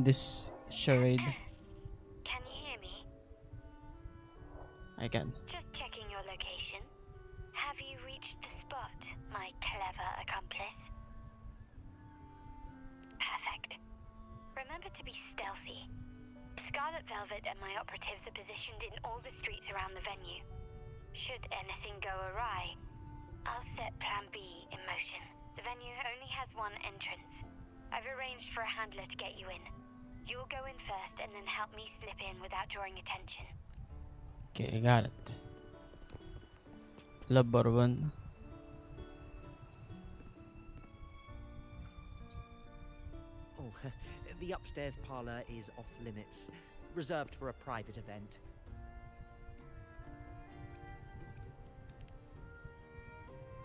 this charade. Can you hear me? I can. Just checking your location. Have you reached the spot, my clever accomplice? Perfect. Remember to be stealthy. Scarlet Velvet and my operatives are positioned in all the streets around the venue. Should anything go awry, I'll set Plan B in motion. The venue only has one entrance. I've arranged for a handler to get you in. You'll go in first and then help me slip in without drawing attention. Okay, got it. Number 1. Oh, the upstairs parlor is off limits, reserved for a private event.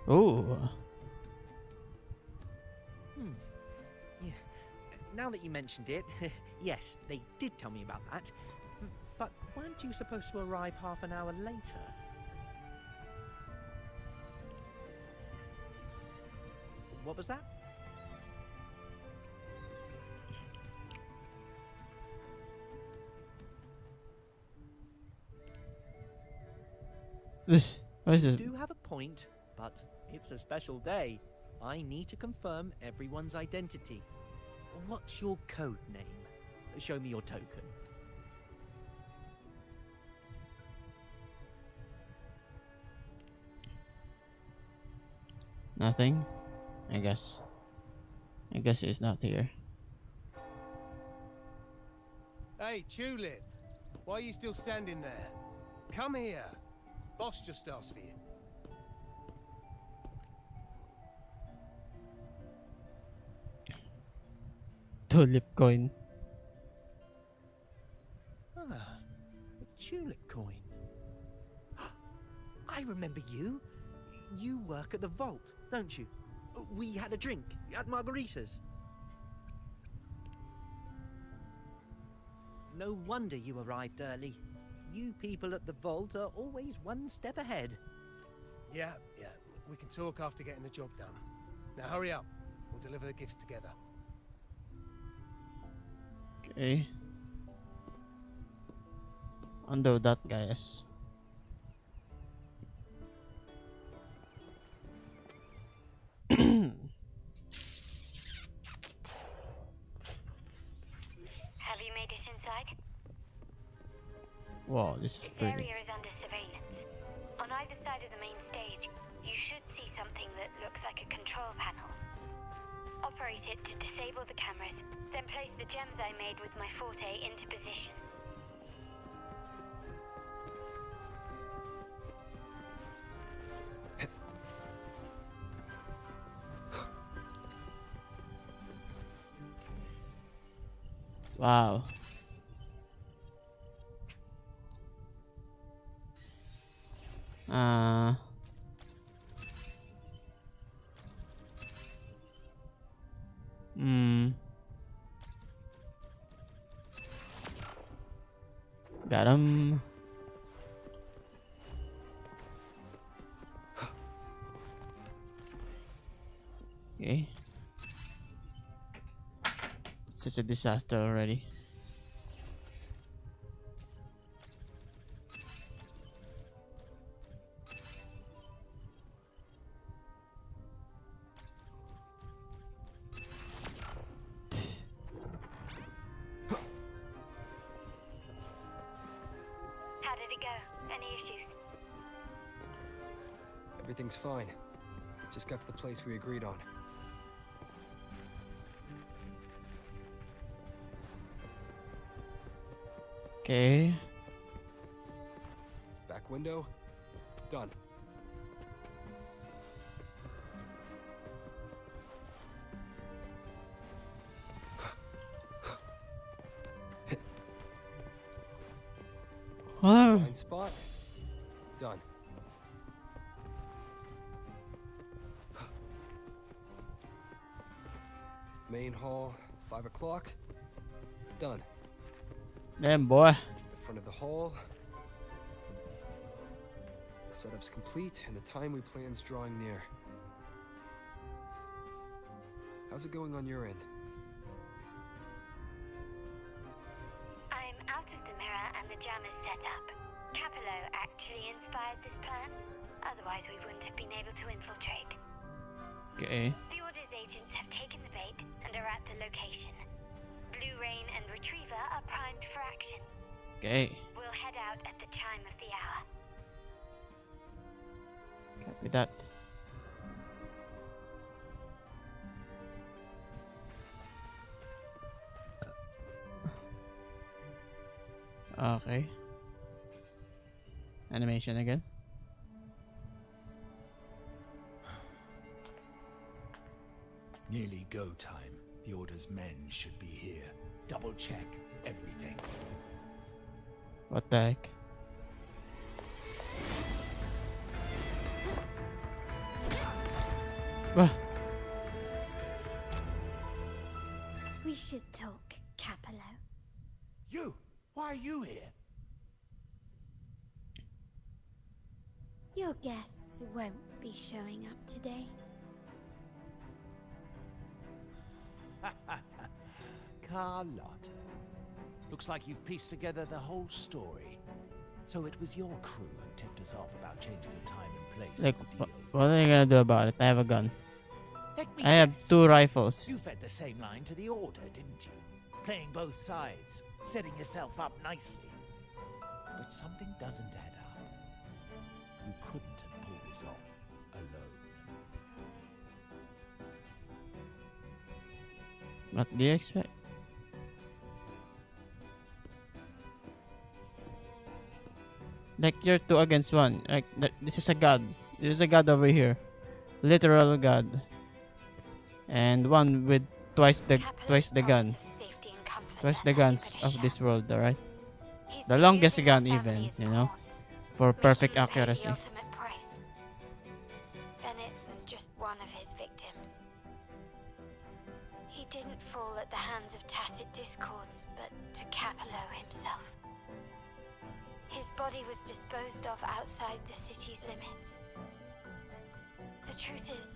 Oh. Yeah. Now that you mentioned it, yes, they did tell me about that. But weren't you supposed to arrive half an hour later? What was that? What is You it? do have a point, but it's a special day. I need to confirm everyone's identity. What's your code name? Show me your token. Nothing. I guess it's not here. Hey, Tulip! Why are you still standing there? Come here. Boss just asked for you. Tulip coin. Ah, a tulip coin. I remember you. You work at the vault, don't you? We had a drink at margaritas. No wonder you arrived early. You people at the vault are always one step ahead. Yeah. We can talk after getting the job done. Now hurry up. We'll deliver the gifts together. Okay. Undo that, guys. Have you made it inside? Wow, this is This pretty. area is under surveillance. On either side of the main stage, you should see something that looks like a control panel. Operate it to disable the cameras, then place the gems I made with my forte into position. Wow. Got him. Okay. Such a disaster already. How did it go? Any issues? Everything's fine. Just got to the place we agreed on. Okay. Back window. Done. Blind spot. Done. Main hall, 5 o'clock. Done. Damn, boy. The front of the hall. The setup's complete, and the time we plan's drawing near. How's it going on your end? I'm out of the mirror and the jam is set up. Capello actually inspired this plan. Otherwise, we wouldn't have been able to infiltrate. Okay. The Order's agents have taken the bait and are at the location. Blue Rain and Retriever are primed for action. Okay. We'll head out at the chime of the hour. Copy that. Okay. Animation again. Nearly go time. The Order's men should be here. Double check everything. What the heck? Bah. We should talk, Capello. You! Why are you here? Your guests won't be showing up today. Carlotta. Looks like you've pieced together the whole story. So it was your crew who tipped us off about changing the time and place. Like, of the deal. what are you gonna do about it? I have a gun. Let me I have guess. 2 rifles. You fed the same line to the Order, didn't you? Playing both sides, setting yourself up nicely. But something doesn't add up. You couldn't have pulled this off alone. What do you expect? Like, you're 2 against 1. Like, this is a god. This is a god over here. Literal god. And one with twice the gun. Twice the guns of this world, alright? The longest gun even, you know? For perfect accuracy. Bennett was just one of his victims. He didn't fall at the hands of Tacit Discords, but to Capello himself. His body was disposed of outside the city's limits. The truth is,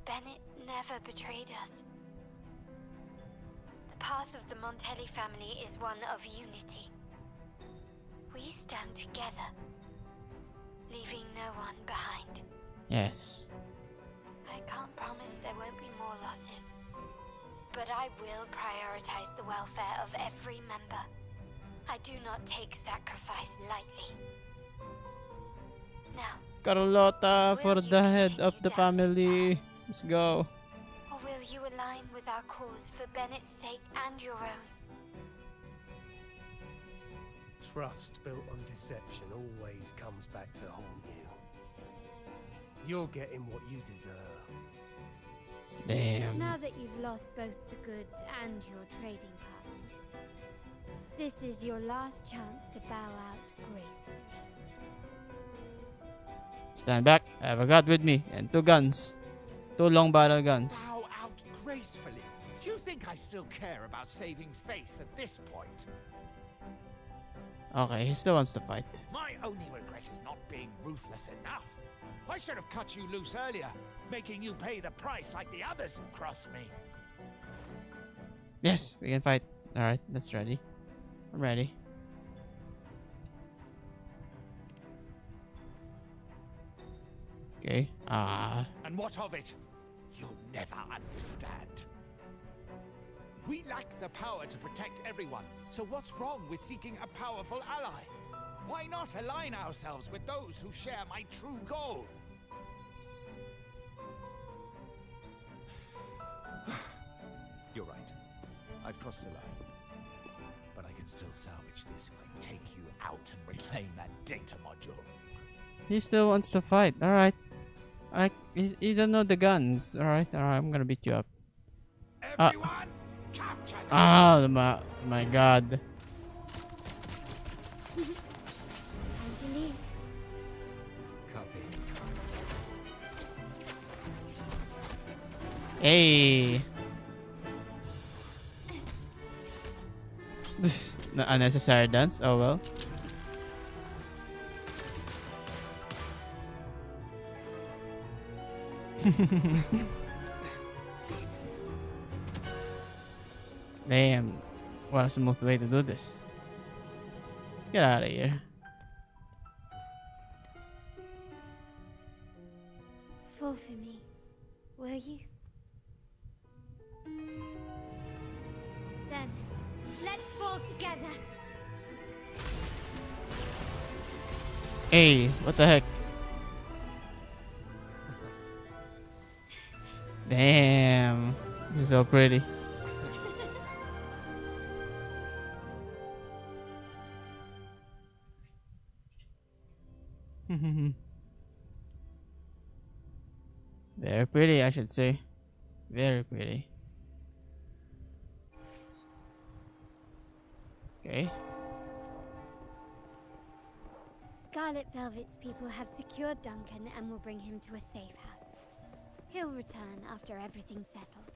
Bennett never betrayed us. The path of the Montelli family is one of unity. We stand together, leaving no one behind. Yes. I can't promise there won't be more losses, but I will prioritize the welfare of every member. I do not take sacrifice lightly. Now, Carlotta for the head of the family. Let's go. or will you align with our cause for Bennett's sake and your own? Trust built on deception always comes back to haunt you. You're getting what you deserve. Damn. Now that you've lost both the goods and your trading partners, this is your last chance to bow out gracefully. Stand back. I have a god with me and 2 guns. 2 long barrel guns. Bow out gracefully. Do you think I still care about saving face at this point? Okay, he still wants to fight. My only regret is not being ruthless enough. I should have cut you loose earlier, making you pay the price like the others who crossed me. Yes, we can fight. Alright, that's ready. I'm ready. Okay. And what of it? You'll never understand. We lack the power to protect everyone, so what's wrong with seeking a powerful ally? Why not align ourselves with those who share my true goal? You're right. I've crossed the line. But I can still salvage this if I take you out and reclaim that data module. He still wants to fight. Alright. You don't know the guns. Alright, I'm gonna beat you up. Everyone, capture them! Oh my god. Time to leave. Copy. Hey. Unnecessary dance. Oh well. Damn. What a smooth way to do this. Let's get out of here. Fall for me, will you? Then, let's fall together. Hey, what the heck? Damn. This is so pretty. Very pretty, I should say. Very pretty. Okay. Scarlet Velvet's people have secured Duncan and will bring him to a safe house. He'll return after everything's settled.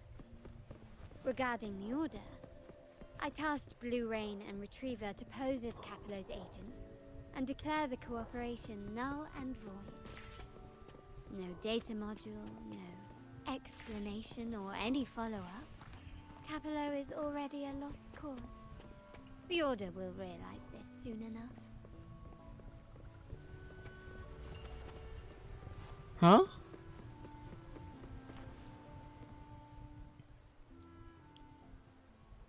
Regarding the Order, I tasked Blue Rain and Retriever to pose as Capello's agents and declare the cooperation null and void. No data module, no explanation or any follow-up. Capello is already a lost cause. The Order will realize this soon enough. Huh?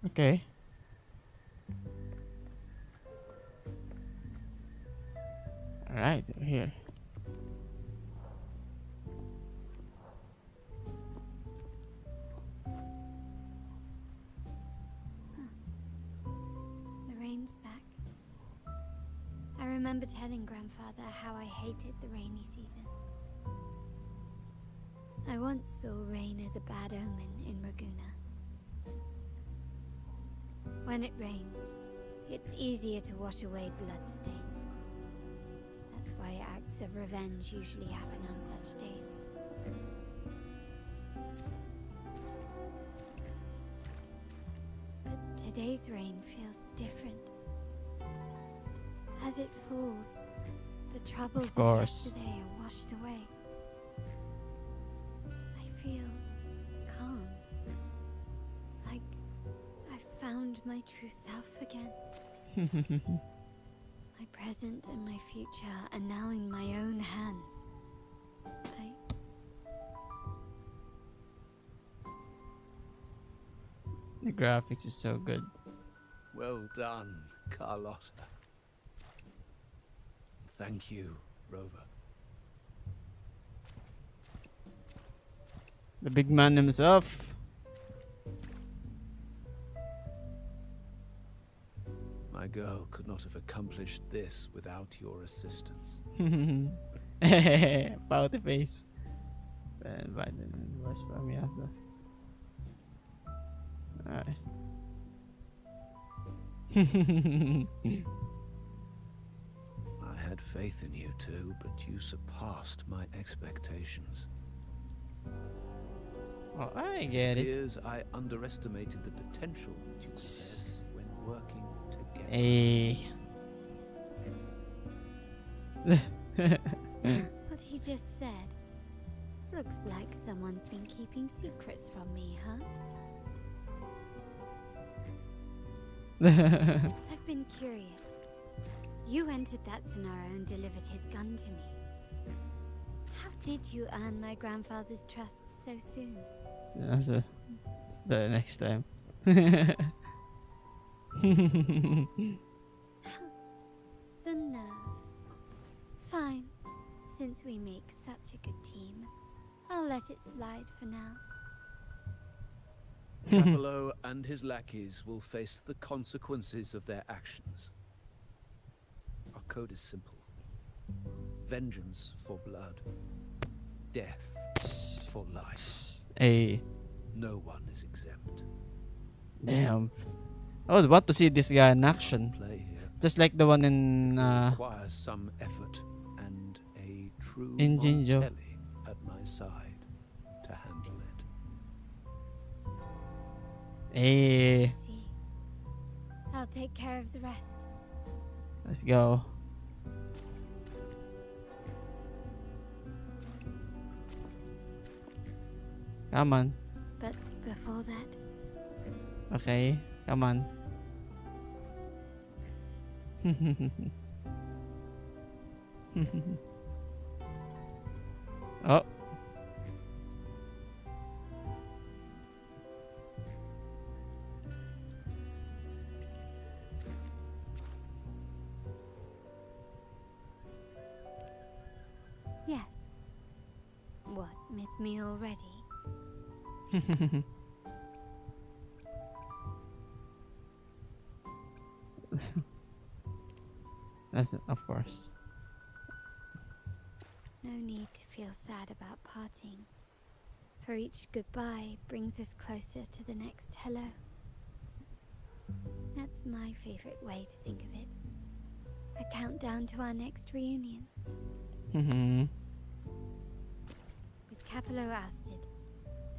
Okay. Alright, we're here. The rain's back. I remember telling Grandfather how I hated the rainy season. I once saw rain as a bad omen in Raguna. When it rains, it's easier to wash away bloodstains. That's why acts of revenge usually happen on such days. Today's rain feels different. As it falls, the troubles of course. yesterday are washed away. I feel calm. Like I've found my true self again. My present and my future are now in my own hands. The graphics is so good. Well done, Carlotta. Thank you, Rover. The big man himself. My girl could not have accomplished this without your assistance. Pouty face. Biden was from Yasa. I had faith in you too, but you surpassed my expectations. Oh, I get it. Appears I underestimated the potential that you possess when working together. Hey. What he just said. Looks like someone's been keeping secrets from me, huh? I've been curious. You entered that scenario and delivered his gun to me. How did you earn my grandfather's trust so soon? The next time. The nerve. Fine. Since we make such a good team, I'll let it slide for now. Capello and his lackeys will face the consequences of their actions. Our code is simple. Vengeance for blood. Death for life. Hey. No one is exempt. Damn. I would want to see this guy in action. Play here. Just like the one in Requires some effort and a true in Jinjo. Montelli at my side to handle it. Hey. See. I'll take care of the rest. Let's go. Come on. But before that, Okay. Come on. Oh. yes. What, miss me already? That's it, of course. No need to feel sad about parting, for each goodbye brings us closer to the next hello. That's my favorite way to think of it. A countdown to our next reunion. With Capello ousted,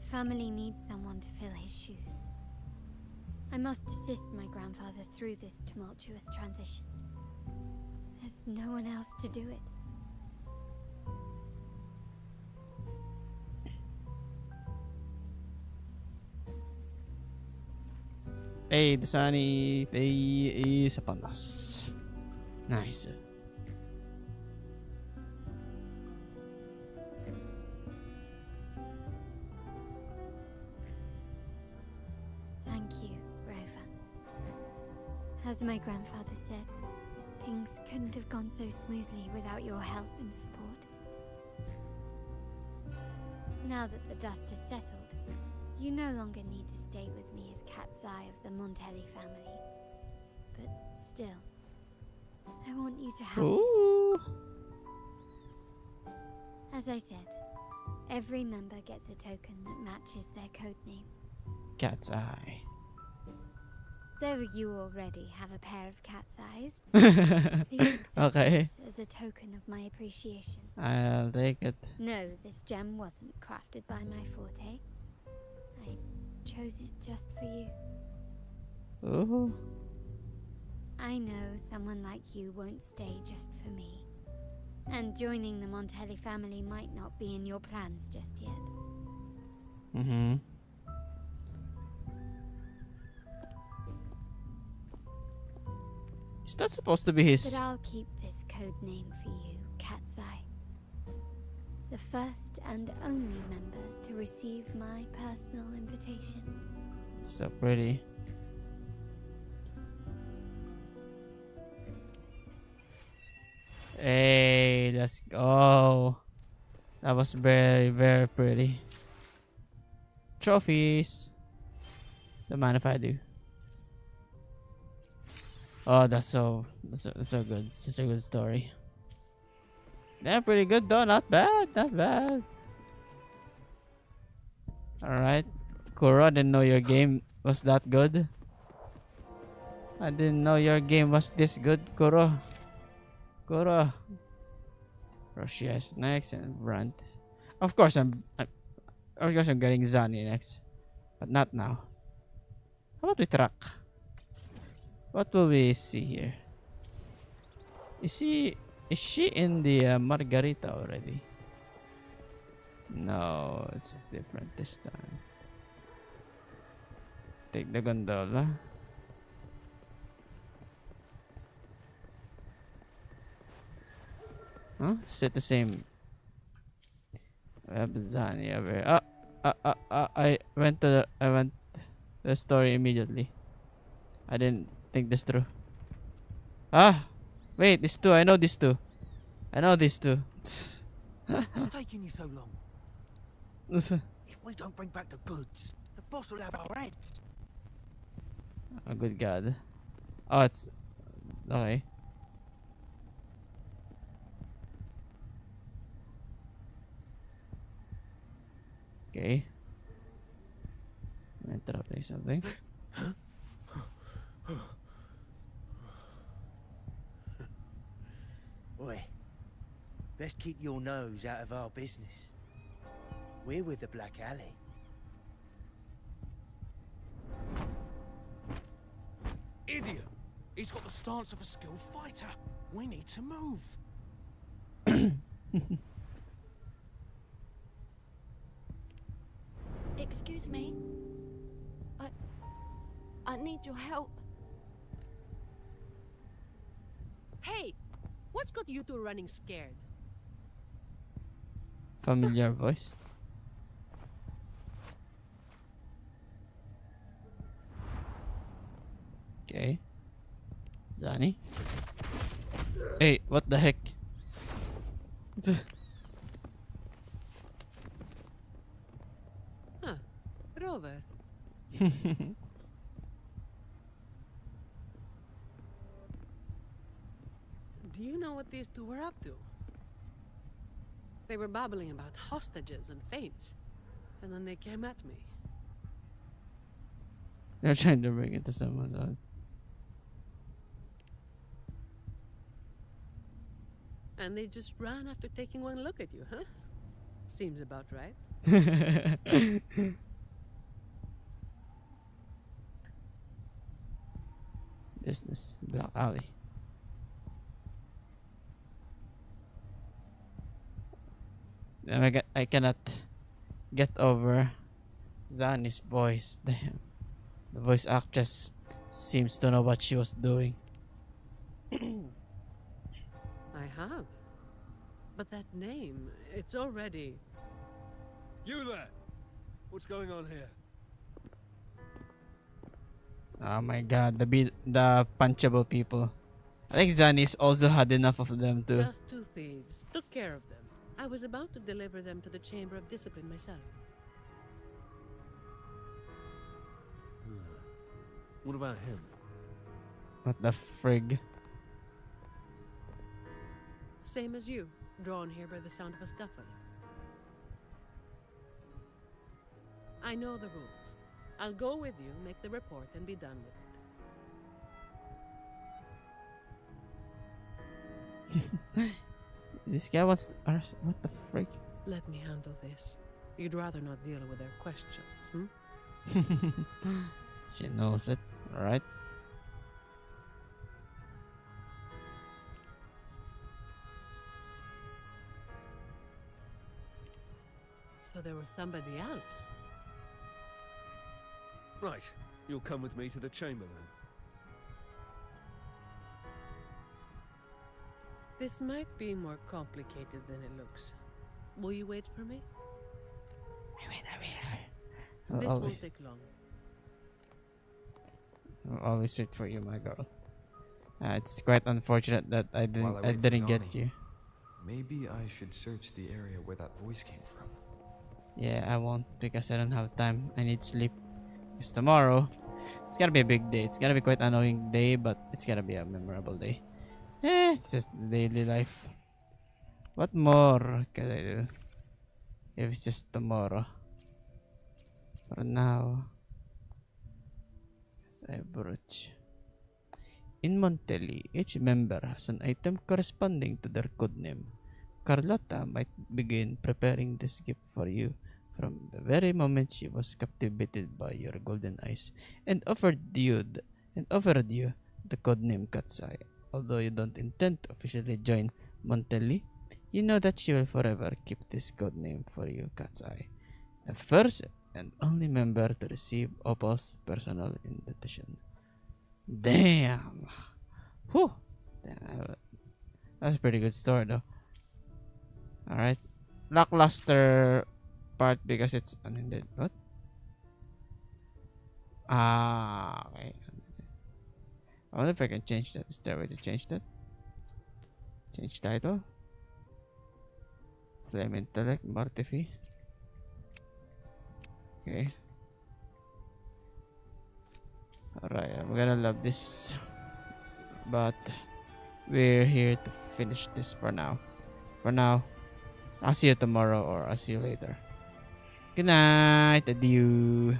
the family needs someone to fill his shoes. I must assist my grandfather through this tumultuous transition. There's no one else to do it. Hey, the sunny day is upon us. Nice. Thank you, Rover. As my grandfather said, things couldn't have gone so smoothly without your help and support. Now that the dust has settled, you no longer need to stay with me as Cat's Eye of the Montelli family. But still, I want you to have this. As I said, every member gets a token that matches their codename. Cat's Eye. Though you already have a pair of cat's eyes, please accept Okay. this as a token of my appreciation. I'll take it. No, this gem wasn't crafted by my forte. I chose it just for you. Ooh. I know someone like you won't stay just for me. And joining the Montelli family might not be in your plans just yet. Mm-hmm. Is that supposed to be his? But I'll keep this code name for you, Cat's Eye. The first and only member to receive my personal invitation. So pretty. Hey, let's go. That was very, very pretty. Trophies. Don't mind if I do. Oh, that's so good. Such a good story. Yeah, pretty good though. Not bad. Not bad. Alright. Kuro, I didn't know your game was that good. I didn't know your game was this good, Kuro. Kuro. Roshia is next and Brandt. Of course I'm getting Zani next. But not now. How about we track? What will we see here? Is she in the Margarita already? No, it's different this time. Take the gondola. Huh? Is it the same? Zani over. I went to the story immediately. I didn't think this through. Ah, wait, these two. I know these two. I know these two. What's taking you so long? If we don't bring back the goods, the boss will have our heads. Oh, good God. Oh, it's okay. Okay. I'm interrupting something. Oi, best keep your nose out of our business. We're with the Black Alley. Idiot! He's got the stance of a skilled fighter. We need to move. Excuse me. I need your help. Hey, what's got you two running scared? Familiar voice. Okay. Zani. Hey, what the heck? Huh. Rover. Do you know what these two were up to? They were babbling about hostages and fates. And then they came at me. They're trying to bring it to someone's own. And they just ran after taking one look at you, huh? Seems about right. Business. Black Alley. I cannot get over Zani's voice. Damn. The voice actress seems to know what she was doing. I have. But that name, it's already... You there! What's going on here? Oh my God, the punchable people. I think Zani's also had enough of them too. Just two thieves. Took care of them. I was about to deliver them to the Chamber of Discipline myself. What about him? What the frig? Same as you, drawn here by the sound of a scuffle. I know the rules. I'll go with you, make the report, and be done with it. This guy wants to what the frick? Let me handle this. You'd rather not deal with their questions, hmm? She knows it. Alright. So there was somebody else. Right. You'll come with me to the chamber then. This might be more complicated than it looks. Will you wait for me? This won't Always. take long. I'll always wait for you, my girl. It's quite unfortunate that I While didn't wait for get Zani, you. Maybe I should search the area where that voice came from. Yeah, I won't because I don't have time. I need sleep. Because tomorrow, it's gonna be a big day. It's gonna be quite an annoying day, but it's gonna be a memorable day. It's just daily life. What more can I do? If it's just tomorrow. For now, I brooch. In Montelli, each member has an item corresponding to their codename. Carlotta might begin preparing this gift for you from the very moment she was captivated by your golden eyes and offered you the codename Cat's Eye. Although you don't intend to officially join Montelli, you know that she will forever keep this codename for you, Cat's Eye. The first and only member to receive Opal's personal invitation. Damn! Whew! Damn, that's a pretty good story though. Alright. Lackluster part because it's unended. What? Ah, okay. I wonder if I can change that. Is there a way to change that? Change title? Flame Intellect, Mortifi. Okay. Alright, I'm gonna love this. But we're here to finish this for now. For now, I'll see you tomorrow or I'll see you later. Good night. Adieu.